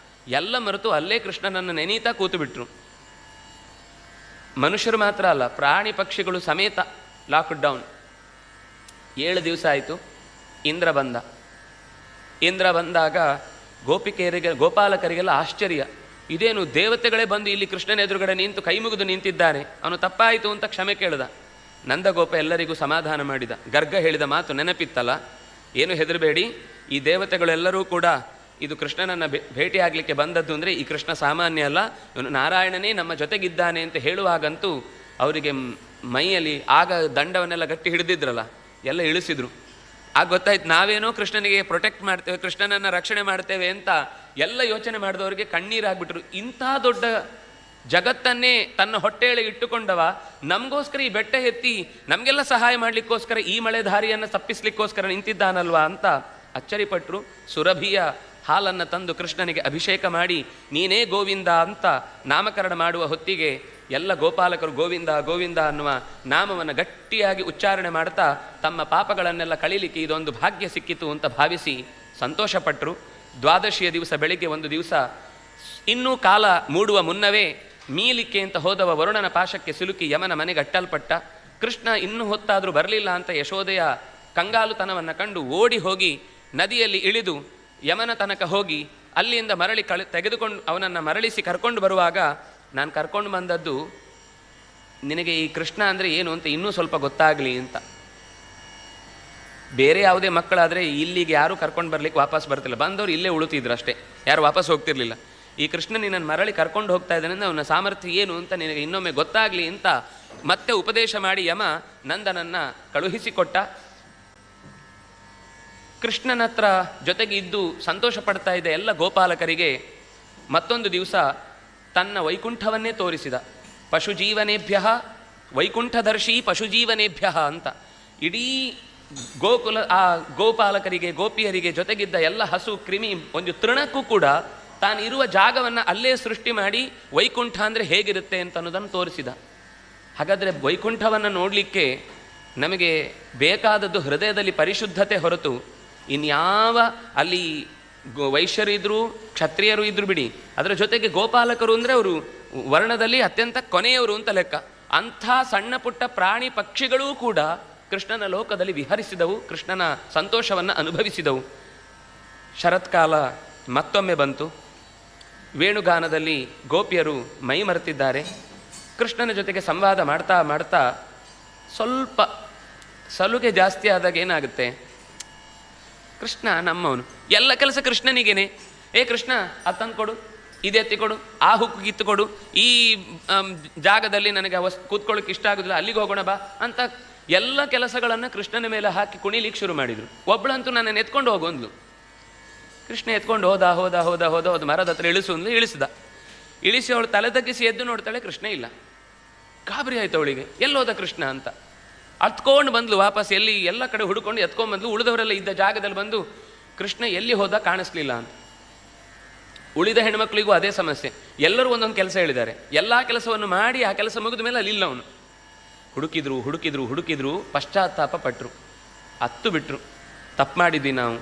ಎಲ್ಲ ಮರೆತು ಅಲ್ಲೇ ಕೃಷ್ಣನನ್ನು ನೆನೀತಾ ಕೂತು ಬಿಟ್ರು. ಮನುಷ್ಯರು ಮಾತ್ರ ಅಲ್ಲ, ಪ್ರಾಣಿ ಪಕ್ಷಿಗಳು ಸಮೇತ ಲಾಕ್ಡೌನ್. 7 ದಿವಸ ಆಯಿತು. ಇಂದ್ರ ಬಂದಾಗ ಗೋಪಾಲಕರಿಗೆಲ್ಲ ಆಶ್ಚರ್ಯ. ಇದೇನು ದೇವತೆಗಳೇ ಬಂದು ಇಲ್ಲಿ ಕೃಷ್ಣನ ಎದುರುಗಡೆ ನಿಂತು ಕೈ ಮುಗಿದು ನಿಂತಿದ್ದಾನೆ, ಅವನು ತಪ್ಪಾಯಿತು ಅಂತ ಕ್ಷಮೆ ಕೇಳಿದ. ನಂದಗೋಪ ಎಲ್ಲರಿಗೂ ಸಮಾಧಾನ ಮಾಡಿದ. ಗರ್ಗ ಹೇಳಿದ ಮಾತು ನೆನಪಿತ್ತಲ್ಲ, ಏನು ಹೆದರಬೇಡಿ, ಈ ದೇವತೆಗಳೆಲ್ಲರೂ ಕೂಡ ಇದು ಕೃಷ್ಣನನ್ನು ಭೇಟಿಯಾಗಲಿಕ್ಕೆ ಬಂದದ್ದು ಅಂದರೆ ಈ ಕೃಷ್ಣ ಸಾಮಾನ್ಯ ಅಲ್ಲ, ಇವನು ನಾರಾಯಣನೇ ನಮ್ಮ ಜೊತೆಗಿದ್ದಾನೆ ಅಂತ ಹೇಳುವಾಗಂತೂ ಅವರಿಗೆ ಮೈಯಲ್ಲಿ ಆಗ ದಂಡವನ್ನೆಲ್ಲ ಗಟ್ಟಿ ಹಿಡಿದಿದ್ರಲ್ಲ, ಎಲ್ಲ ಇಳಿಸಿದ್ರು. ಆಗ ಗೊತ್ತಾಯ್ತು ನಾವೇನೋ ಕೃಷ್ಣನಿಗೆ ಪ್ರೊಟೆಕ್ಟ್ ಮಾಡ್ತೇವೆ, ಕೃಷ್ಣನನ್ನು ರಕ್ಷಣೆ ಮಾಡ್ತೇವೆ ಅಂತ ಎಲ್ಲ ಯೋಚನೆ ಮಾಡಿದವರಿಗೆ ಕಣ್ಣೀರಾಗ್ಬಿಟ್ರು. ಇಂಥ ದೊಡ್ಡ ಜಗತ್ತನ್ನೇ ತನ್ನ ಹೊಟ್ಟೆಯೊಳಗೆ ಇಟ್ಟುಕೊಂಡವ ನಮಗೋಸ್ಕರ ಈ ಬೆಟ್ಟ ಎತ್ತಿ ನಮಗೆಲ್ಲ ಸಹಾಯ ಮಾಡಲಿಕ್ಕೋಸ್ಕರ ಈ ಮಳೆ ದಾರಿಯನ್ನು ತಪ್ಪಿಸ್ಲಿಕ್ಕೋಸ್ಕರ ನಿಂತಿದ್ದಾನಲ್ವಾ ಅಂತ ಅಚ್ಚರಿಪಟ್ಟರು. ಸುರಭಿಯ ಹಾಲನ್ನು ತಂದು ಕೃಷ್ಣನಿಗೆ ಅಭಿಷೇಕ ಮಾಡಿ ನೀನೇ ಗೋವಿಂದ ಅಂತ ನಾಮಕರಣ ಮಾಡುವ ಹೊತ್ತಿಗೆ ಎಲ್ಲ ಗೋಪಾಲಕರು ಗೋವಿಂದ ಗೋವಿಂದ ಅನ್ನುವ ನಾಮವನ್ನು ಗಟ್ಟಿಯಾಗಿ ಉಚ್ಚಾರಣೆ ಮಾಡ್ತಾ ತಮ್ಮ ಪಾಪಗಳನ್ನೆಲ್ಲ ಕಳೀಲಿಕ್ಕೆ ಇದೊಂದು ಭಾಗ್ಯ ಸಿಕ್ಕಿತು ಅಂತ ಭಾವಿಸಿ ಸಂತೋಷಪಟ್ಟರು. ದ್ವಾದಶಿಯ ದಿವಸ ಬೆಳಿಗ್ಗೆ ಒಂದು ದಿವಸ ಇನ್ನೂ ಕಾಲ ಮೂಡುವ ಮುನ್ನವೇ ಮೀಲಿಕ್ಕೆ ಅಂತ ಹೋದವ ವರುಣನ ಪಾಶಕ್ಕೆ ಸಿಲುಕಿ ಯಮನ ಮನೆಗೆ ಅಟ್ಟಲ್ಪಟ್ಟ. ಕೃಷ್ಣ ಇನ್ನೂ ಹೊತ್ತಾದರೂ ಬರಲಿಲ್ಲ ಅಂತ ಯಶೋದೆಯ ಕಂಗಾಲುತನವನ್ನು ಕಂಡು ಓಡಿ ಹೋಗಿ ನದಿಯಲ್ಲಿ ಇಳಿದು ಯಮನ ತನಕ ಹೋಗಿ ಅಲ್ಲಿಂದ ಮರಳಿ ತೆಗೆದುಕೊಂಡು ಅವನನ್ನು ಮರಳಿಸಿ ಕರ್ಕೊಂಡು ಬರುವಾಗ, ನಾನು ಕರ್ಕೊಂಡು ಬಂದದ್ದು ನಿನಗೆ ಈ ಕೃಷ್ಣ ಅಂದರೆ ಏನು ಅಂತ ಇನ್ನೂ ಸ್ವಲ್ಪ ಗೊತ್ತಾಗಲಿ ಅಂತ. ಬೇರೆ ಯಾವುದೇ ಮಕ್ಕಳಾದರೆ ಇಲ್ಲಿಗೆ ಯಾರೂ ಕರ್ಕೊಂಡು ಬರ್ಲಿಕ್ಕೆ ವಾಪಸ್ ಬರ್ತಿಲ್ಲ, ಬಂದವರು ಇಲ್ಲೇ ಉಳಿತಿದ್ರು ಅಷ್ಟೇ, ಯಾರು ವಾಪಸ್ ಹೋಗ್ತಿರ್ಲಿಲ್ಲ. ಈ ಕೃಷ್ಣ ನಿನ್ನನ್ನು ಮರಳಿ ಕರ್ಕೊಂಡು ಹೋಗ್ತಾ ಇದ್ದಾನೆ ಅಂದರೆ ಅವನ ಸಾಮರ್ಥ್ಯ ಏನು ಅಂತ ನಿನಗೆ ಇನ್ನೊಮ್ಮೆ ಗೊತ್ತಾಗಲಿ ಅಂತ ಮತ್ತೆ ಉಪದೇಶ ಮಾಡಿ ಯಮ ನಂದನನ್ನು ಕಳುಹಿಸಿಕೊಟ್ಟ. ಕೃಷ್ಣನ ಹತ್ರ ಜೊತೆಗೆ ಇದ್ದು ಸಂತೋಷ ಪಡ್ತಾ ಇದ್ದ ಎಲ್ಲ ಗೋಪಾಲಕರಿಗೆ ಮತ್ತೊಂದು ದಿವಸ ತನ್ನ ವೈಕುಂಠವನ್ನೇ ತೋರಿಸಿದ. ಪಶುಜೀವನೇಭ್ಯ ವೈಕುಂಠದರ್ಶಿ ಪಶುಜೀವನೇಭ್ಯ ಅಂತ ಇಡೀ ಆ ಗೋಪಾಲಕರಿಗೆ ಗೋಪಿಯರಿಗೆ ಜೊತೆಗಿದ್ದ ಎಲ್ಲ ಹಸು ಕ್ರಿಮಿ ಒಂದು ತೃಣಕ್ಕೂ ಕೂಡ ತಾನಿರುವ ಜಾಗವನ್ನು ಅಲ್ಲೇ ಸೃಷ್ಟಿ ಮಾಡಿ ವೈಕುಂಠ ಅಂದರೆ ಹೇಗಿರುತ್ತೆ ಅಂತ ಅನ್ನೋದನ್ನು ತೋರಿಸಿದ. ಹಾಗಾದರೆ ವೈಕುಂಠವನ್ನು ನೋಡಲಿಕ್ಕೆ ನಮಗೆ ಬೇಕಾದದ್ದು ಹೃದಯದಲ್ಲಿ ಪರಿಶುದ್ಧತೆ ಹೊರತು ಇನ್ಯಾವ ಅಲ್ಲಿ ವೈಶ್ಯರು ಇದ್ದರು ಕ್ಷತ್ರಿಯರು ಇದ್ರು ಬಿಡಿ, ಅದರ ಜೊತೆಗೆ ಗೋಪಾಲಕರು ಅಂದರೆ ಅವರು ವರ್ಣದಲ್ಲಿ ಅತ್ಯಂತ ಕೊನೆಯವರು ಅಂತ ಲೆಕ್ಕ. ಅಂಥ ಸಣ್ಣ ಪುಟ್ಟ ಪ್ರಾಣಿ ಪಕ್ಷಿಗಳೂ ಕೂಡ ಕೃಷ್ಣನ ಲೋಕದಲ್ಲಿ ವಿಹರಿಸಿದವು, ಕೃಷ್ಣನ ಸಂತೋಷವನ್ನು ಅನುಭವಿಸಿದವು. ಶರತ್ಕಾಲ ಮತ್ತೊಮ್ಮೆ ಬಂತು. ವೇಣುಗಾನದಲ್ಲಿ ಗೋಪಿಯರು ಮೈ ಮರೆತಿದ್ದಾರೆ. ಕೃಷ್ಣನ ಜೊತೆಗೆ ಸಂವಾದ ಮಾಡ್ತಾ ಮಾಡ್ತಾ ಸ್ವಲ್ಪ ಸಲುಗೆ ಜಾಸ್ತಿ ಆದಾಗ ಏನಾಗುತ್ತೆ, ಕೃಷ್ಣ ನಮ್ಮವನು, ಎಲ್ಲ ಕೆಲಸ ಕೃಷ್ಣನಿಗೇನೆ. ಕೃಷ್ಣ ಅದು ತಂದು ಕೊಡು, ಇದು ಎತ್ತಿಕೊಡು, ಆ ಹುಕ್ಕು ಕಿತ್ತುಕೊಡು, ಈ ಜಾಗದಲ್ಲಿ ನನಗೆ ಕೂತ್ಕೊಳ್ಳೋಕೆ ಇಷ್ಟ ಆಗೋದಿಲ್ಲ, ಅಲ್ಲಿಗೆ ಹೋಗೋಣ ಬಾ ಅಂತ ಎಲ್ಲ ಕೆಲಸಗಳನ್ನು ಕೃಷ್ಣನ ಮೇಲೆ ಹಾಕಿ ಕುಣಿಲಿಕ್ಕೆ ಶುರು ಮಾಡಿದರು. ಒಬ್ಬಳಂತೂ ನನ್ನನ್ನು ಎತ್ಕೊಂಡು ಹೋಗೊಂದ್ಲು. ಕೃಷ್ಣ ಎತ್ಕೊಂಡು ಹೋದ ಮರದ ಹತ್ರ ಇಳಿಸಿ ಅವಳು ತಲೆ ತಗ್ಗಿಸಿ ಎದ್ದು ನೋಡ್ತಾಳೆ, ಕೃಷ್ಣ ಇಲ್ಲ. ಗಾಬರಿ ಆಯ್ತು ಅವಳಿಗೆ, ಎಲ್ಲೋದ ಕೃಷ್ಣ ಅಂತ. ಹತ್ಕೊಂಡು ಬಂದ್ಲು ವಾಪಸ್, ಎಲ್ಲ ಕಡೆ ಹುಡುಕೊಂಡು ಎತ್ಕೊಂಡ್ಬಂದ್ಲು. ಉಳಿದವರೆಲ್ಲ ಇದ್ದ ಜಾಗದಲ್ಲಿ ಬಂದು ಕೃಷ್ಣ ಎಲ್ಲಿ ಹೋದ ಕಾಣಿಸ್ಲಿಲ್ಲ ಅಂತ. ಉಳಿದ ಹೆಣ್ಮಕ್ಳಿಗೂ ಅದೇ ಸಮಸ್ಯೆ, ಎಲ್ಲರೂ ಒಂದೊಂದು ಕೆಲಸ ಹೇಳಿದ್ದಾರೆ, ಎಲ್ಲ ಕೆಲಸವನ್ನು ಮಾಡಿ ಆ ಕೆಲಸ ಮುಗಿದ ಮೇಲೆ ಅಲ್ಲಿಲ್ಲ ಅವನು. ಹುಡುಕಿದ್ರು ಪಶ್ಚಾತ್ತಾಪ ಪಟ್ಟರು, ಹತ್ತು ಬಿಟ್ರು, ತಪ್ಪು ಮಾಡಿದ್ವಿ ನಾವು.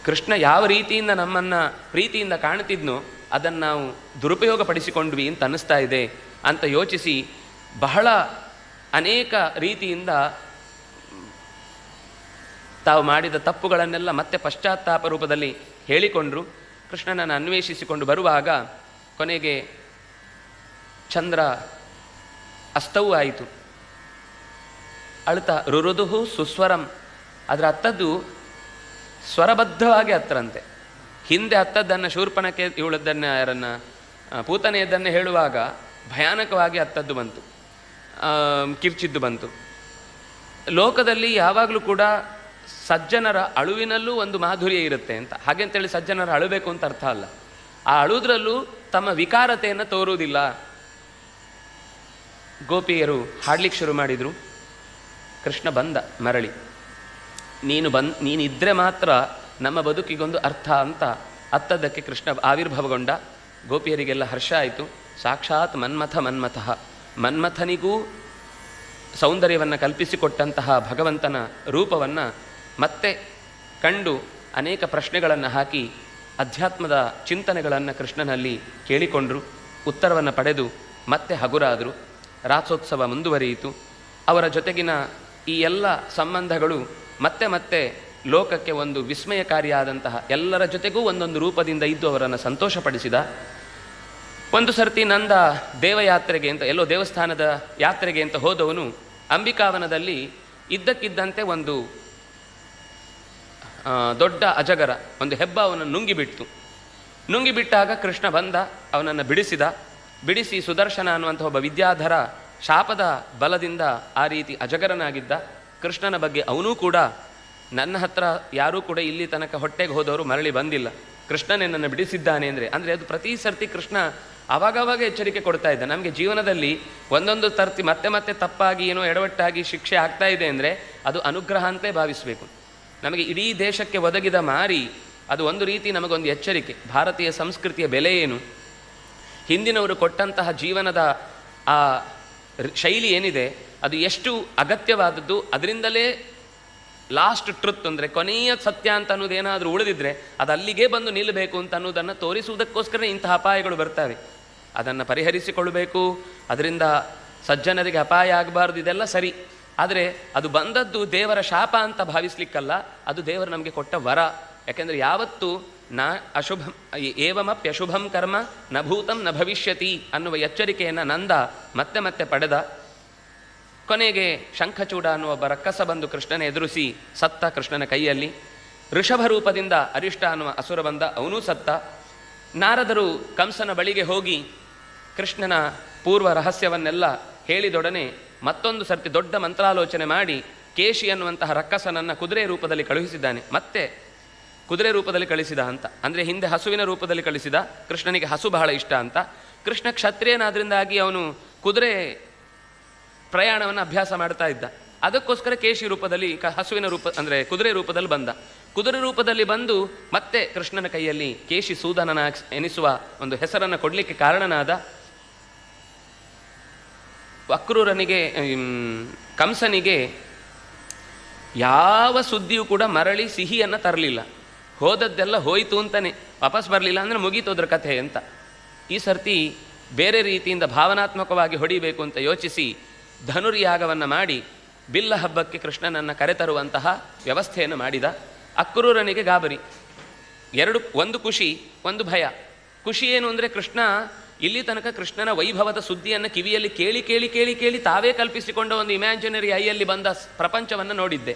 ಕೃಷ್ಣ ಯಾವ ರೀತಿಯಿಂದ ನಮ್ಮನ್ನು ಪ್ರೀತಿಯಿಂದ ಕಾಣ್ತಿದ್ನೋ ಅದನ್ನು ನಾವು ದುರುಪಯೋಗ ಪಡಿಸಿಕೊಂಡ್ವಿ ಅಂತ ಅನ್ನಿಸ್ತಾ ಇದೆ ಅಂತ ಯೋಚಿಸಿ ಬಹಳ ಅನೇಕ ರೀತಿಯಿಂದ ತಾವು ಮಾಡಿದ ತಪ್ಪುಗಳನ್ನೆಲ್ಲ ಮತ್ತೆ ಪಶ್ಚಾತ್ತಾಪ ರೂಪದಲ್ಲಿ ಹೇಳಿಕೊಂಡ್ರು. ಕೃಷ್ಣನನ್ನು ಅನ್ವೇಷಿಸಿಕೊಂಡು ಬರುವಾಗ ಕೊನೆಗೆ ಚಂದ್ರ ಅಸ್ತವೂ ಆಯಿತು. ಅಳ್ತಾ ರುರುದುಹು ಸುಸ್ವರಂ, ಅದರ ಹತ್ತದ್ದು ಸ್ವರಬದ್ಧವಾಗಿ ಹತ್ತರಂತೆ. ಹಿಂದೆ ಹತ್ತದ್ದನ್ನು ಶೂರ್ಪಣಕ್ಕೆ ಇವಳದ್ದನ್ನು ಯಾರನ್ನು ಪೂತನೆಯದ್ದನ್ನು ಹೇಳುವಾಗ ಭಯಾನಕವಾಗಿ ಹತ್ತದ್ದು ಬಂತು, ಕಿರ್ಚಿದ್ದು ಬಂತು. ಲೋಕದಲ್ಲಿ ಯಾವಾಗಲೂ ಕೂಡ ಸಜ್ಜನರ ಅಳುವಿನಲ್ಲೂ ಒಂದು ಮಾಧುರ್ಯ ಇರುತ್ತೆ ಅಂತ, ಹಾಗೆಂತೇಳಿ ಸಜ್ಜನರ ಅಳಬೇಕು ಅಂತ ಅರ್ಥ ಅಲ್ಲ. ಆ ಅಳುವುದರಲ್ಲೂ ತಮ್ಮ ವಿಕಾರತೆಯನ್ನು ತೋರುವುದಿಲ್ಲ. ಗೋಪಿಯರು ಹಾಡ್ಲಿಕ್ಕೆ ಶುರು ಮಾಡಿದರು. ಕೃಷ್ಣ ಬಂದ ಮರಳಿ. ನೀನಿದ್ರೆ ಮಾತ್ರ ನಮ್ಮ ಬದುಕಿಗೊಂದು ಅರ್ಥ ಅಂತ ಅತ್ತದಕ್ಕೆ ಕೃಷ್ಣ ಆವಿರ್ಭವಗೊಂಡ. ಗೋಪಿಯರಿಗೆಲ್ಲ ಹರ್ಷ ಆಯಿತು. ಸಾಕ್ಷಾತ್ ಮನ್ಮಥನಿಗೂ ಸೌಂದರ್ಯವನ್ನು ಕಲ್ಪಿಸಿಕೊಟ್ಟಂತಹ ಭಗವಂತನ ರೂಪವನ್ನು ಮತ್ತೆ ಕಂಡು ಅನೇಕ ಪ್ರಶ್ನೆಗಳನ್ನು ಹಾಕಿ ಅಧ್ಯಾತ್ಮದ ಚಿಂತನೆಗಳನ್ನು ಕೃಷ್ಣನಲ್ಲಿ ಕೇಳಿಕೊಂಡರು. ಉತ್ತರವನ್ನು ಪಡೆದು ಮತ್ತೆ ಹಗುರಾದರು. ರಾಸೋತ್ಸವ ಮುಂದುವರಿಯಿತು. ಅವರ ಜೊತೆಗಿನ ಈ ಎಲ್ಲ ಸಂಬಂಧಗಳು ಮತ್ತೆ ಮತ್ತೆ ಲೋಕಕ್ಕೆ ಒಂದು ವಿಸ್ಮಯಕಾರಿಯಾದಂತಹ, ಎಲ್ಲರ ಜೊತೆಗೂ ಒಂದೊಂದು ರೂಪದಿಂದ ಇದ್ದು ಅವರನ್ನು ಸಂತೋಷಪಡಿಸಿದ. ಒಂದು ಸರ್ತಿ ನಂದ ದೇವಯಾತ್ರೆಗೆ ಅಂತ, ಎಲ್ಲೋ ದೇವಸ್ಥಾನದ ಯಾತ್ರೆಗೆ ಅಂತ ಹೋದವನು ಅಂಬಿಕಾವನದಲ್ಲಿ ಇದ್ದಕ್ಕಿದ್ದಂತೆ ಒಂದು ದೊಡ್ಡ ಅಜಗರ, ಒಂದು ಹೆಬ್ಬ ಅವನನ್ನು ನುಂಗಿಬಿಟ್ಟಾಗ ಕೃಷ್ಣ ಬಂದ, ಅವನನ್ನು ಬಿಡಿಸಿ ಸುದರ್ಶನ ಅನ್ನುವಂಥ ಒಬ್ಬ ವಿದ್ಯಾಧರ ಶಾಪದ ಬಲದಿಂದ ಆ ರೀತಿ ಅಜಗರನಾಗಿದ್ದ. ಕೃಷ್ಣನ ಬಗ್ಗೆ ಅವನೂ ಕೂಡ, ನನ್ನ ಹತ್ರ ಯಾರೂ ಕೂಡ ಇಲ್ಲಿ ತನಕ ಹೊಟ್ಟೆಗೆ ಹೋದವರು ಮರಳಿ ಬಂದಿಲ್ಲ, ಕೃಷ್ಣನೇ ನನ್ನ ಬಿಡಿಸಿದ್ದಾನೆ ಅಂದರೆ ಅದು ಪ್ರತಿ ಸರ್ತಿ ಕೃಷ್ಣ ಆವಾಗವಾಗ ಎಚ್ಚರಿಕೆ ಕೊಡ್ತಾ ಇದ್ದ. ನಮಗೆ ಜೀವನದಲ್ಲಿ ಒಂದೊಂದು ಸರ್ತಿ ಮತ್ತೆ ಮತ್ತೆ ತಪ್ಪಾಗಿ ಏನೋ ಎಡವಟ್ಟಾಗಿ ಶಿಕ್ಷೆ ಆಗ್ತಾ ಇದೆ ಅಂದರೆ ಅದು ಅನುಗ್ರಹ ಅಂತಲೇ ಭಾವಿಸಬೇಕು. ನಮಗೆ ಇಡೀ ದೇಶಕ್ಕೆ ಒದಗಿದ ಮಾರಿ ಅದು ಒಂದು ರೀತಿ ನಮಗೊಂದು ಎಚ್ಚರಿಕೆ. ಭಾರತೀಯ ಸಂಸ್ಕೃತಿಯ ಬೆಲೆ ಏನು, ಹಿಂದಿನವರು ಕೊಟ್ಟಂತಹ ಜೀವನದ ಆ ಶೈಲಿ ಏನಿದೆ ಅದು ಎಷ್ಟು ಅಗತ್ಯವಾದದ್ದು, ಅದರಿಂದಲೇ ಲಾಸ್ಟ್ ಟ್ರುತ್ ಅಂದರೆ ಕೊನೆಯ ಸತ್ಯ ಅಂತ ಅನ್ನೋದೇನಾದರೂ ಉಳಿದಿದ್ರೆ ಅದು ಅಲ್ಲಿಗೆ ಬಂದು ನಿಲ್ಲಬೇಕು ಅಂತ ಅನ್ನೋದನ್ನು ತೋರಿಸುವುದಕ್ಕೋಸ್ಕರ ಇಂತಹ ಅಪಾಯಗಳು ಬರ್ತವೆ. ಅದನ್ನು ಪರಿಹರಿಸಿಕೊಳ್ಳಬೇಕು, ಅದರಿಂದ ಸಜ್ಜನರಿಗೆ ಅಪಾಯ ಆಗಬಾರ್ದು, ಇದೆಲ್ಲ ಸರಿ. ಆದರೆ ಅದು ಬಂದದ್ದು ದೇವರ ಶಾಪ ಅಂತ ಭಾವಿಸ್ಲಿಕ್ಕಲ್ಲ, ಅದು ದೇವರು ನಮಗೆ ಕೊಟ್ಟ ವರ. ಯಾಕೆಂದರೆ ಯಾವತ್ತೂ ಅಶುಭಂ ಏವಮಪ್ಯಶುಭಂ ಕರ್ಮ ನ ಭೂತಂ ನ ಭವಿಷ್ಯತಿ ಅನ್ನುವ ಎಚ್ಚರಿಕೆಯನ್ನು ನಂದ ಮತ್ತೆ ಮತ್ತೆ ಪಡೆದ. ಕೊನೆಗೆ ಶಂಖಚೂಡ ಅನ್ನುವ ಒಬ್ಬ ರಕ್ಕಸ ಬಂದು ಕೃಷ್ಣನ ಎದುರಿಸಿ ಸತ್ತ ಕೃಷ್ಣನ ಕೈಯಲ್ಲಿ. ಋಷಭ ರೂಪದಿಂದ ಅರಿಷ್ಟ ಅನ್ನುವ ಅಸುರ ಬಂದ, ಅವನೂ ಸತ್ತ. ನಾರದರು ಕಂಸನ ಬಳಿಗೆ ಹೋಗಿ ಕೃಷ್ಣನ ಪೂರ್ವ ರಹಸ್ಯವನ್ನೆಲ್ಲ ಹೇಳಿದೊಡನೆ ಮತ್ತೊಂದು ಸರ್ತಿ ದೊಡ್ಡ ಮಂತ್ರಾಲೋಚನೆ ಮಾಡಿ ಕೇಶಿ ಅನ್ನುವಂತಹ ರಕ್ಕಸನನ್ನು ಕುದುರೆ ರೂಪದಲ್ಲಿ ಕಳುಹಿಸಿದ್ದಾನೆ. ಮತ್ತೆ ಕುದುರೆ ರೂಪದಲ್ಲಿ ಕಳಿಸಿದ ಅಂತ ಅಂದರೆ ಹಿಂದೆ ಹಸುವಿನ ರೂಪದಲ್ಲಿ ಕಳಿಸಿದ. ಕೃಷ್ಣನಿಗೆ ಹಸು ಬಹಳ ಇಷ್ಟ ಅಂತ. ಕೃಷ್ಣ ಕ್ಷತ್ರಿಯನಾದ್ರಿಂದಾಗಿ ಅವನು ಕುದುರೆ ಪ್ರಯಾಣವನ್ನು ಅಭ್ಯಾಸ ಮಾಡ್ತಾ ಇದ್ದ. ಅದಕ್ಕೋಸ್ಕರ ಕೇಶಿ ರೂಪದಲ್ಲಿ ಹಸುವಿನ ರೂಪ ಅಂದರೆ ಕುದುರೆ ರೂಪದಲ್ಲಿ ಬಂದ. ಕುದುರೆ ರೂಪದಲ್ಲಿ ಬಂದು ಮತ್ತೆ ಕೃಷ್ಣನ ಕೈಯಲ್ಲಿ ಕೇಶಿ ಸೂದನನ ಎನಿಸುವ ಒಂದು ಹೆಸರನ್ನು ಕೊಡಲಿಕ್ಕೆ ಕಾರಣನಾದ. ಅಕ್ರೂರನಿಗೆ ಕಂಸನಿಗೆ ಯಾವ ಸುದ್ದಿಯೂ ಕೂಡ ಮರಳಿ ಸಿಹಿಯನ್ನು ತರಲಿಲ್ಲ. ಹೋದದ್ದೆಲ್ಲ ಹೋಯಿತು ಅಂತಾನೆ, ವಾಪಸ್ ಬರಲಿಲ್ಲ ಅಂದರೆ ಮುಗೀತು ಅದ್ರ ಕಥೆ ಅಂತ. ಈ ಸರ್ತಿ ಬೇರೆ ರೀತಿಯಿಂದ ಭಾವನಾತ್ಮಕವಾಗಿ ಹೊಡಿಬೇಕು ಅಂತ ಯೋಚಿಸಿ ಧನುರ್ಯಾಗವನ್ನು ಮಾಡಿ ಬಿಲ್ಲ ಹಬ್ಬಕ್ಕೆ ಕೃಷ್ಣನನ್ನು ಕರೆತರುವಂತಹ ವ್ಯವಸ್ಥೆಯನ್ನು ಮಾಡಿದ. ಅಕ್ರೂರನಿಗೆ ಗಾಬರಿ, ಒಂದು ಖುಷಿ ಒಂದು ಭಯ. ಖುಷಿ ಏನು ಅಂದರೆ ಕೃಷ್ಣ ಇಲ್ಲಿ ತನಕ ಕೃಷ್ಣನ ವೈಭವದ ಸುದ್ದಿಯನ್ನು ಕಿವಿಯಲ್ಲಿ ಕೇಳಿ ಕೇಳಿ ಕೇಳಿ ಕೇಳಿ ತಾವೇ ಕಲ್ಪಿಸಿಕೊಂಡ ಒಂದು ಇಮ್ಯಾಜಿನರಿ ಐಯಲ್ಲಿ ಬಂದ ಪ್ರಪಂಚವನ್ನು ನೋಡಿದ್ದೆ.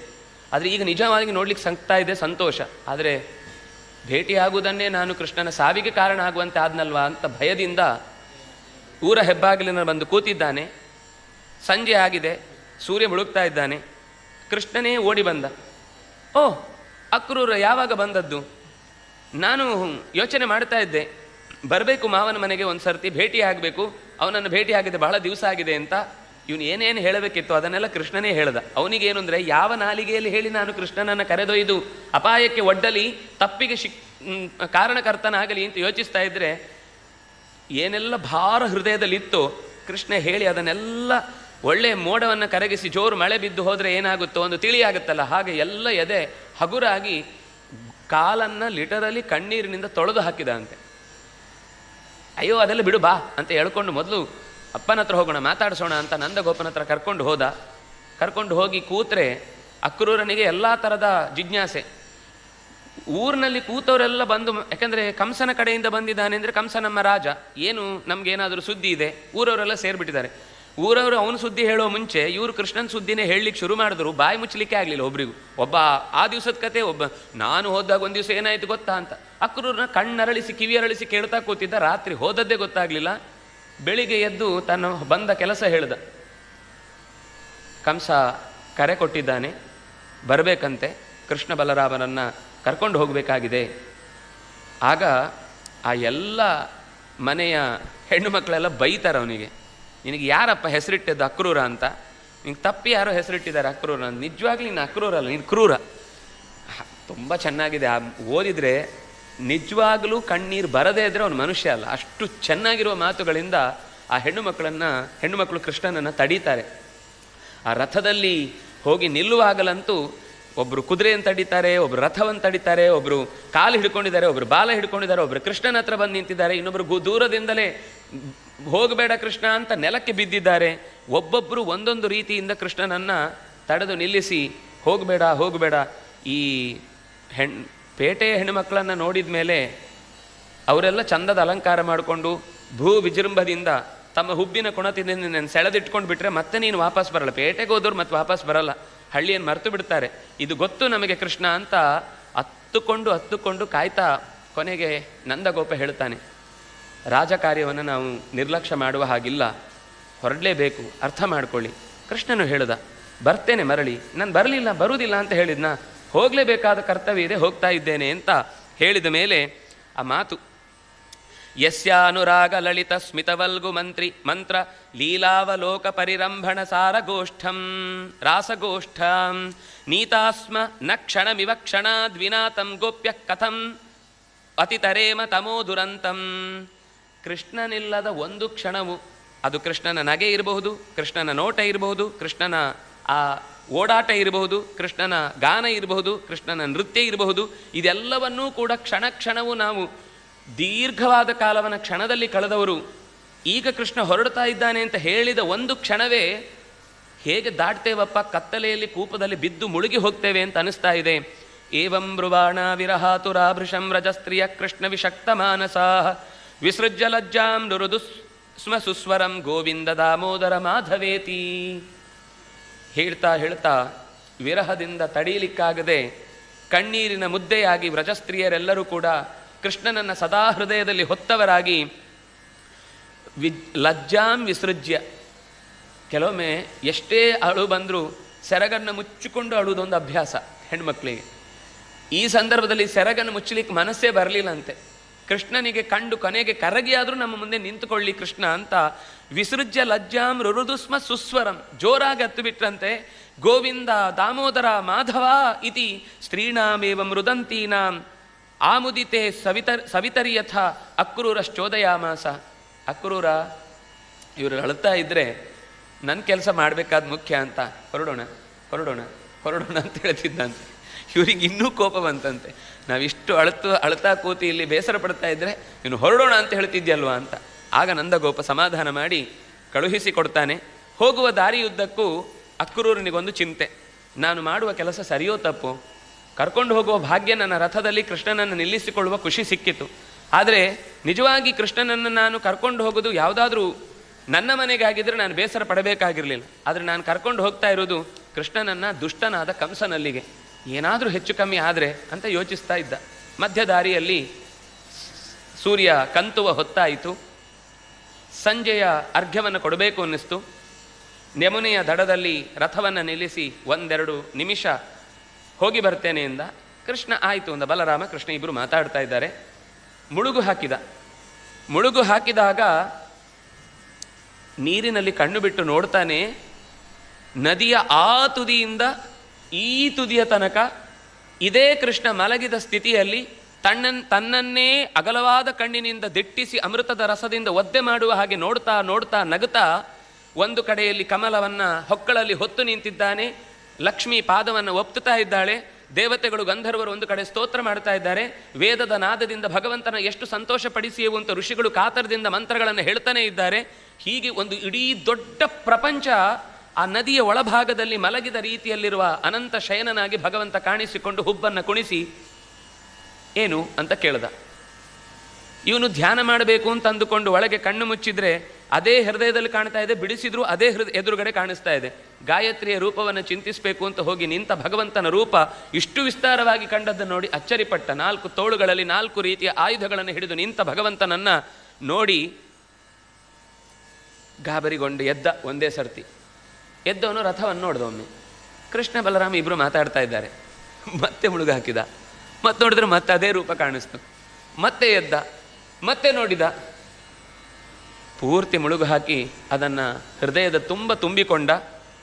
ಆದರೆ ಈಗ ನಿಜವಾಗಿ ನೋಡ್ಲಿಕ್ಕೆ ಸಂಗ್ತಾ ಇದೆ, ಸಂತೋಷ. ಆದರೆ ಭೇಟಿಯಾಗುವುದನ್ನೇ ನಾನು ಕೃಷ್ಣನ ಸಾವಿಗೆ ಕಾರಣ ಆಗುವಂತೆ ಆದ್ನಲ್ವಾ ಅಂತ ಭಯದಿಂದ ಊರ ಹೆಬ್ಬಾಗಿಲಿನ ಬಂದು ಕೂತಿದ್ದಾನೆ. ಸಂಜೆ ಆಗಿದೆ, ಸೂರ್ಯ ಮುಳುಗ್ತಾ ಇದ್ದಾನೆ. ಕೃಷ್ಣನೇ ಓಡಿ ಬಂದ. ಓ ಅಕ್ರೂರ ಯಾವಾಗ ಬಂದದ್ದು? ನಾನು ಯೋಚನೆ ಮಾಡ್ತಾ ಇದ್ದೆ, ಬರಬೇಕು ಮಾವನ ಮನೆಗೆ ಒಂದು ಸರ್ತಿ ಭೇಟಿ ಆಗಬೇಕು, ಅವನನ್ನು ಭೇಟಿ ಆಗಿದೆ ಬಹಳ ದಿವಸ ಆಗಿದೆ ಅಂತ. ಇವನು ಏನೇನು ಹೇಳಬೇಕಿತ್ತು ಅದನ್ನೆಲ್ಲ ಕೃಷ್ಣನೇ ಹೇಳ್ದ. ಅವನಿಗೇನು ಅಂದರೆ ಯಾವ ನಾಲಿಗೆಯಲ್ಲಿ ಹೇಳಿ ನಾನು ಕೃಷ್ಣನನ್ನು ಕರೆದೊಯ್ದು ಅಪಾಯಕ್ಕೆ ಒಡ್ಡಲಿ, ತಪ್ಪಿಗೆ ಕಾರಣಕರ್ತನಾಗಲಿ ಅಂತ ಯೋಚಿಸ್ತಾ ಇದ್ದರೆ ಏನೆಲ್ಲ ಭಾರ ಹೃದಯದಲ್ಲಿತ್ತೋ ಕೃಷ್ಣ ಹೇಳಿ ಅದನ್ನೆಲ್ಲ ಒಳ್ಳೆಯ ಮೋಡವನ್ನು ಕರಗಿಸಿ ಜೋರು ಮಳೆ ಬಿದ್ದು ಹೋದರೆ ಏನಾಗುತ್ತೋ ಒಂದು ತಿಳಿಯಾಗುತ್ತಲ್ಲ, ಹಾಗೆ ಎಲ್ಲ ಎದೆ ಹಗುರಾಗಿ ಕಾಲನ್ನು ಲಿಟರಲಿ ಕಣ್ಣೀರಿನಿಂದ ತೊಳೆದು ಹಾಕಿದ ಅಂತೆ. ಅಯ್ಯೋ ಅದೆಲ್ಲ ಬಿಡು ಬಾ ಅಂತ ಹೇಳ್ಕೊಂಡು ಮೊದಲು ಅಪ್ಪನ ಹತ್ರ ಹೋಗೋಣ ಮಾತಾಡಿಸೋಣ ಅಂತ ನಂದಗೋಪನ ಹತ್ರ ಕರ್ಕೊಂಡು ಹೋಗಿ ಕೂತ್ರೆ ಅಕ್ರೂರನಿಗೆ ಎಲ್ಲ ಥರದ ಜಿಜ್ಞಾಸೆ. ಊರಿನಲ್ಲಿ ಕೂತವರೆಲ್ಲ ಬಂದು, ಯಾಕಂದರೆ ಕಂಸನ ಕಡೆಯಿಂದ ಬಂದಿದ್ದಾನೆ ಅಂದರೆ ಕಂಸ ನಮ್ಮ ರಾಜ, ಏನು ನಮಗೇನಾದರೂ ಸುದ್ದಿ ಇದೆ, ಊರವರೆಲ್ಲ ಸೇರಿಬಿಟ್ಟಿದ್ದಾರೆ. ಊರವರು ಅವನ ಸುದ್ದಿ ಹೇಳೋ ಮುಂಚೆ ಇವರು ಕೃಷ್ಣನ ಸುದ್ದಿನೇ ಹೇಳಲಿಕ್ಕೆ ಶುರು ಮಾಡಿದ್ರು. ಬಾಯಿ ಮುಚ್ಚಲಿಕ್ಕೆ ಆಗಲಿಲ್ಲ ಒಬ್ರಿಗೂ. ಒಬ್ಬ ಆ ದಿವಸದ ಕತೆ, ಒಬ್ಬ ನಾನು ಹೋದಾಗ ಒಂದು ದಿವಸ ಏನಾಯಿತು ಗೊತ್ತಾ ಅಂತ ಅಕ್ರೂರನ ಕಣ್ಣರಳಿಸಿ ಕಿವಿಯರಳಿಸಿ ಕೇಳ್ತಾ ಕೂತಿದ್ದ. ರಾತ್ರಿ ಹೋದದ್ದೇ ಗೊತ್ತಾಗಲಿಲ್ಲ. ಬೆಳಿಗ್ಗೆ ಎದ್ದು ತನ್ನ ಬಂದ ಕೆಲಸ ಹೇಳ್ದ. ಕಂಸ ಕರೆ ಕೊಟ್ಟಿದ್ದಾನೆ, ಬರಬೇಕಂತೆ, ಕೃಷ್ಣ ಬಲರಾಮನನ್ನು ಕರ್ಕೊಂಡು ಹೋಗಬೇಕಾಗಿದೆ. ಆಗ ಆ ಎಲ್ಲ ಮನೆಯ ಹೆಣ್ಣು ಮಕ್ಕಳೆಲ್ಲ ಬೈತಾರೆ ಅವನಿಗೆ, ನಿನಗೆ ಯಾರಪ್ಪ ಹೆಸರಿಟ್ಟಿದ್ದು ಅಕ್ರೂರ ಅಂತ, ನಿನಗೆ ತಪ್ಪಿ ಯಾರೋ ಹೆಸರಿಟ್ಟಿದ್ದಾರೆ ಅಕ್ರೂರ ಅಂತ. ನಿಜವಾಗ್ಲಿ ನೀನು ಅಕ್ರೂರ ಅಲ್ಲ, ನೀನು ಕ್ರೂರ. ತುಂಬ ಚೆನ್ನಾಗಿದೆ, ಓದಿದರೆ ನಿಜವಾಗಲೂ ಕಣ್ಣೀರು ಬರದೇ ಇದ್ದರೆ ಅವನು ಮನುಷ್ಯ ಅಲ್ಲ. ಅಷ್ಟು ಚೆನ್ನಾಗಿರುವ ಮಾತುಗಳಿಂದ ಆ ಹೆಣ್ಣು ಮಕ್ಕಳು ಕೃಷ್ಣನನ್ನು ತಡೀತಾರೆ. ಆ ರಥದಲ್ಲಿ ಹೋಗಿ ನಿಲ್ಲುವಾಗಲಂತೂ ಒಬ್ಬರು ಕುದುರೆಯನ್ನು ತಡೀತಾರೆ, ಒಬ್ಬರು ರಥವನ್ನು ತಡೀತಾರೆ, ಒಬ್ಬರು ಕಾಲು ಹಿಡ್ಕೊಂಡಿದ್ದಾರೆ, ಒಬ್ಬರು ಬಾಲ ಹಿಡ್ಕೊಂಡಿದ್ದಾರೆ, ಒಬ್ಬರು ಕೃಷ್ಣನ ಹತ್ರ ಬಂದು ನಿಂತಿದ್ದಾರೆ, ಇನ್ನೊಬ್ಬರು ದೂರದಿಂದಲೇ ಹೋಗಬೇಡ ಕೃಷ್ಣ ಅಂತ ನೆಲಕ್ಕೆ ಬಿದ್ದಿದ್ದಾರೆ. ಒಬ್ಬೊಬ್ಬರು ಒಂದೊಂದು ರೀತಿಯಿಂದ ಕೃಷ್ಣನನ್ನು ತಡೆದು ನಿಲ್ಲಿಸಿ, ಹೋಗಬೇಡ ಹೋಗಬೇಡ. ಈ ಪೇಟೆಯ ಹೆಣ್ಣುಮಕ್ಕಳನ್ನು ನೋಡಿದ ಮೇಲೆ ಅವರೆಲ್ಲ ಚಂದದ ಅಲಂಕಾರ ಮಾಡಿಕೊಂಡು ಭೂ ವಿಜೃಂಭದಿಂದ ತಮ್ಮ ಹುಬ್ಬಿನ ಕುಣತಿನಿಂದ ನಾನು ಸೆಳೆದಿಟ್ಕೊಂಡು ಬಿಟ್ಟರೆ ಮತ್ತೆ ನೀನು ವಾಪಸ್ ಬರಲ್ಲ. ಪೇಟೆಗೆ ಹೋದವ್ರು ಮತ್ತೆ ವಾಪಸ್ ಬರಲ್ಲ, ಹಳ್ಳಿಯನ್ನು ಮರೆತು ಬಿಡ್ತಾರೆ. ಇದು ಗೊತ್ತು ನಮಗೆ ಕೃಷ್ಣ ಅಂತ ಹತ್ತುಕೊಂಡು ಕಾಯ್ತಾ ಕೊನೆಗೆ ನಂದಗೋಪ ಹೇಳ್ತಾನೆ, ರಾಜಕಾರ್ಯವನ್ನು ನಾವು ನಿರ್ಲಕ್ಷ್ಯ ಮಾಡುವ ಹಾಗಿಲ್ಲ, ಹೊರಡಲೇಬೇಕು, ಅರ್ಥ ಮಾಡ್ಕೊಳ್ಳಿ. ಕೃಷ್ಣನು ಹೇಳ್ದ, ಬರ್ತೇನೆ ಮರಳಿ. ನಾನು ಬರುವುದಿಲ್ಲ ಅಂತ ಹೇಳಿದ್ನ, ಹೋಗಲೇಬೇಕಾದ ಕರ್ತವ್ಯ ಇದೆ, ಹೋಗ್ತಾ ಇದ್ದೇನೆ ಅಂತ ಹೇಳಿದ ಮೇಲೆ ಆ ಮಾತು, ಯಸ್ಯಾನುರಾಗ ಲಲಿತ ಸ್ಮಿತವಲ್ಗು ಮಂತ್ರ ಲೀಲಾವಲೋಕ ಪರಿರಂಭಣ ಸಾರಗೋಷ್ಠಂ ರಾಸಗೋಷ್ಠಂ ನೀತಾಸ್ಮ ನ ಕ್ಷಣಮಿವ ಕ್ಷಣಾದ್ವಿನಾತಂ ಗೋಪ್ಯ ಕಥಂ ಅತಿತರೇಮ ತಮೋ ದುರಂತಂ. ಕೃಷ್ಣನಿಲ್ಲದ ಒಂದು ಕ್ಷಣವು, ಅದು ಕೃಷ್ಣನ ನಗೆ ಇರಬಹುದು, ಕೃಷ್ಣನ ನೋಟ ಇರಬಹುದು, ಕೃಷ್ಣನ ಆ ಓಡಾಟ ಇರಬಹುದು, ಕೃಷ್ಣನ ಗಾನ ಇರಬಹುದು, ಕೃಷ್ಣನ ನೃತ್ಯ ಇರಬಹುದು, ಇದೆಲ್ಲವನ್ನೂ ಕೂಡ ಕ್ಷಣ ಕ್ಷಣವು ನಾವು ದೀರ್ಘವಾದ ಕಾಲವನ್ನು ಕ್ಷಣದಲ್ಲಿ ಕಳೆದವರು. ಈಗ ಕೃಷ್ಣ ಹೊರಡ್ತಾ ಇದ್ದಾನೆ ಅಂತ ಹೇಳಿದ ಒಂದು ಕ್ಷಣವೇ ಹೇಗೆ ದಾಟ್ತೇವಪ್ಪ, ಕತ್ತಲೆಯಲ್ಲಿ ಕೂಪದಲ್ಲಿ ಬಿದ್ದು ಮುಳುಗಿ ಹೋಗ್ತೇವೆ ಅಂತ ಅನಿಸ್ತಾ ಇದೆ. ಏವಂ ಬ್ರುವಾಣ ವಿರಹಾತುರಾಭೃಶಂ ರಜಸ್ತ್ರಿಯ ಕೃಷ್ಣ ವಿಷಕ್ತ ಮಾನಸಾ ವಿಸೃಜ್ಯ ಲಜ್ಜಾಂ ನುರುದು ಸ್ಮ ಸುಸ್ವರಂ ಗೋವಿಂದ ದಾಮೋದರ ಮಾಧವೇತಿ. ಹೇಳ್ತಾ ಹೇಳ್ತಾ ವಿರಹದಿಂದ ತಡೀಲಿಕ್ಕಾಗದೆ ಕಣ್ಣೀರಿನ ಮುದ್ದೆಯಾಗಿ ವ್ರಜಸ್ತ್ರೀಯರೆಲ್ಲರೂ ಕೂಡ ಕೃಷ್ಣನನ್ನು ಸದಾ ಹೃದಯದಲ್ಲಿ ಹೊತ್ತವರಾಗಿ ಲಜ್ಜಾಂ ವಿಸೃಜ್ಯ, ಕೆಲವೊಮ್ಮೆ ಎಷ್ಟೇ ಅಳು ಬಂದರೂ ಸೆರಗನ್ನು ಮುಚ್ಚಿಕೊಂಡು ಅಳುವುದೊಂದು ಅಭ್ಯಾಸ ಹೆಣ್ಮಕ್ಳಿಗೆ. ಈ ಸಂದರ್ಭದಲ್ಲಿ ಸೆರಗನ್ನು ಮುಚ್ಚಲಿಕ್ಕೆ ಮನಸ್ಸೇ ಬರಲಿಲ್ಲ ಅಂತೆ. ಕೃಷ್ಣನಿಗೆ ಕಂಡು ಕೊನೆಗೆ ಕರಗಿಯಾದರೂ ನಮ್ಮ ಮುಂದೆ ನಿಂತುಕೊಳ್ಳಿ ಕೃಷ್ಣ ಅಂತ ವಿಸೃಜ್ಯ ಲಜ್ಜಾಂ ರುರುದುಸ್ಮ ಸುಸ್ವರಂ, ಜೋರಾಗಿ ಹತ್ತು ಬಿಟ್ರಂತೆ. ಗೋವಿಂದ ದಾಮೋದರ ಮಾಧವ ಇತಿ ಸ್ತ್ರೀಣಾಮೇವ ಮೃದಂತೀನಾಂ ಆಮುದಿತೆ ಸವಿತರಿಯಥ ಅಕ್ರೂರಶ್ಚೋದಯಾಮಾಸ. ಅಕ್ರೂರ ಇವರು ಅಳ್ತಾ ಇದ್ದರೆ ನನ್ನ ಕೆಲಸ ಮಾಡಬೇಕಾದ ಮುಖ್ಯ ಅಂತ ಹೊರಡೋಣ ಅಂತ ಹೇಳ್ತಿದ್ದಂತೆ. ಇವ್ರಿಗೆ ಇನ್ನೂ ಕೋಪ ಬಂತಂತೆ, ನಾವಿಷ್ಟು ಅಳ್ತಾ ಕೂತಿ ಇಲ್ಲಿ ಬೇಸರ ಪಡ್ತಾ ಇದ್ದರೆ ಇನ್ನು ಹೊರಡೋಣ ಅಂತ ಹೇಳ್ತಿದ್ಯಲ್ವಾ ಅಂತ. ಆಗ ನಂದಗೋಪ ಸಮಾಧಾನ ಮಾಡಿ ಕಳುಹಿಸಿ ಕೊಡ್ತಾನೆ. ಹೋಗುವ ದಾರಿಯುದ್ದಕ್ಕೂ ಅಕ್ರೂರನಿಗೊಂದು ಚಿಂತೆ, ನಾನು ಮಾಡುವ ಕೆಲಸ ಸರಿಯೋ ತಪ್ಪು? ಕರ್ಕೊಂಡು ಹೋಗುವ ಭಾಗ್ಯ ನನ್ನ ರಥದಲ್ಲಿ ಕೃಷ್ಣನನ್ನು ನಿಲ್ಲಿಸಿಕೊಳ್ಳುವ ಖುಷಿ ಸಿಕ್ಕಿತು. ಆದರೆ ನಿಜವಾಗಿ ಕೃಷ್ಣನನ್ನು ನಾನು ಕರ್ಕೊಂಡು ಹೋಗೋದು ಯಾವುದಾದ್ರೂ ನನ್ನ ಮನೆಗಾಗಿದ್ದರೆ ನಾನು ಬೇಸರ ಪಡಬೇಕಾಗಿರಲಿಲ್ಲ. ಆದರೆ ನಾನು ಕರ್ಕೊಂಡು ಹೋಗ್ತಾ ಇರೋದು ಕೃಷ್ಣನನ್ನು ದುಷ್ಟನಾದ ಕಂಸನಲ್ಲಿಗೆ, ಏನಾದರೂ ಹೆಚ್ಚು ಕಮ್ಮಿ ಆದರೆ ಅಂತ ಯೋಚಿಸ್ತಾ ಇದ್ದ. ಮಧ್ಯ ದಾರಿಯಲ್ಲಿ ಸೂರ್ಯ ಕಂತುವ ಹೊತ್ತಾಯಿತು. ಸಂಜೆಯ ಅರ್ಘ್ಯವನ್ನು ಕೊಡಬೇಕು ಅನ್ನಿಸ್ತು. ಯಮುನೆಯ ದಡದಲ್ಲಿ ರಥವನ್ನು ನಿಲ್ಲಿಸಿ 1-2 ನಿಮಿಷ ಹೋಗಿ ಬರ್ತೇನೆ ಎಂದ. ಕೃಷ್ಣ ಆಯಿತು ಅಂದ. ಬಲರಾಮ ಕೃಷ್ಣ ಇಬ್ಬರು ಮಾತಾಡ್ತಾ ಇದ್ದಾರೆ. ಮುಳುಗು ಹಾಕಿದಾಗ ನೀರಿನಲ್ಲಿ ಕಣ್ಣು ಬಿಟ್ಟು ನೋಡ್ತಾನೆ, ನದಿಯ ಆ ತುದಿಯಿಂದ ಈ ತುದಿಯ ತನಕ ಇದೇ ಕೃಷ್ಣ ಮಲಗಿದ ಸ್ಥಿತಿಯಲ್ಲಿ ತನ್ನನ್ನೇ ಅಗಲವಾದ ಕಣ್ಣಿನಿಂದ ದಿಟ್ಟಿಸಿ ಅಮೃತದ ರಸದಿಂದ ಒದ್ದೆ ಮಾಡುವ ಹಾಗೆ ನೋಡ್ತಾ ನಗುತ್ತಾ ಒಂದು ಕಡೆಯಲ್ಲಿ ಕಮಲವನ್ನು ಹೊಕ್ಕಳಲ್ಲಿ ಹೊತ್ತು ನಿಂತಿದ್ದಾನೆ. ಲಕ್ಷ್ಮೀ ಪಾದವನ್ನು ಒಪ್ತುತ್ತಾ ಇದ್ದಾಳೆ. ದೇವತೆಗಳು ಗಂಧರ್ವರು ಒಂದು ಕಡೆ ಸ್ತೋತ್ರ ಮಾಡ್ತಾ ಇದ್ದಾರೆ. ವೇದದ ನಾದದಿಂದ ಭಗವಂತನ ಎಷ್ಟು ಸಂತೋಷ ಪಡಿಸಿಯವು ಅಂತ ಋಷಿಗಳು ಕಾತರದಿಂದ ಮಂತ್ರಗಳನ್ನು ಹೇಳ್ತಾನೆ ಇದ್ದಾರೆ. ಹೀಗೆ ಒಂದು ಇಡೀ ದೊಡ್ಡ ಪ್ರಪಂಚ ಆ ನದಿಯ ಒಳಭಾಗದಲ್ಲಿ ಮಲಗಿದ ರೀತಿಯಲ್ಲಿರುವ ಅನಂತ ಶಯನನಾಗಿ ಭಗವಂತ ಕಾಣಿಸಿಕೊಂಡು ಹುಬ್ಬನ್ನು ಕುಣಿಸಿ ಏನು ಅಂತ ಕೇಳ್ದ. ಇವನು ಧ್ಯಾನ ಮಾಡಬೇಕು ಅಂತ ಅಂದುಕೊಂಡು ಒಳಗೆ ಕಣ್ಣು ಮುಚ್ಚಿದ್ರೆ ಅದೇ ಹೃದಯದಲ್ಲಿ ಕಾಣ್ತಾ ಇದೆ, ಬಿಡಿಸಿದ್ರು ಅದೇ ಎದುರುಗಡೆ ಕಾಣಿಸ್ತಾ ಇದೆ. ಗಾಯತ್ರಿಯ ರೂಪವನ್ನು ಚಿಂತಿಸಬೇಕು ಅಂತ ಹೋಗಿ ನಿಂತ ಭಗವಂತನ ರೂಪ ಇಷ್ಟು ವಿಸ್ತಾರವಾಗಿ ಕಂಡದ್ದನ್ನು ನೋಡಿ ಅಚ್ಚರಿಪಟ್ಟ. 4 ತೋಳುಗಳಲ್ಲಿ 4 ರೀತಿಯ ಆಯುಧಗಳನ್ನು ಹಿಡಿದು ನಿಂತ ಭಗವಂತನನ್ನು ನೋಡಿ ಗಾಬರಿಗೊಂಡು ಎದ್ದ. ಒಂದೇ ಸರ್ತಿ ಎದ್ದವನು ರಥವನ್ನು ನೋಡಿದವೊಮ್ಮೆ. ಕೃಷ್ಣ ಬಲರಾಮ ಇಬ್ಬರು ಮಾತಾಡ್ತಾ ಇದ್ದಾರೆ. ಮತ್ತೆ ಮುಳುಗು ಹಾಕಿದ. ಮತ್ತೆ ನೋಡಿದ್ರೆ ಮತ್ತೆ ಅದೇ ರೂಪ ಕಾಣಿಸ್ತು. ಮತ್ತೆ ಎದ್ದ, ಮತ್ತೆ ನೋಡಿದ. ಪೂರ್ತಿ ಮುಳುಗು ಹಾಕಿ ಅದನ್ನು ಹೃದಯದ ತುಂಬಿಕೊಂಡ.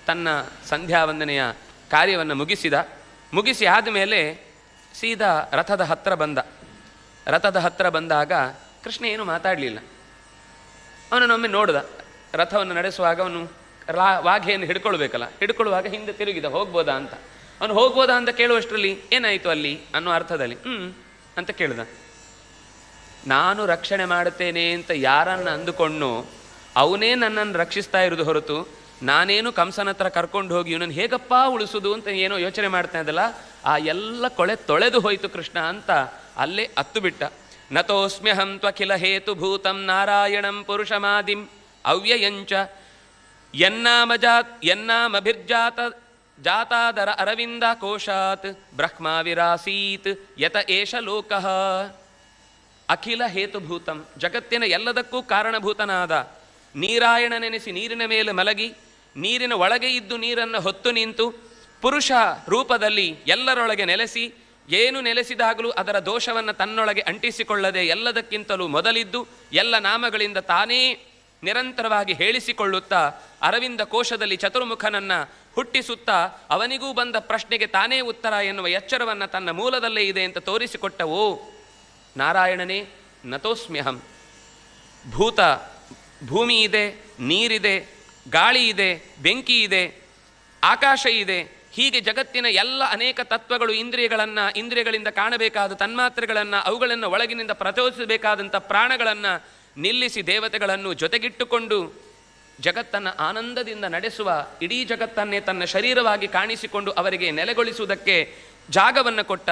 ತನ್ನ ಸಂಧ್ಯಾವಂದನೆಯ ಕಾರ್ಯವನ್ನು ಮುಗಿಸಿ ಆದಮೇಲೆ ಸೀದಾ ರಥದ ಹತ್ತಿರ ಬಂದಾಗ ಕೃಷ್ಣ ಏನು ಮಾತಾಡಲಿಲ್ಲ. ಅವನನ್ನೊಮ್ಮೆ ನೋಡ್ದ. ರಥವನ್ನು ನಡೆಸುವಾಗ ಅವನು ವಾಘೆಯನ್ನು ಹಿಡ್ಕೊಳ್ಳುವಾಗ ಹಿಂದೆ ತಿರುಗಿದ, ಹೋಗ್ಬೋದಾ ಅಂತ. ಅವನು ಹೋಗ್ಬೋದಾ ಅಂತ ಕೇಳುವಷ್ಟರಲ್ಲಿ ಏನಾಯಿತು ಅಲ್ಲಿ ಅನ್ನೋ ಅರ್ಥದಲ್ಲಿ ಅಂತ ಕೇಳ್ದ. ನಾನು ರಕ್ಷಣೆ ಮಾಡುತ್ತೇನೆ ಅಂತ ಯಾರನ್ನು ಅಂದುಕೊಂಡು ಅವನೇ ನನ್ನನ್ನು ರಕ್ಷಿಸ್ತಾ ಇರೋದು ಹೊರತು ನಾನೇನು ಕಂಸನ ಹತ್ರ ಕರ್ಕೊಂಡು ಹೋಗಿ ಇವನನ್ನು ಹೇಗಪ್ಪ ಉಳಿಸೋದು ಅಂತ ಏನೋ ಯೋಚನೆ ಮಾಡ್ತಾ ಇದ್ದಲ್ಲ, ಆ ಎಲ್ಲ ಕೊಳೆ ತೊಳೆದು ಹೋಯಿತು ಕೃಷ್ಣ ಅಂತ ಅಲ್ಲೇ ಅತ್ತು ಬಿಟ್ಟ. ನತೋಸ್ಮ್ಯಹಂ ತ್ವಖಿಲ ಹೇತುಭೂತಂ ನಾರಾಯಣಂ ಪುರುಷಮಾದಿಂ ಅವ್ಯಯಂಚ ಯನ್ನಾಮಭಿರ್ಜಾತ ಜಾತಾದರ ಅರವಿಂದ ಕೋಶಾತ್ ಬ್ರಹ್ಮಾವಿರಾಸೀತ್ ಯತ ಏಷ ಲೋಕಃ. ಅಖಿಲ ಹೇತುಭೂತಂ, ಜಗತ್ತಿನ ಎಲ್ಲದಕ್ಕೂ ಕಾರಣಭೂತನಾದ ನೀರಾಯಣನೆನಿಸಿ ನೀರಿನ ಮೇಲೆ ಮಲಗಿ ನೀರಿನ ಒಳಗೆ ಇದ್ದು ನೀರನ್ನು ಹೊತ್ತು ನಿಂತು ಪುರುಷ ರೂಪದಲ್ಲಿ ಎಲ್ಲರೊಳಗೆ ನೆಲೆಸಿ ಏನು ನೆಲೆಸಿದಾಗಲೂ ಅದರ ದೋಷವನ್ನು ತನ್ನೊಳಗೆ ಅಂಟಿಸಿಕೊಳ್ಳದೆ ಎಲ್ಲದಕ್ಕಿಂತಲೂ ಮೊದಲಿದ್ದು ಎಲ್ಲ ನಾಮಗಳಿಂದ ತಾನೇ ನಿರಂತರವಾಗಿ ಹೇಳಿಸಿಕೊಳ್ಳುತ್ತಾ ಅರವಿಂದ ಕೋಶದಲ್ಲಿ ಚತುರ್ಮುಖನನ್ನು ಹುಟ್ಟಿಸುತ್ತಾ ಅವನಿಗೂ ಬಂದ ಪ್ರಶ್ನೆಗೆ ತಾನೇ ಉತ್ತರ ಎನ್ನುವ ಎಚ್ಚರವನ್ನು ತನ್ನ ಮೂಲದಲ್ಲೇ ಇದೆ ಅಂತ ತೋರಿಸಿಕೊಟ್ಟವೋ ನಾರಾಯಣನೇ ನತೋಸ್ಮ್ಯಹಂ. ಭೂಮಿ ಇದೆ, ನೀರಿದೆ, ಗಾಳಿ ಇದೆ, ಬೆಂಕಿ ಇದೆ, ಆಕಾಶ ಇದೆ, ಹೀಗೆ ಜಗತ್ತಿನ ಎಲ್ಲ ಅನೇಕ ತತ್ವಗಳು ಇಂದ್ರಿಯಗಳಿಂದ ಕಾಣಬೇಕಾದ ತನ್ಮಾತ್ರೆಗಳನ್ನು ಅವುಗಳನ್ನು ಒಳಗಿನಿಂದ ಪ್ರಚೋದಿಸಬೇಕಾದಂಥ ಪ್ರಾಣಗಳನ್ನು ನಿಲ್ಲಿಸಿ ದೇವತೆಗಳನ್ನು ಜೊತೆಗಿಟ್ಟುಕೊಂಡು ಜಗತ್ತನ್ನು ಆನಂದದಿಂದ ನಡೆಸುವ, ಇಡೀ ಜಗತ್ತನ್ನೇ ತನ್ನ ಶರೀರವಾಗಿ ಕಾಣಿಸಿಕೊಂಡು ಅವರಿಗೆ ನೆಲೆಗೊಳಿಸುವುದಕ್ಕೆ ಜಾಗವನ್ನು ಕೊಟ್ಟ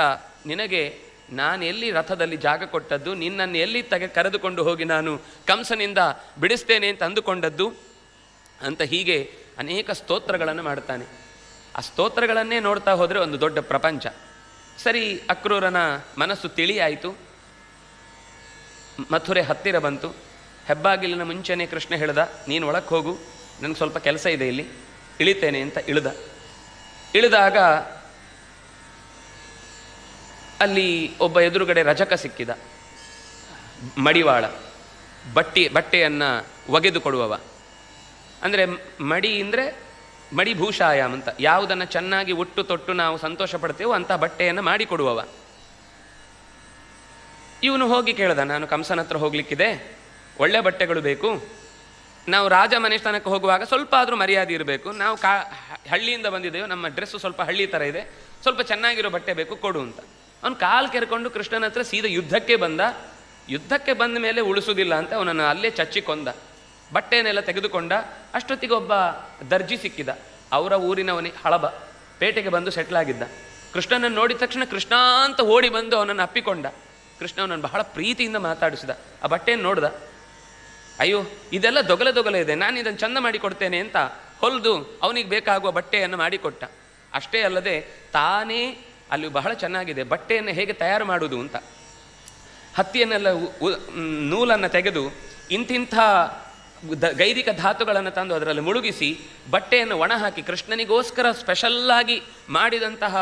ನಿನಗೆ ನಾನೆಲ್ಲಿ ರಥದಲ್ಲಿ ಜಾಗ ಕೊಟ್ಟದ್ದು, ನಿನ್ನನ್ನು ಎಲ್ಲಿ ಕರೆದುಕೊಂಡು ಹೋಗಿ ನಾನು ಕಂಸನಿಂದ ಬಿಡಿಸ್ತೇನೆ ಅಂತ ಅಂದುಕೊಂಡದ್ದು ಅಂತ ಹೀಗೆ ಅನೇಕ ಸ್ತೋತ್ರಗಳನ್ನು ಮಾಡ್ತಾನೆ. ಆ ಸ್ತೋತ್ರಗಳನ್ನೇ ನೋಡ್ತಾ ಹೋದರೆ ಒಂದು ದೊಡ್ಡ ಪ್ರಪಂಚ. ಸರಿ, ಅಕ್ರೂರನ ಮನಸ್ಸು ತಿಳಿಯಾಯಿತು. ಮಥುರೆ ಹತ್ತಿರ ಬಂತು. ಹೆಬ್ಬಾಗಿಲಿನ ಮುಂಚೆನೇ ಕೃಷ್ಣ ಹೇಳ್ದ, ನೀನು ಒಳಕ್ಕೆ ಹೋಗು, ನನಗೆ ಸ್ವಲ್ಪ ಕೆಲಸ ಇದೆ ಇಲ್ಲಿ, ಇಳಿತೇನೆ ಅಂತ ಇಳಿದಾಗ ಅಲ್ಲಿ ಒಬ್ಬ ಎದುರುಗಡೆ ರಜಕ ಸಿಕ್ಕಿದ, ಮಡಿವಾಳ, ಬಟ್ಟೆಯನ್ನು ಒಗೆದು ಕೊಡುವವ. ಅಂದರೆ ಮಡಿ ಅಂದರೆ ಮಡಿಭೂಷಾಯಾಮ್ ಅಂತ, ಯಾವುದನ್ನು ಚೆನ್ನಾಗಿ ಉಟ್ಟು ತೊಟ್ಟು ನಾವು ಸಂತೋಷ ಪಡ್ತೇವೋ ಅಂಥ ಬಟ್ಟೆಯನ್ನು ಮಾಡಿಕೊಡುವವ. ಇವನು ಹೋಗಿ ಕೇಳ್ದ, ನಾನು ಕಂಸನ ಹತ್ರ ಹೋಗ್ಲಿಕ್ಕಿದೆ, ಒಳ್ಳೆ ಬಟ್ಟೆಗಳು ಬೇಕು, ನಾವು ರಾಜ ಮನೆತನಕ್ಕೆ ಹೋಗುವಾಗ ಸ್ವಲ್ಪ ಆದರೂ ಮರ್ಯಾದೆ ಇರಬೇಕು, ನಾವು ಹಳ್ಳಿಯಿಂದ ಬಂದಿದ್ದೇವೆ, ನಮ್ಮ ಡ್ರೆಸ್ಸು ಸ್ವಲ್ಪ ಹಳ್ಳಿ ಥರ ಇದೆ, ಸ್ವಲ್ಪ ಚೆನ್ನಾಗಿರೋ ಬಟ್ಟೆ ಬೇಕು, ಕೊಡು ಅಂತ. ಅವನು ಕಾಲು ಕೆರ್ಕೊಂಡು ಕೃಷ್ಣನ ಹತ್ರ ಸೀದಾ ಯುದ್ಧಕ್ಕೆ ಬಂದ ಮೇಲೆ ಉಳಿಸೋದಿಲ್ಲ ಅಂತ ಅವನನ್ನು ಅಲ್ಲೇ ಚಚ್ಚಿಕೊಂಡ, ಬಟ್ಟೆಯನ್ನೆಲ್ಲ ತೆಗೆದುಕೊಂಡ. ಅಷ್ಟೊತ್ತಿಗೆ ಒಬ್ಬ ದರ್ಜಿ ಸಿಕ್ಕಿದ, ಅವರ ಊರಿನವನೇ, ಹಳಬ, ಪೇಟೆಗೆ ಬಂದು ಸೆಟ್ಲಾಗಿದ್ದ. ಕೃಷ್ಣನನ್ನು ನೋಡಿದ ತಕ್ಷಣ ಕೃಷ್ಣ ಅಂತ ಓಡಿ ಬಂದು ಅವನನ್ನು ಅಪ್ಪಿಕೊಂಡ. ಕೃಷ್ಣ ಅವನನ್ನು ಬಹಳ ಪ್ರೀತಿಯಿಂದ ಮಾತಾಡಿಸಿದ. ಆ ಬಟ್ಟೆಯನ್ನು ನೋಡ್ದ, ಅಯ್ಯೋ ಇದೆಲ್ಲ ದೊಗಲೆ ಇದೆ, ನಾನು ಇದನ್ನು ಚಂದ ಮಾಡಿಕೊಡ್ತೇನೆ ಅಂತ ಹೊಲಿದು ಅವನಿಗೆ ಬೇಕಾಗುವ ಬಟ್ಟೆಯನ್ನು ಮಾಡಿಕೊಟ್ಟ. ಅಷ್ಟೇ ಅಲ್ಲದೆ ತಾನೇ ಅಲ್ಲಿ ಬಹಳ ಚೆನ್ನಾಗಿದೆ ಬಟ್ಟೆಯನ್ನು ಹೇಗೆ ತಯಾರು ಮಾಡುವುದು ಅಂತ, ಹತ್ತಿಯನ್ನೆಲ್ಲ ನೂಲನ್ನು ತೆಗೆದು ಇಂತಿಂಥ ಗೈರಿಕ ಧಾತುಗಳನ್ನು ತಂದು ಅದರಲ್ಲಿ ಮುಳುಗಿಸಿ ಬಟ್ಟೆಯನ್ನು ಒಣ ಹಾಕಿ ಕೃಷ್ಣನಿಗೋಸ್ಕರ ಸ್ಪೆಷಲ್ಲಾಗಿ ಮಾಡಿದಂತಹ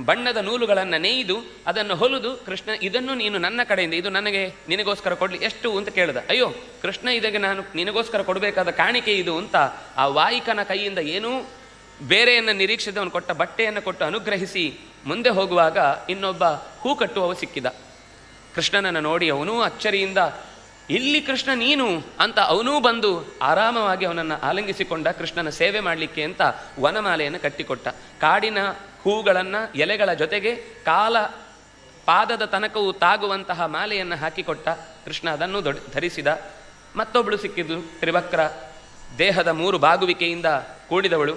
ಬಣ್ಣದ ನೂಲುಗಳನ್ನು ನೇಯ್ದು ಅದನ್ನು ಹೊಲಿದು, ಕೃಷ್ಣ ಇದನ್ನು ನೀನು ನನ್ನ ಕಡೆಯಿಂದ, ಇದು ನಿನಗೋಸ್ಕರ ಕೊಡಲಿ, ಎಷ್ಟು ಅಂತ ಕೇಳಿದ. ಅಯ್ಯೋ ಕೃಷ್ಣ, ಇದಕ್ಕೆ ನಾನು ನಿನಗೋಸ್ಕರ ಕೊಡಬೇಕಾದ ಕಾಣಿಕೆ ಇದು ಅಂತ ಆ ವಾಯಿಕನ ಕೈಯಿಂದ ಏನೂ ಬೇರೆಯನ್ನು ನಿರೀಕ್ಷಿಸಿದವನು ಕೊಟ್ಟ ಬಟ್ಟೆಯನ್ನು ಕೊಟ್ಟು ಅನುಗ್ರಹಿಸಿ ಮುಂದೆ ಹೋಗುವಾಗ ಇನ್ನೊಬ್ಬ ಹೂ ಕಟ್ಟುವವ ಸಿಕ್ಕಿದ. ಕೃಷ್ಣನನ್ನು ನೋಡಿ ಅವನೂ ಅಚ್ಚರಿಯಿಂದ, ಇಲ್ಲಿ ಕೃಷ್ಣ ನೀನು ಅಂತ ಅವನೂ ಬಂದು ಆರಾಮವಾಗಿ ಅವನನ್ನು ಆಲಿಂಗಿಸಿಕೊಂಡ. ಕೃಷ್ಣನ ಸೇವೆ ಮಾಡಲಿಕ್ಕೆ ಅಂತ ವನಮಾಲೆಯನ್ನು ಕಟ್ಟಿಕೊಟ್ಟ. ಕಾಡಿನ ಹೂಗಳನ್ನು ಎಲೆಗಳ ಜೊತೆಗೆ ಪಾದದ ತನಕವೂ ತಾಗುವಂತಹ ಮಾಲೆಯನ್ನು ಹಾಕಿಕೊಟ್ಟ. ಕೃಷ್ಣ ಅದನ್ನು ಧರಿಸಿದ. ಮತ್ತೊಬ್ಬಳು ಸಿಕ್ಕಿದ್ದು, ತ್ರಿವಕ್ರ, ದೇಹದ 3 ಬಾಗುವಿಕೆಯಿಂದ ಕೂಡಿದವಳು.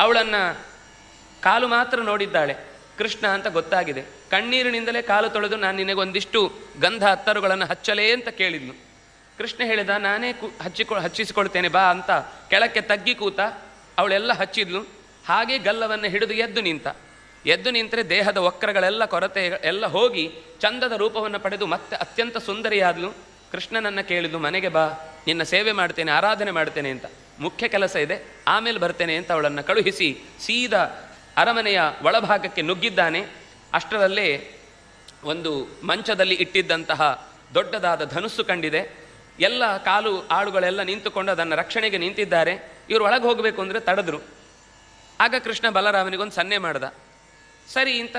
ಅವಳನ್ನು ಕಾಲು ಮಾತ್ರ ನೋಡಿದ್ದಾಳೆ, ಕೃಷ್ಣ ಅಂತ ಗೊತ್ತಾಗಿದೆ. ಕಣ್ಣೀರಿನಿಂದಲೇ ಕಾಲು ತೊಳೆದು, ನಾನು ನಿನಗೊಂದಿಷ್ಟು ಗಂಧ ಅತ್ತರುಗಳನ್ನು ಹಚ್ಚಲೇ ಅಂತ ಕೇಳಿದ್ಲು. ಕೃಷ್ಣ ಹೇಳಿದ, ನಾನೇ ಹಚ್ಚಿಸಿಕೊಳ್ತೇನೆ ಬಾ ಅಂತ ಕೆಳಕ್ಕೆ ತಗ್ಗಿ ಕೂತ. ಅವಳೆಲ್ಲ ಹಚ್ಚಿದ್ಲು. ಹಾಗೆ ಗಲ್ಲವನ್ನು ಹಿಡಿದು ಎದ್ದು ನಿಂತರೆ ದೇಹದ ವಕ್ರಗಳೆಲ್ಲ ಕೊರತೆ ಎಲ್ಲ ಹೋಗಿ ಚಂದದ ರೂಪವನ್ನು ಪಡೆದು ಮತ್ತೆ ಅತ್ಯಂತ ಸುಂದರಿಯಾದ್ಲು. ಕೃಷ್ಣನನ್ನು ಕೇಳಿದ್ಲು, ಮನೆಗೆ ಬಾ, ನಿನ್ನ ಸೇವೆ ಮಾಡ್ತೇನೆ, ಆರಾಧನೆ ಮಾಡ್ತೇನೆ ಅಂತ, ಮುಖ್ಯ ಕೆಲಸ ಇದೆ, ಆಮೇಲೆ ಬರ್ತೇನೆ ಅಂತ ಅವಳನ್ನು ಕಳುಹಿಸಿ ಸೀದಾ ಅರಮನೆಯ ಒಳಭಾಗಕ್ಕೆ ನುಗ್ಗಿದ್ದಾನೆ. ಅಷ್ಟರಲ್ಲೇ ಒಂದು ಮಂಚದಲ್ಲಿ ಇಟ್ಟಿದ್ದಂತಹ ದೊಡ್ಡದಾದ ಧನುಸ್ಸು ಕಂಡಿದೆ. ಎಲ್ಲ ಕಾಲು ಆಳುಗಳೆಲ್ಲ ನಿಂತುಕೊಂಡು ಅದನ್ನು ರಕ್ಷಣೆಗೆ ನಿಂತಿದ್ದಾರೆ. ಇವರು ಒಳಗೆ ಹೋಗಬೇಕು ಅಂದರೆ ತಡೆದ್ರು. ಆಗ ಕೃಷ್ಣ ಬಲರಾಮನಿಗೊಂದು ಸನ್ನೆ ಮಾಡ್ದ. ಸರಿ ಇಂಥ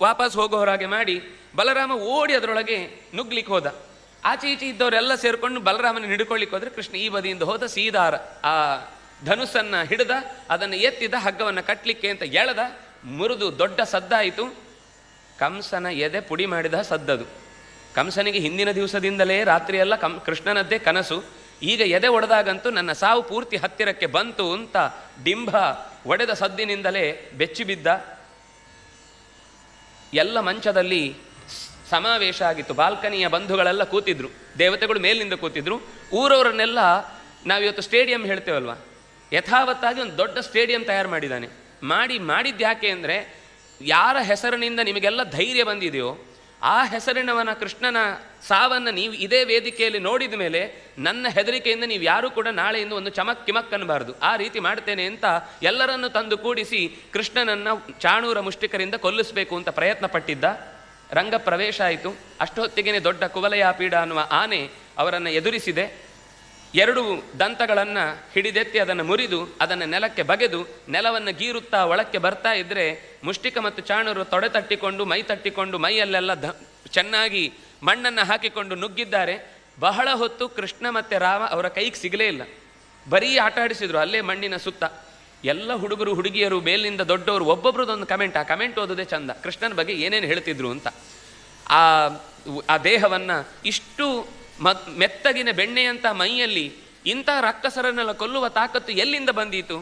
ವಾಪಸ್ ಹೋಗೋರಾಗೆ ಮಾಡಿ ಬಲರಾಮ ಓಡಿ ಅದರೊಳಗೆ ನುಗ್ಲಿಕ್ಕೆ ಹೋದ. ಆಚೆ ಈಚೆ ಇದ್ದವರೆಲ್ಲ ಸೇರಿಕೊಂಡು ಬಲರಾಮನ ಹಿಡ್ಕೊಳ್ಳಿಕ್ಕೆ ಹೋದರೆ ಕೃಷ್ಣ ಈ ಬದಿಯಿಂದ ಹೋದ, ಸೀದಾ ಆ ಧನುಸ್ಸನ್ನು ಹಿಡಿದ, ಅದನ್ನು ಎತ್ತಿದ, ಹಗ್ಗವನ್ನು ಕಟ್ಟಲಿಕ್ಕೆ ಅಂತ ಎಳೆದ, ಮುರಿದು ದೊಡ್ಡ ಸದ್ದಾಯಿತು. ಕಂಸನ ಎದೆ ಪುಡಿ ಮಾಡಿದ ಸದ್ದದು. ಕಂಸನಿಗೆ ಹಿಂದಿನ ದಿವಸದಿಂದಲೇ ರಾತ್ರಿಯೆಲ್ಲ ಕೃಷ್ಣನದ್ದೇ ಕನಸು. ಈಗ ಎದೆ ಒಡೆದಾಗಂತೂ ನನ್ನ ಸಾವು ಪೂರ್ತಿ ಹತ್ತಿರಕ್ಕೆ ಬಂತು ಅಂತ ಡಿಂಬ ಒಡೆದ ಸದ್ದಿನಿಂದಲೇ ಬೆಚ್ಚಿಬಿದ್ದ. ಎಲ್ಲ ಮಂಚದಲ್ಲಿ ಸಮಾವೇಶ ಆಗಿತ್ತು. ಬಾಲ್ಕನಿಯ ಬಂಧುಗಳೆಲ್ಲ ಕೂತಿದ್ರು, ದೇವತೆಗಳು ಮೇಲಿನಿಂದ ಕೂತಿದ್ರು. ಊರವರನ್ನೆಲ್ಲ ನಾವಿವತ್ತು ಸ್ಟೇಡಿಯಂ ಹೇಳ್ತೇವಲ್ವ, ಯಥಾವತ್ತಾಗಿ ಒಂದು ದೊಡ್ಡ ಸ್ಟೇಡಿಯಂ ತಯಾರು ಮಾಡಿದ್ದಾನೆ. ಮಾಡಿದ್ದು ಯಾಕೆ ಅಂದರೆ, ಯಾರ ಹೆಸರಿನಿಂದ ನಿಮಗೆಲ್ಲ ಧೈರ್ಯ ಬಂದಿದೆಯೋ ಆ ಹೆಸರಿನವನ ಕೃಷ್ಣನ ಸಾವನ್ನು ನೀವು ಇದೇ ವೇದಿಕೆಯಲ್ಲಿ ನೋಡಿದ ಮೇಲೆ ನನ್ನ ಹೆದರಿಕೆಯಿಂದ ನೀವು ಯಾರೂ ಕೂಡ ನಾಳೆಯಿಂದ ಒಂದು ಕಿಮಕ್ ಅನ್ನಬಾರ್ದು, ಆ ರೀತಿ ಮಾಡ್ತೇನೆ ಅಂತ ಎಲ್ಲರನ್ನು ತಂದು ಕೂಡಿಸಿ ಕೃಷ್ಣನನ್ನು ಚಾಣೂರ ಮುಷ್ಟಿಕರಿಂದ ಕೊಲ್ಲಿಸಬೇಕು ಅಂತ ಪ್ರಯತ್ನ ಪಟ್ಟಿದ್ದ. ರಂಗ ಪ್ರವೇಶ ಆಯಿತು. ಅಷ್ಟೊತ್ತಿಗೆ ದೊಡ್ಡ ಕುವಲಯಾಪೀಡ ಅನ್ನುವ ಆನೆ ಅವರನ್ನು ಎದುರಿಸಿದೆ. 2 ದಂತಗಳನ್ನು ಹಿಡಿದೆತ್ತಿ ಅದನ್ನು ಮುರಿದು ಅದನ್ನು ನೆಲಕ್ಕೆ ಬಗೆದು ನೆಲವನ್ನು ಗೀರುತ್ತಾ ಒಳಕ್ಕೆ ಬರ್ತಾ ಇದ್ದರೆ ಮುಷ್ಟಿಕ ಮತ್ತು ಚಾಣೂರು ತೊಡೆ ತಟ್ಟಿಕೊಂಡು ಮೈ ತಟ್ಟಿಕೊಂಡು ಮೈಯಲ್ಲೆಲ್ಲ ಚೆನ್ನಾಗಿ ಮಣ್ಣನ್ನು ಹಾಕಿಕೊಂಡು ನುಗ್ಗಿದ್ದಾರೆ. ಬಹಳ ಹೊತ್ತು ಕೃಷ್ಣ ಮತ್ತು ರಾಮ ಅವರ ಕೈಗೆ ಸಿಗಲೇ ಇಲ್ಲ. ಬರೀ ಆಟ ಆಡಿಸಿದ್ರು ಅಲ್ಲೇ ಮಣ್ಣಿನ ಸುತ್ತ. ಎಲ್ಲ ಹುಡುಗರು ಹುಡುಗಿಯರು ಮೇಲಿನಿಂದ ದೊಡ್ಡವರು ಒಬ್ಬೊಬ್ರದೊಂದು ಕಮೆಂಟ್, ಆ ಕಮೆಂಟ್ ಓದೋದೇ ಚಂದ, ಕೃಷ್ಣನ ಬಗ್ಗೆ ಏನೇನು ಹೇಳ್ತಿದ್ರು ಅಂತ. ಆ ದೇಹವನ್ನು ಇಷ್ಟು ಮೆತ್ತಗಿನ ಬೆಣ್ಣೆಯಂಥ ಮೈಯಲ್ಲಿ ಇಂಥ ರಾಕ್ಷಸರನ್ನೆಲ್ಲ ಕೊಲ್ಲುವ ತಾಕತ್ತು ಎಲ್ಲಿಂದ ಬಂದೀತು?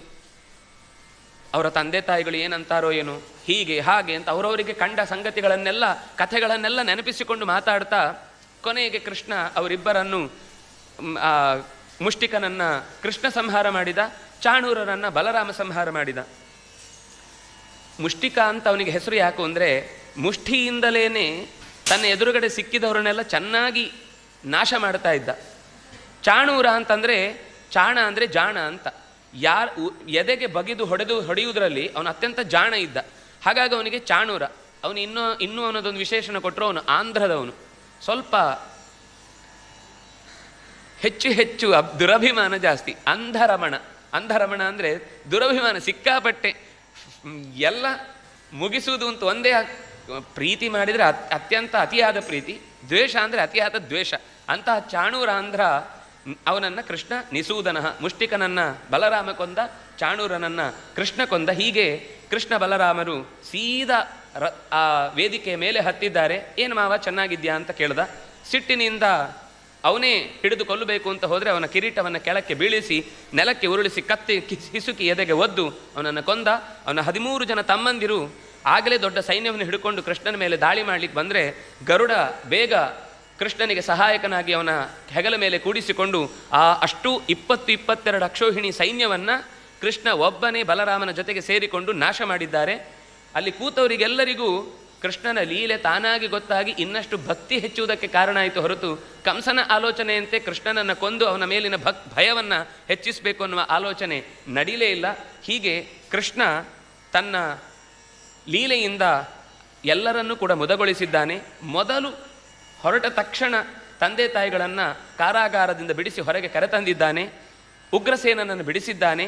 ಅವರ ತಂದೆ ತಾಯಿಗಳು ಏನಂತಾರೋ ಏನು, ಹೀಗೆ ಹಾಗೆ ಅಂತ ಅವರವರಿಗೆ ಕಂಡ ಸಂಗತಿಗಳನ್ನೆಲ್ಲ ಕಥೆಗಳನ್ನೆಲ್ಲ ನೆನಪಿಸಿಕೊಂಡು ಮಾತಾಡ್ತಾ ಕೊನೆಗೆ ಕೃಷ್ಣ ಅವರಿಬ್ಬರನ್ನು ಮುಷ್ಟಿಕನನ್ನು ಕೃಷ್ಣ ಸಂಹಾರ ಮಾಡಿದ, ಚಾಣೂರರನ್ನು ಬಲರಾಮ ಸಂಹಾರ ಮಾಡಿದ. ಮುಷ್ಟಿಕ ಅಂತ ಅವನಿಗೆ ಹೆಸರು ಯಾಕು ಅಂದರೆ, ಮುಷ್ಟಿಯಿಂದಲೇ ತನ್ನ ಎದುರುಗಡೆ ಸಿಕ್ಕಿದವರನ್ನೆಲ್ಲ ಚೆನ್ನಾಗಿ ನಾಶ ಮಾಡ್ತಾ ಇದ್ದ. ಚಾಣೂರ ಅಂತಂದರೆ, ಚಾಣ ಅಂದರೆ ಜಾಣ ಅಂತ. ಎದೆಗೆ ಬಗಿದು ಹೊಡೆಯುವುದರಲ್ಲಿ ಅವನು ಅತ್ಯಂತ ಜಾಣ ಇದ್ದ. ಹಾಗಾಗಿ ಅವನಿಗೆ ಚಾಣೂರ. ಅವನು ಇನ್ನೂ ಅನ್ನೋದೊಂದು ವಿಶೇಷಣ ಕೊಟ್ಟರು, ಅವನು ಆಂಧ್ರದವನು. ಸ್ವಲ್ಪ ಹೆಚ್ಚು ದುರಭಿಮಾನ ಜಾಸ್ತಿ. ಅಂಧರಮಣ ಅಂದರೆ ದುರಭಿಮಾನ ಸಿಕ್ಕಾಪಟ್ಟೆ. ಎಲ್ಲ ಮುಗಿಸುವುದು ಅಂತ ಒಂದೇ. ಪ್ರೀತಿ ಮಾಡಿದರೆ ಅತ್ಯಂತ ಅತಿಯಾದ ಪ್ರೀತಿ, ದ್ವೇಷ ಅಂದರೆ ಅತಿಯಾದ ದ್ವೇಷ. ಅಂತಹ ಚಾಣೂರ ಆಂಧ್ರ ಅವನನ್ನು ಕೃಷ್ಣ ನಿಸೂದನಃ, ಮುಷ್ಟಿಕನನ್ನು ಬಲರಾಮ ಕೊಂದ, ಚಾಣೂರನನ್ನು ಕೃಷ್ಣ ಕೊಂದ. ಹೀಗೆ ಕೃಷ್ಣ ಬಲರಾಮರು ಸೀದಾ ಆ ವೇದಿಕೆಯ ಮೇಲೆ ಹತ್ತಿದ್ದಾರೆ. ಏನು ಮಾವ ಚೆನ್ನಾಗಿದ್ಯಾ ಅಂತ ಕೇಳ್ದ. ಸಿಟ್ಟಿನಿಂದ ಅವನೇ ಹಿಡಿದು ಕೊಲ್ಲಬೇಕು ಅಂತ ಹೋದರೆ ಅವನ ಕಿರೀಟವನ್ನು ಕೆಳಕ್ಕೆ ಬೀಳಿಸಿ ನೆಲಕ್ಕೆ ಉರುಳಿಸಿ ಕತ್ತಿ ಹಿಸುಕಿ ಎದೆಗೆ ಒದ್ದು ಅವನನ್ನು ಕೊಂದ. ಅವನ 13 ಜನ ತಮ್ಮಂದಿರು ಆಗಲೇ ದೊಡ್ಡ ಸೈನ್ಯವನ್ನು ಹಿಡ್ಕೊಂಡು ಕೃಷ್ಣನ ಮೇಲೆ ದಾಳಿ ಮಾಡಲಿಕ್ಕೆ ಬಂದರೆ ಗರುಡ ಬೇಗ ಕೃಷ್ಣನಿಗೆ ಸಹಾಯಕನಾಗಿ ಅವನ ಹೆಗಲ ಮೇಲೆ ಕೂಡಿಸಿಕೊಂಡು ಅಷ್ಟು 22 ಅಕ್ಷೋಹಿಣಿ ಸೈನ್ಯವನ್ನು ಕೃಷ್ಣ ಒಬ್ಬನೇ ಬಲರಾಮನ ಜೊತೆಗೆ ಸೇರಿಕೊಂಡು ನಾಶ ಮಾಡಿದ್ದಾರೆ. ಅಲ್ಲಿ ಕೂತವರಿಗೆಲ್ಲರಿಗೂ ಕೃಷ್ಣನ ಲೀಲೆ ತಾನಾಗಿ ಗೊತ್ತಾಗಿ ಇನ್ನಷ್ಟು ಭಕ್ತಿ ಹೆಚ್ಚುವುದಕ್ಕೆ ಕಾರಣ ಆಯಿತು ಹೊರತು ಕಂಸನ ಆಲೋಚನೆಯಂತೆ ಕೃಷ್ಣನನ್ನು ಕೊಂದು ಅವನ ಮೇಲಿನ ಭಯವನ್ನು ಹೆಚ್ಚಿಸಬೇಕು ಅನ್ನುವ ಆಲೋಚನೆ ನಡೀಲೇ ಇಲ್ಲ. ಹೀಗೆ ಕೃಷ್ಣ ತನ್ನ ಲೀಲೆಯಿಂದ ಎಲ್ಲರನ್ನೂ ಕೂಡ ಮುದಗೊಳಿಸಿದ್ದಾನೆ. ಮೊದಲು ಹೊರಟ ತಕ್ಷಣ ತಂದೆ ತಾಯಿಗಳನ್ನು ಕಾರಾಗಾರದಿಂದ ಬಿಡಿಸಿ ಹೊರಗೆ ಕರೆತಂದಿದ್ದಾನೆ. ಉಗ್ರಸೇನನನ್ನು ಬಿಡಿಸಿದ್ದಾನೆ.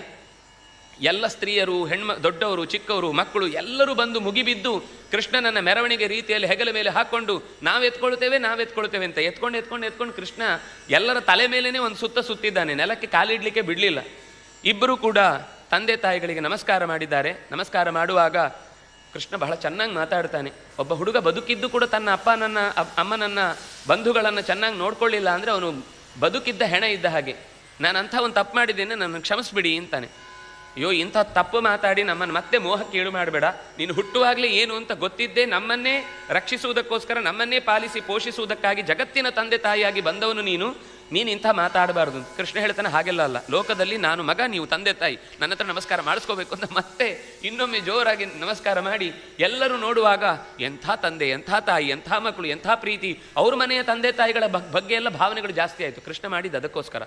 ಎಲ್ಲ ಸ್ತ್ರೀಯರು, ದೊಡ್ಡವರು, ಚಿಕ್ಕವರು, ಮಕ್ಕಳು ಎಲ್ಲರೂ ಬಂದು ಮುಗಿಬಿದ್ದು ಕೃಷ್ಣನನ್ನು ಮೆರವಣಿಗೆ ರೀತಿಯಲ್ಲಿ ಹೆಗಲ ಮೇಲೆ ಹಾಕ್ಕೊಂಡು ನಾವೆತ್ಕೊಳ್ತೇವೆ ಅಂತ ಎತ್ಕೊಂಡು ಕೃಷ್ಣ ಎಲ್ಲರ ತಲೆ ಮೇಲೇ ಒಂದು ಸುತ್ತಿದ್ದಾನೆ. ನೆಲಕ್ಕೆ ಕಾಲಿಡ್ಲಿಕ್ಕೆ ಬಿಡಲಿಲ್ಲ. ಇಬ್ಬರೂ ಕೂಡ ತಂದೆ ತಾಯಿಗಳಿಗೆ ನಮಸ್ಕಾರ ಮಾಡಿದ್ದಾರೆ. ನಮಸ್ಕಾರ ಮಾಡುವಾಗ ಕೃಷ್ಣ ಬಹಳ ಚೆನ್ನಾಗಿ ಮಾತಾಡ್ತಾನೆ. ಒಬ್ಬ ಹುಡುಗ ಬದುಕಿದ್ದು ಕೂಡ ತನ್ನ ಅಮ್ಮನನ್ನು ಬಂಧುಗಳನ್ನು ಚೆನ್ನಾಗಿ ನೋಡ್ಕೊಳ್ಳಿಲ್ಲ ಅಂದರೆ ಅವನು ಬದುಕಿದ್ದ ಹೆಣ ಇದ್ದ ಹಾಗೆ. ನಾನು ಅಂಥ ಒಂದು ತಪ್ಪು ಮಾಡಿದ್ದೇನೆ, ನನ್ನ ಕ್ಷಮಿಸ್ಬಿಡಿ ಅಂತಾನೆ. ಅಯ್ಯೋ, ಇಂಥ ತಪ್ಪು ಮಾತಾಡಿ ನಮ್ಮನ್ನು ಮತ್ತೆ ಮೋಹಕ್ಕೆ ಈಡು ಮಾಡಬೇಡ. ನೀನು ಹುಟ್ಟುವಾಗಲೇ ಏನು ಅಂತ ಗೊತ್ತಿದ್ದೇ ನಮ್ಮನ್ನೇ ರಕ್ಷಿಸುವುದಕ್ಕೋಸ್ಕರ ನಮ್ಮನ್ನೇ ಪಾಲಿಸಿ ಪೋಷಿಸುವುದಕ್ಕಾಗಿ ಜಗತ್ತಿನ ತಂದೆ ತಾಯಿಯಾಗಿ ಬಂದವನು ನೀನು ಇಂಥ ಮಾತಾಡಬಾರ್ದು. ಕೃಷ್ಣ ಹೇಳ್ತಾನೆ, ಹಾಗೆಲ್ಲ ಅಲ್ಲ, ಲೋಕದಲ್ಲಿ ನಾನು ಮಗ, ನೀವು ತಂದೆ ತಾಯಿ, ನನ್ನ ಹತ್ರ ನಮಸ್ಕಾರ ಮಾಡಿಸ್ಕೋಬೇಕು ಅಂತ ಮತ್ತೆ ಇನ್ನೊಮ್ಮೆ ಜೋರಾಗಿ ನಮಸ್ಕಾರ ಮಾಡಿ ಎಲ್ಲರೂ ನೋಡುವಾಗ ಎಂಥ ತಂದೆ, ಎಂಥ ತಾಯಿ, ಎಂಥ ಮಕ್ಕಳು, ಎಂಥ ಪ್ರೀತಿ. ಅವ್ರ ಮನೆಯ ತಂದೆ ತಾಯಿಗಳ ಬಗ್ಗೆ ಎಲ್ಲ ಭಾವನೆಗಳು ಜಾಸ್ತಿ ಆಯಿತು. ಕೃಷ್ಣ ಮಾಡಿದ್ದು ಅದಕ್ಕೋಸ್ಕರ.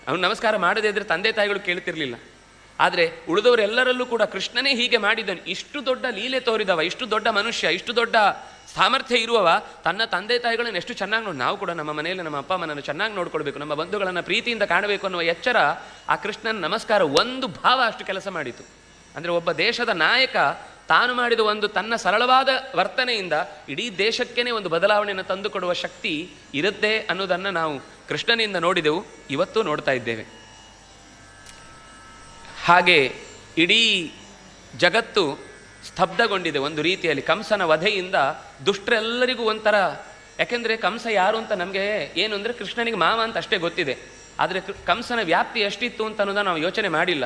ಅವನು ನಮಸ್ಕಾರ ಮಾಡದೇ ಇದ್ರೆ ತಂದೆ ತಾಯಿಗಳು ಕೇಳ್ತಿರ್ಲಿಲ್ಲ. ಆದರೆ ಉಳಿದವರೆಲ್ಲರಲ್ಲೂ ಕೂಡ ಕೃಷ್ಣನೇ ಹೀಗೆ ಮಾಡಿದನು. ಇಷ್ಟು ದೊಡ್ಡ ಲೀಲೆ ತೋರಿದವ, ಇಷ್ಟು ದೊಡ್ಡ ಮನುಷ್ಯ, ಇಷ್ಟು ದೊಡ್ಡ ಸಾಮರ್ಥ್ಯ ಇರುವವ ತನ್ನ ತಂದೆ ತಾಯಿಗಳನ್ನು ಎಷ್ಟು ಚೆನ್ನಾಗಿ ನೋಡಿ, ನಾವು ಕೂಡ ನಮ್ಮ ಮನೆಯಲ್ಲಿ ನಮ್ಮ ಅಪ್ಪ ಅಮ್ಮನನ್ನು ಚೆನ್ನಾಗಿ ನೋಡ್ಕೊಳ್ಬೇಕು, ನಮ್ಮ ಬಂಧುಗಳನ್ನು ಪ್ರೀತಿಯಿಂದ ಕಾಣಬೇಕು ಅನ್ನುವ ಎಚ್ಚರ ಆ ಕೃಷ್ಣನ ನಮಸ್ಕಾರ ಒಂದು ಭಾವ ಅಷ್ಟು ಕೆಲಸ ಮಾಡಿತು. ಅಂದರೆ ಒಬ್ಬ ದೇಶದ ನಾಯಕ ತಾನು ಮಾಡಿದ ಒಂದು ತನ್ನ ಸರಳವಾದ ವರ್ತನೆಯಿಂದ ಇಡೀ ದೇಶಕ್ಕೇ ಒಂದು ಬದಲಾವಣೆಯನ್ನು ತಂದುಕೊಡುವ ಶಕ್ತಿ ಇರುತ್ತೆ ಅನ್ನೋದನ್ನು ನಾವು ಕೃಷ್ಣನಿಂದ ನೋಡಿದೆವು, ಇವತ್ತು ನೋಡ್ತಾ ಇದ್ದೇವೆ. ಹಾಗೆ ಇಡೀ ಜಗತ್ತು ಸ್ತಬ್ಧಗೊಂಡಿದೆ ಒಂದು ರೀತಿಯಲ್ಲಿ. ಕಂಸನ ವಧೆಯಿಂದ ದುಷ್ಟರೆಲ್ಲರಿಗೂ ಒಂಥರ, ಯಾಕೆಂದರೆ ಕಂಸ ಯಾರು ಅಂತ ನಮಗೆ ಏನು ಅಂದರೆ ಕೃಷ್ಣನಿಗೆ ಮಾವ ಅಂತ ಅಷ್ಟೇ ಗೊತ್ತಿದೆ. ಆದರೆ ಕಂಸನ ವ್ಯಾಪ್ತಿ ಎಷ್ಟಿತ್ತು ಅಂತ ಅನ್ನೋದನ್ನು ನಾವು ಯೋಚನೆ ಮಾಡಿಲ್ಲ.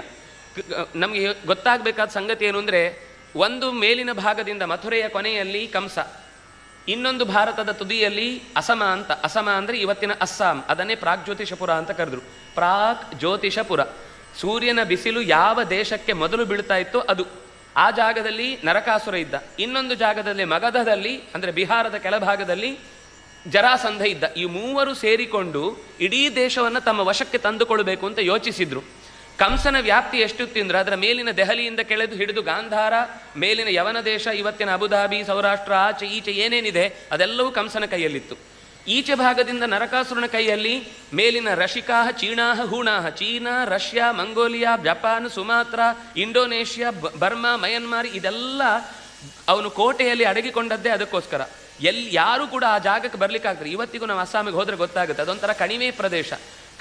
ನಮಗೆ ಗೊತ್ತಾಗಬೇಕಾದ ಸಂಗತಿ ಏನು ಅಂದರೆ, ಒಂದು ಮೇಲಿನ ಭಾಗದಿಂದ ಮಥುರೆಯ ಕೊನೆಯಲ್ಲಿ ಕಂಸ, ಇನ್ನೊಂದು ಭಾರತದ ತುದಿಯಲ್ಲಿ ಅಸಮ ಅಂತ. ಅಸಮ ಅಂದರೆ ಇವತ್ತಿನ ಅಸ್ಸಾಂ, ಅದನ್ನೇ ಪ್ರಾಗ್ಜ್ಯೋತಿಷಪುರ ಅಂತ ಕರೆದ್ರು. ಪ್ರಾಕ್ ಜ್ಯೋತಿಷಪುರ, ಸೂರ್ಯನ ಬಿಸಿಲು ಯಾವ ದೇಶಕ್ಕೆ ಮೊದಲು ಬೀಳ್ತಾ ಇತ್ತೋ ಅದು. ಆ ಜಾಗದಲ್ಲಿ ನರಕಾಸುರ ಇದ್ದ. ಇನ್ನೊಂದು ಜಾಗದಲ್ಲಿ ಮಗಧದಲ್ಲಿ ಅಂದರೆ ಬಿಹಾರದ ಕೆಳಭಾಗದಲ್ಲಿ ಜರಾಸಂಧ ಇದ್ದ. ಈ ಮೂವರು ಸೇರಿಕೊಂಡು ಇಡೀ ದೇಶವನ್ನು ತಮ್ಮ ವಶಕ್ಕೆ ತಂದುಕೊಳ್ಬೇಕು ಅಂತ ಯೋಚಿಸಿದ್ರು. ಕಂಸನ ವ್ಯಾಪ್ತಿ ಎಷ್ಟಿತ್ತು ಅಂದರೆ, ಅದರ ಮೇಲಿನ ದೆಹಲಿಯಿಂದ ಕೆಳೆದು ಹಿಡಿದು ಗಾಂಧಾರ, ಮೇಲಿನ ಯವನ ದೇಶ, ಇವತ್ತಿನ ಅಬುಧಾಬಿ, ಸೌರಾಷ್ಟ್ರ, ಆಚೆ ಈಚೆ ಏನೇನಿದೆ ಅದೆಲ್ಲವೂ ಕಂಸನ ಕೈಯಲ್ಲಿತ್ತು. ಈಚೆ ಭಾಗದಿಂದ ನರಕಾಸುರನ ಕೈಯಲ್ಲಿ ಮೇಲಿನ ರಶಿಕಾಹ, ಚೀಣಾಹ, ಹೂಣಾಹ, China, Russia, Mongolia, Japan, Sumatra, Indonesia, Burma, Myanmar, ಇದೆಲ್ಲ ಅವನು ಕೋಟೆಯಲ್ಲಿ ಅಡಗಿಕೊಂಡದ್ದೇ ಅದಕ್ಕೋಸ್ಕರ. ಯಾರೂ ಕೂಡ ಆ ಜಾಗಕ್ಕೆ ಬರ್ಲಿಕ್ಕಾಗ್ತದೆ. ಇವತ್ತಿಗೂ ನಾವು ಅಸ್ಸಾಮಿಗೆ ಹೋದರೆ ಗೊತ್ತಾಗುತ್ತೆ, ಅದೊಂಥರ ಕಣಿವೆ ಪ್ರದೇಶ.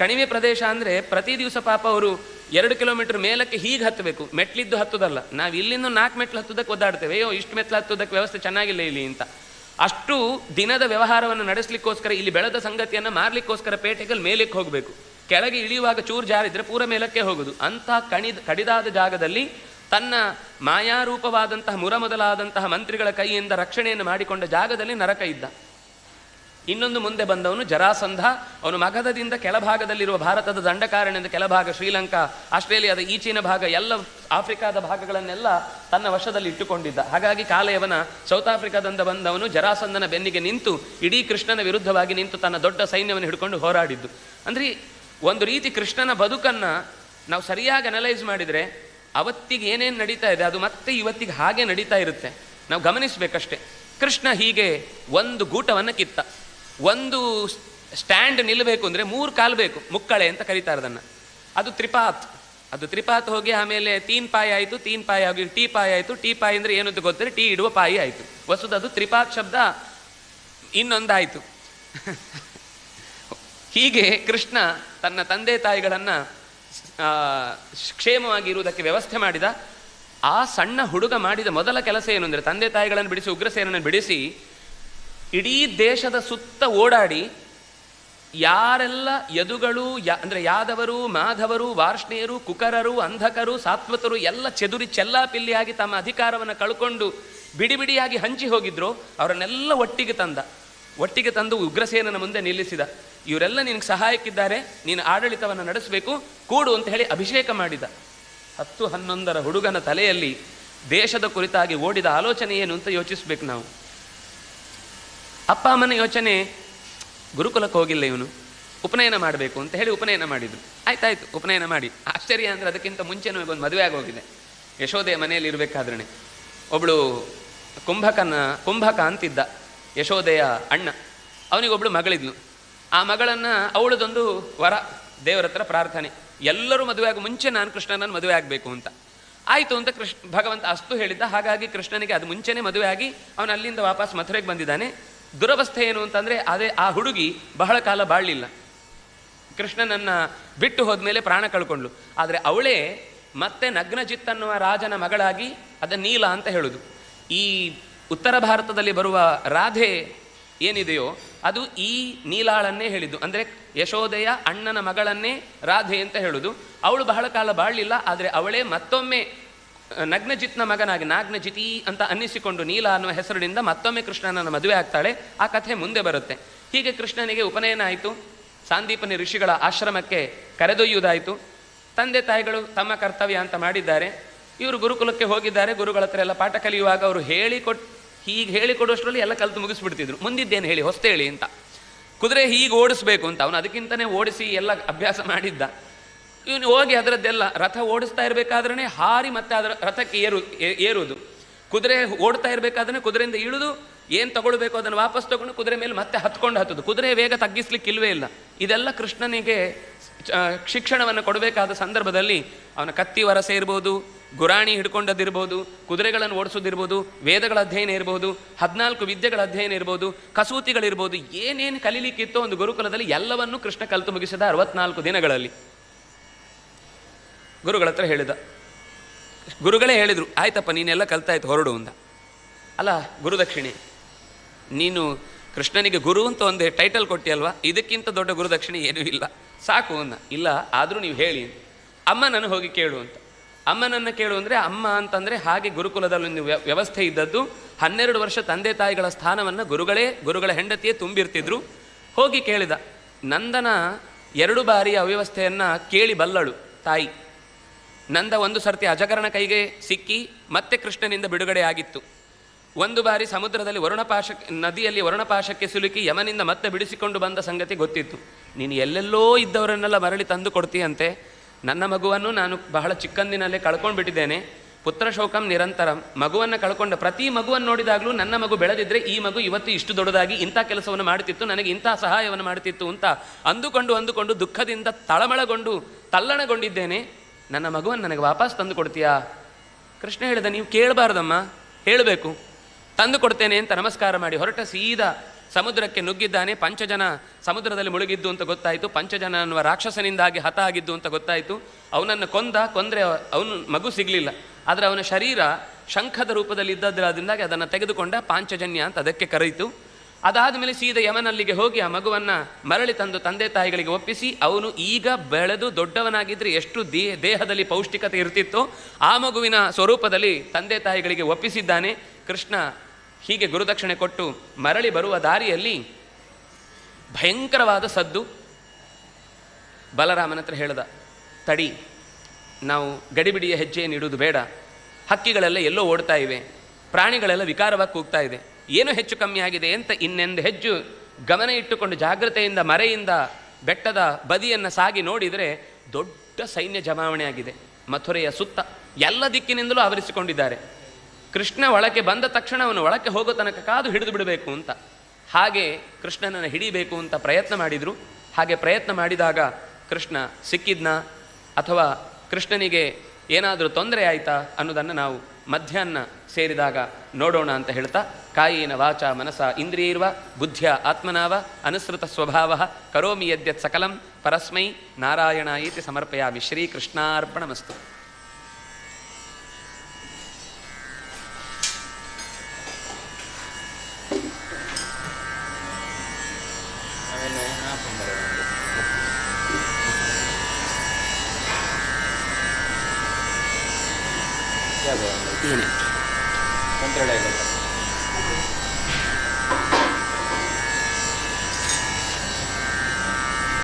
ಕಣಿವೆ ಪ್ರದೇಶ ಅಂದರೆ ಪ್ರತಿ ದಿವಸ ಪಾಪ ಅವರು 2 ಕಿಲೋಮೀಟರ್ ಮೇಲಕ್ಕೆ ಹೀಗೆ ಹತ್ತಬೇಕು, ಮೆಟ್ಲಿದ್ದು ಹತ್ತುದಲ್ಲ. ನಾವು ಇಲ್ಲಿಂದ 4 ಮೆಟ್ಲು ಹತ್ತುದಕ್ಕೆ ಒದ್ದಾಡ್ತೇವೆ, ಅಯ್ಯೋ ಇಷ್ಟು ಮೆಟ್ಲು ಹತ್ತುದಕ್ಕೆ ವ್ಯವಸ್ಥೆ ಚೆನ್ನಾಗಿಲ್ಲ ಇಲ್ಲಿ ಅಂತ. ಅಷ್ಟು ದಿನದ ವ್ಯವಹಾರವನ್ನು ನಡೆಸಲಿಕ್ಕೋಸ್ಕರ, ಇಲ್ಲಿ ಬೆಳೆದ ಸಂಗತಿಯನ್ನು ಮಾರಲಿಕ್ಕೋಸ್ಕರ ಪೇಟೆಗಲ್ಲಿ ಮೇಲಕ್ಕೆ ಹೋಗಬೇಕು. ಕೆಳಗೆ ಇಳಿಯುವಾಗ ಚೂರು ಜಾರಿದ್ರೆ ಪೂರ ಮೇಲಕ್ಕೆ ಹೋಗುದು. ಅಂಥ ಕಡಿದಾದ ಜಾಗದಲ್ಲಿ ತನ್ನ ಮಾಯಾರೂಪವಾದಂತಹ ಮುರ ಮೊದಲಾದಂತಹ ಮಂತ್ರಿಗಳ ಕೈಯಿಂದ ರಕ್ಷಣೆಯನ್ನು ಮಾಡಿಕೊಂಡ ಜಾಗದಲ್ಲಿ ನರಕ ಇದ್ದ. ಇನ್ನೊಂದು ಮುಂದೆ ಬಂದವನು ಜರಾಸಂಧ. ಅವನು ಮಗಧದಿಂದ ಕೆಳಭಾಗದಲ್ಲಿರುವ ಭಾರತದ ದಂಡಕಾರಣ್ಯದ ಕೆಳಭಾಗ, ಶ್ರೀಲಂಕಾ, ಆಸ್ಟ್ರೇಲಿಯಾದ ಈಚಿನ ಭಾಗ, ಎಲ್ಲ ಆಫ್ರಿಕಾದ ಭಾಗಗಳನ್ನೆಲ್ಲ ತನ್ನ ವಶದಲ್ಲಿ ಇಟ್ಟುಕೊಂಡಿದ್ದ. ಹಾಗಾಗಿ ಕಾಲಯವನ ಸೌತ್ ಆಫ್ರಿಕಾದಿಂದ ಬಂದವನು ಜರಾಸಂಧನ ಬೆನ್ನಿಗೆ ನಿಂತು ಇಡೀ ಕೃಷ್ಣನ ವಿರುದ್ಧವಾಗಿ ನಿಂತು ತನ್ನ ದೊಡ್ಡ ಸೈನ್ಯವನ್ನು ಹಿಡ್ಕೊಂಡು ಹೋರಾಡಿದ್ದು. ಅಂದರೆ ಒಂದು ರೀತಿ ಕೃಷ್ಣನ ಬದುಕನ್ನು ನಾವು ಸರಿಯಾಗಿ ಅನಲೈಸ್ ಮಾಡಿದರೆ ಅವತ್ತಿಗೆ ಏನೇನು ನಡೀತಾ ಇದೆ ಅದು ಮತ್ತೆ ಇವತ್ತಿಗೆ ಹಾಗೆ ನಡೀತಾ ಇರುತ್ತೆ. ನಾವು ಗಮನಿಸಬೇಕಷ್ಟೆ. ಕೃಷ್ಣ ಹೀಗೆ ಒಂದು ಗೂಟವನ್ನು ಕಿತ್ತ. ಒಂದು ಸ್ಟ್ಯಾಂಡ್ ನಿಲ್ಲಬೇಕು ಅಂದರೆ 3 ಕಾಲು ಬೇಕು, ಮುಕ್ಕಳೆ ಅಂತ ಕರೀತಾರೆ ಅದನ್ನು. ಅದು ತ್ರಿಪಾತ್. ಅದು ತ್ರಿಪಾತ್ ಹೋಗಿ ಆಮೇಲೆ 3 ಪಾಯಿ ಆಯಿತು, 3 ಪಾಯಿ ಆಗಿ ಟೀ ಪಾಯಿ ಆಯಿತು. ಟೀ ಪಾಯಿ ಅಂದರೆ ಏನಂತ ಗೊತ್ತಿದ್ರೆ ಟೀ ಇಡುವ ಪಾಯಿ ಆಯಿತು. ವಸ್ತುತ ಅದು ತ್ರಿಪಾತ್ ಶಬ್ದ ಇನ್ನೊಂದಾಯಿತು. ಹೀಗೆ ಕೃಷ್ಣ ತನ್ನ ತಂದೆ ತಾಯಿಗಳನ್ನು ಕ್ಷೇಮವಾಗಿ ಇರುವುದಕ್ಕೆ ವ್ಯವಸ್ಥೆ ಮಾಡಿದ. ಆ ಸಣ್ಣ ಹುಡುಗ ಮಾಡಿದ ಮೊದಲ ಕೆಲಸ ಏನು ಅಂದರೆ, ತಂದೆ ತಾಯಿಗಳನ್ನು ಬಿಡಿಸಿ ಉಗ್ರಸೇನನ್ನು ಬಿಡಿಸಿ ಇಡೀ ದೇಶದ ಸುತ್ತ ಓಡಾಡಿ ಯಾರೆಲ್ಲ ಯದುಗಳು ಅಂದರೆ ಯಾದವರು, ಮಾಧವರು, ವಾರ್ಷ್ಣೇಯರು, ಕುಕರರು, ಅಂಧಕರು, ಸಾತ್ವತರು ಎಲ್ಲ ಚೆದುರಿ ಚೆಲ್ಲಾಪಿಲ್ಲಿಯಾಗಿ ತಮ್ಮ ಅಧಿಕಾರವನ್ನು ಕಳ್ಕೊಂಡು ಬಿಡಿ ಬಿಡಿಯಾಗಿ ಹಂಚಿ ಹೋಗಿದ್ರು ಅವರನ್ನೆಲ್ಲ ಒಟ್ಟಿಗೆ ತಂದು ಉಗ್ರಸೇನನ ಮುಂದೆ ನಿಲ್ಲಿಸಿದ. ಇವರೆಲ್ಲ ನಿನಗೆ ಸಹಾಯಕ್ಕಿದ್ದಾರೆ, ನೀನು ಆಡಳಿತವನ್ನು ನಡೆಸಬೇಕು, ಕೂಡು ಅಂತ ಹೇಳಿ ಅಭಿಷೇಕ ಮಾಡಿದ. 10-11ರ ಹುಡುಗನ ತಲೆಯಲ್ಲಿ ದೇಶದ ಕುರಿತಾಗಿ ಓಡಿದ ಆಲೋಚನೆ ಏನು ಅಂತ ಯೋಚಿಸ್ಬೇಕು ನಾವು. ಅಪ್ಪ ಅಮ್ಮನ ಯೋಚನೆ, ಗುರುಕುಲಕ್ಕೆ ಹೋಗಿಲ್ಲ ಇವನು, ಉಪನಯನ ಮಾಡಬೇಕು ಅಂತ ಹೇಳಿ ಉಪನಯನ ಮಾಡಿದರು. ಆಯ್ತಾಯ್ತು, ಉಪನಯನ ಮಾಡಿ. ಆಶ್ಚರ್ಯ ಅಂದರೆ ಅದಕ್ಕಿಂತ ಮುಂಚೆ ನಮಗೊಂದು ಮದುವೆ ಆಗೋಗಿದೆ. ಯಶೋದೆಯ ಮನೆಯಲ್ಲಿ ಇರಬೇಕಾದ್ರೆ ಒಬ್ಬಳು ಕುಂಭಕ ಅಂತಿದ್ದ, ಯಶೋದೆಯ ಅಣ್ಣ. ಅವನಿಗೊಬ್ಬಳು ಮಗಳಿದ್ಲು. ಆ ಮಗಳನ್ನು ಅವಳದೊಂದು ವರ, ದೇವರ ಹತ್ರ ಪ್ರಾರ್ಥನೆ, ಎಲ್ಲರೂ ಮದುವೆ ಆಗೋ ಮುಂಚೆ ನಾನು ಕೃಷ್ಣನನ್ನು ಮದುವೆ ಆಗಬೇಕು ಅಂತ. ಆಯಿತು ಅಂತ ಭಗವಂತ ಅಸ್ತು ಹೇಳಿದ್ದ. ಹಾಗಾಗಿ ಕೃಷ್ಣನಿಗೆ ಅದು ಮುಂಚೆನೇ ಮದುವೆ ಆಗಿ ಅವನು ಅಲ್ಲಿಂದ ವಾಪಸ್ ಮಥುರೆಗೆ ಬಂದಿದ್ದಾನೆ. ದುರವಸ್ಥೆ ಏನು ಅಂತಂದರೆ, ಆ ಹುಡುಗಿ ಬಹಳ ಕಾಲ ಬಾಳಲಿಲ್ಲ. ಕೃಷ್ಣನನ್ನು ಬಿಟ್ಟು ಹೋದ್ಮೇಲೆ ಪ್ರಾಣ ಕಳ್ಕೊಂಡ್ಳು. ಆದರೆ ಅವಳೇ ಮತ್ತೆ ನಗ್ನಜಿತ್ ಅನ್ನುವ ರಾಜನ ಮಗಳಾಗಿ ಅದನ್ನು ನೀಲ ಅಂತ ಹೇಳುದು. ಈ ಉತ್ತರ ಭಾರತದಲ್ಲಿ ಬರುವ ರಾಧೆ ಏನಿದೆಯೋ ಅದು ಈ ನೀಲಾಳನ್ನೇ ಹೇಳಿದ್ದು. ಅಂದರೆ ಯಶೋದೆಯ ಅಣ್ಣನ ಮಗಳನ್ನೇ ರಾಧೆ ಅಂತ ಹೇಳುದು. ಅವಳು ಬಹಳ ಕಾಲ ಬಾಳಲಿಲ್ಲ. ಆದರೆ ಅವಳೇ ಮತ್ತೊಮ್ಮೆ ನಗ್ನಜಿತ್ನ ಮಗನಾಗಿ, ನಾಗ್ನಜಿತಿ ಅಂತ ಅನ್ನಿಸಿಕೊಂಡು ನೀಲ ಅನ್ನುವ ಹೆಸರಿನಿಂದ ಮತ್ತೊಮ್ಮೆ ಕೃಷ್ಣನನ್ನು ಮದುವೆ ಆಗ್ತಾಳೆ. ಆ ಕಥೆ ಮುಂದೆ ಬರುತ್ತೆ. ಹೀಗೆ ಕೃಷ್ಣನಿಗೆ ಉಪನಯನ ಆಯಿತು. ಸಾಂದೀಪನಿ ಋಷಿಗಳ ಆಶ್ರಮಕ್ಕೆ ಕರೆದೊಯ್ಯುವುದಾಯಿತು. ತಂದೆ ತಾಯಿಗಳು ತಮ್ಮ ಕರ್ತವ್ಯ ಅಂತ ಮಾಡಿದ್ದಾರೆ. ಇವರು ಗುರುಕುಲಕ್ಕೆ ಹೋಗಿದ್ದಾರೆ. ಗುರುಗಳ ಹತ್ರ ಎಲ್ಲ ಪಾಠ ಕಲಿಯುವಾಗ ಅವರು ಹೀಗೆ ಹೇಳಿಕೊಡುವಷ್ಟರಲ್ಲಿ ಎಲ್ಲ ಕಲಿತು ಮುಗಿಸ್ಬಿಡ್ತಿದ್ರು. ಮುಂದಿದ್ದೇನು ಹೇಳಿ, ಹೊಸ್ತು ಹೇಳಿ ಅಂತ. ಕುದುರೆ ಹೀಗೆ ಓಡಿಸ್ಬೇಕು ಅಂತ ಅವನು ಅದಕ್ಕಿಂತಲೇ ಓಡಿಸಿ ಎಲ್ಲ ಅಭ್ಯಾಸ ಮಾಡಿದ್ದ. ಇವನು ಹೋಗಿ ಅದರದ್ದೆಲ್ಲ ರಥ ಓಡಿಸ್ತಾ ಇರಬೇಕಾದ್ರೆ ಹಾರಿ ಮತ್ತೆ ಅದರ ರಥಕ್ಕೆ ಏರುವುದು. ಕುದುರೆ ಓಡ್ತಾ ಇರಬೇಕಾದ್ರೆ ಕುದುರೆಯಿಂದ ಇಳಿದು ಏನು ತಗೊಳ್ಬೇಕು ಅದನ್ನು ವಾಪಸ್ ತಗೊಂಡು ಕುದುರೆ ಮೇಲೆ ಮತ್ತೆ ಹತ್ಕೊಂಡು ಕುದುರೆ ವೇಗ ತಗ್ಗಿಸ್ಲಿಕ್ಕೆ ಇಲ್ವೇ ಇಲ್ಲ. ಇದೆಲ್ಲ ಕೃಷ್ಣನಿಗೆ ಶಿಕ್ಷಣವನ್ನು ಕೊಡಬೇಕಾದ ಸಂದರ್ಭದಲ್ಲಿ ಅವನ ಕತ್ತಿ ವರಸೆ ಇರ್ಬೋದು, ಗುರಾಣಿ ಹಿಡ್ಕೊಂಡದ್ದಿರ್ಬೋದು, ಕುದುರೆಗಳನ್ನು ಓಡಿಸೋದಿರ್ಬೋದು, ವೇದಗಳ ಅಧ್ಯಯನ ಇರ್ಬೋದು, 14 ವಿದ್ಯೆಗಳ ಅಧ್ಯಯನ ಇರ್ಬೋದು, ಕಸೂತಿಗಳಿರ್ಬೋದು, ಏನೇನು ಕಲೀಲಿಕ್ಕಿತ್ತೋ ಒಂದು ಗುರುಕುಲದಲ್ಲಿ ಎಲ್ಲವನ್ನೂ ಕೃಷ್ಣ ಕಲಿತು ಮುಗಿಸಿದ 64 ದಿನಗಳಲ್ಲಿ. ಗುರುಗಳ ಹತ್ರ ಹೇಳಿದ. ಗುರುಗಳೇ ಹೇಳಿದರು, ಆಯ್ತಪ್ಪ ನೀನೆಲ್ಲ ಕಲ್ತಾಯ್ತು, ಹೊರಡು ಅಂದ. ಅಲ್ಲ ಗುರುದಕ್ಷಿಣೆ, ನೀನು ಕೃಷ್ಣನಿಗೆ ಗುರು ಅಂತ ಒಂದೇ ಟೈಟಲ್ ಕೊಟ್ಟಿಯಲ್ವಾ, ಇದಕ್ಕಿಂತ ದೊಡ್ಡ ಗುರುದಕ್ಷಿಣೆ ಏನೂ ಇಲ್ಲ, ಸಾಕು ಅನ್ನ. ಇಲ್ಲ ಆದರೂ ನೀವು ಹೇಳಿ, ಅಮ್ಮನನ್ನು ಹೋಗಿ ಕೇಳು ಅಂತ. ಅಮ್ಮನನ್ನು ಕೇಳು ಅಂದರೆ, ಅಮ್ಮ ಅಂತಂದರೆ ಹಾಗೆ ಗುರುಕುಲದಲ್ಲಿ ಒಂದು ವ್ಯವಸ್ಥೆ ಇದ್ದದ್ದು. 12 ವರ್ಷ ತಂದೆ ತಾಯಿಗಳ ಸ್ಥಾನವನ್ನು ಗುರುಗಳ ಹೆಂಡತಿಯೇ ತುಂಬಿರ್ತಿದ್ರು. ಹೋಗಿ ಕೇಳಿದ. ನಂದನ 2 ಬಾರಿ ಅವ್ಯವಸ್ಥೆಯನ್ನು ಕೇಳಿ ಬಲ್ಲಳು ತಾಯಿ. ನಂದ ಒಂದು ಸರ್ತಿ ಅಜಗರನ ಕೈಗೆ ಸಿಕ್ಕಿ ಮತ್ತೆ ಕೃಷ್ಣನಿಂದ ಬಿಡುಗಡೆ ಆಗಿತ್ತು. ಒಂದು ಬಾರಿ ಸಮುದ್ರದಲ್ಲಿ ನದಿಯಲ್ಲಿ ವರುಣಪಾಶಕ್ಕೆ ಸಿಲುಕಿ ಯಮನಿಂದ ಮತ್ತೆ ಬಿಡಿಸಿಕೊಂಡು ಬಂದ ಸಂಗತಿ ಗೊತ್ತಿತ್ತು. ನೀನು ಎಲ್ಲೆಲ್ಲೋ ಇದ್ದವರನ್ನೆಲ್ಲ ಮರಳಿ ತಂದು ಕೊಡ್ತೀಯಂತೆ. ನನ್ನ ಮಗುವನ್ನು ನಾನು ಬಹಳ ಚಿಕ್ಕಂದಿನಲ್ಲೇ ಕಳ್ಕೊಂಡು ಬಿಟ್ಟಿದ್ದೇನೆ. ಪುತ್ರ ಶೋಕಂ ನಿರಂತರಂ. ಮಗುವನ್ನು ಕಳ್ಕೊಂಡ ಪ್ರತಿ ಮಗುವನ್ನು ನೋಡಿದಾಗಲೂ ನನ್ನ ಮಗು ಬೆಳೆದಿದ್ದರೆ ಈ ಮಗು ಇವತ್ತು ಇಷ್ಟು ದೊಡ್ಡದಾಗಿ ಇಂಥ ಕೆಲಸವನ್ನು ಮಾಡುತ್ತಿತ್ತು, ನನಗೆ ಇಂಥ ಸಹಾಯವನ್ನು ಮಾಡುತ್ತಿತ್ತು ಅಂತ ಅಂದುಕೊಂಡು ದುಃಖದಿಂದ ತಳಮಳಗೊಂಡು ತಲ್ಲಣಗೊಂಡಿದ್ದೇನೆ. ನನ್ನ ಮಗುವನ್ನು ನನಗೆ ವಾಪಸ್ ತಂದು ಕೊಡ್ತೀಯಾ? ಕೃಷ್ಣ ಹೇಳಿದ, ನೀವು ಕೇಳಬಾರ್ದಮ್ಮ, ಹೇಳಬೇಕು. ತಂದು ಕೊಡ್ತೇನೆ ಅಂತ ನಮಸ್ಕಾರ ಮಾಡಿ ಹೊರಟ ಸೀದಾ ಸಮುದ್ರಕ್ಕೆ ನುಗ್ಗಿದ್ದಾನೆ. 5 ಜನ ಸಮುದ್ರದಲ್ಲಿ ಮುಳುಗಿದ್ದು ಅಂತ ಗೊತ್ತಾಯಿತು. 5 ಜನ ಅನ್ನುವ ರಾಕ್ಷಸನಿಂದಾಗಿ ಹತ ಆಗಿದ್ದು ಅಂತ ಗೊತ್ತಾಯಿತು. ಅವನನ್ನು ಕೊಂದರೆ ಅವನು ಮಗು ಸಿಗಲಿಲ್ಲ. ಆದರೆ ಅವನ ಶರೀರ ಶಂಖದ ರೂಪದಲ್ಲಿ ಇದ್ದದ್ರಿಂದಾಗಿ ಅದನ್ನು ತೆಗೆದುಕೊಂಡ ಪಾಂಚಜನ್ಯ ಅಂತ ಅದಕ್ಕೆ ಕರೆಯಿತು. ಅದಾದ ಮೇಲೆ ಸೀದಾ ಯಮನಲ್ಲಿಗೆ ಹೋಗಿ ಆ ಮಗುವನ್ನು ಮರಳಿ ತಂದು ತಂದೆ ತಾಯಿಗಳಿಗೆ ಒಪ್ಪಿಸಿ, ಅವನು ಈಗ ಬೆಳೆದು ದೊಡ್ಡವನಾಗಿದ್ದರೆ ಎಷ್ಟು ದೇಹದಲ್ಲಿ ಪೌಷ್ಟಿಕತೆ ಇರ್ತಿತ್ತೋ ಆ ಮಗುವಿನ ಸ್ವರೂಪದಲ್ಲಿ ತಂದೆ ತಾಯಿಗಳಿಗೆ ಒಪ್ಪಿಸಿದ್ದಾನೆ. ಕೃಷ್ಣ ಹೀಗೆ ಗುರುದಕ್ಷಿಣೆ ಕೊಟ್ಟು ಮರಳಿ ಬರುವ ದಾರಿಯಲ್ಲಿ ಭಯಂಕರವಾದ ಸದ್ದು. ಬಲರಾಮನ ಹತ್ರ ಹೇಳ್ದ, ತಡಿ, ನಾವು ಗಡಿಬಿಡಿಯ ಹೆಜ್ಜೆಯನ್ನು ಇಡುವುದು ಬೇಡ. ಹಕ್ಕಿಗಳೆಲ್ಲ ಎಲ್ಲೋ ಓಡ್ತಾ ಇವೆ, ಪ್ರಾಣಿಗಳೆಲ್ಲ ವಿಕಾರವಾಗಿ ಕೂಗ್ತಾ ಇದೆ, ಏನೋ ಹೆಚ್ಚು ಕಮ್ಮಿ ಆಗಿದೆ ಅಂತ ಇನ್ನೆಂದು ಹೆಜ್ಜು ಗಮನ ಇಟ್ಟುಕೊಂಡು ಜಾಗ್ರತೆಯಿಂದ ಮರೆಯಿಂದ ಬೆಟ್ಟದ ಬದಿಯನ್ನು ಸಾಗಿ ನೋಡಿದರೆ ದೊಡ್ಡ ಸೈನ್ಯ ಜಮಾವಣೆ ಆಗಿದೆ. ಮಥುರೆಯ ಸುತ್ತ ಎಲ್ಲ ದಿಕ್ಕಿನಿಂದಲೂ ಆವರಿಸಿಕೊಂಡಿದ್ದಾರೆ. ಕೃಷ್ಣ ಒಳಕ್ಕೆ ಬಂದ ತಕ್ಷಣ ಅವನು ಒಳಕ್ಕೆ ಹೋಗೋ ತನಕ ಕಾದು ಹಿಡಿದು ಬಿಡಬೇಕು ಅಂತ, ಹಾಗೆ ಕೃಷ್ಣನನ್ನು ಹಿಡಿಬೇಕು ಅಂತ ಪ್ರಯತ್ನ ಮಾಡಿದರು. ಹಾಗೆ ಪ್ರಯತ್ನ ಮಾಡಿದಾಗ ಕೃಷ್ಣ ಸಿಕ್ಕಿದ್ನ ಅಥವಾ ಕೃಷ್ಣನಿಗೆ ಏನಾದರೂ ತೊಂದರೆ ಆಯಿತಾ ಅನ್ನೋದನ್ನು ನಾವು ಮಧ್ಯಾಹ್ನ ಸೇರಿದಾಗ ನೋಡೋಣ ಅಂತ ಹೇಳ್ತಾ, ಕಾಯೇನ ವಾಚ ಮನಸ ಇಂದ್ರಿಯೈರ್ವ ಬುದ್ಧ್ಯ ಆತ್ಮನಾವ ಅನುಸೃತ ಸ್ವಭಾವ ಕರೋಮಿ ಯದ್ಯತ್ ಸಕಲಂ ಪರಸ್ಮೈ ನಾರಾಯಣಾಯೇತಿ ಸಮರ್ಪಯಾಮಿ. ಶ್ರೀಕೃಷ್ಣಾರ್ಪಣಮಸ್ತು. ಮಂತ್ರಾಲಯ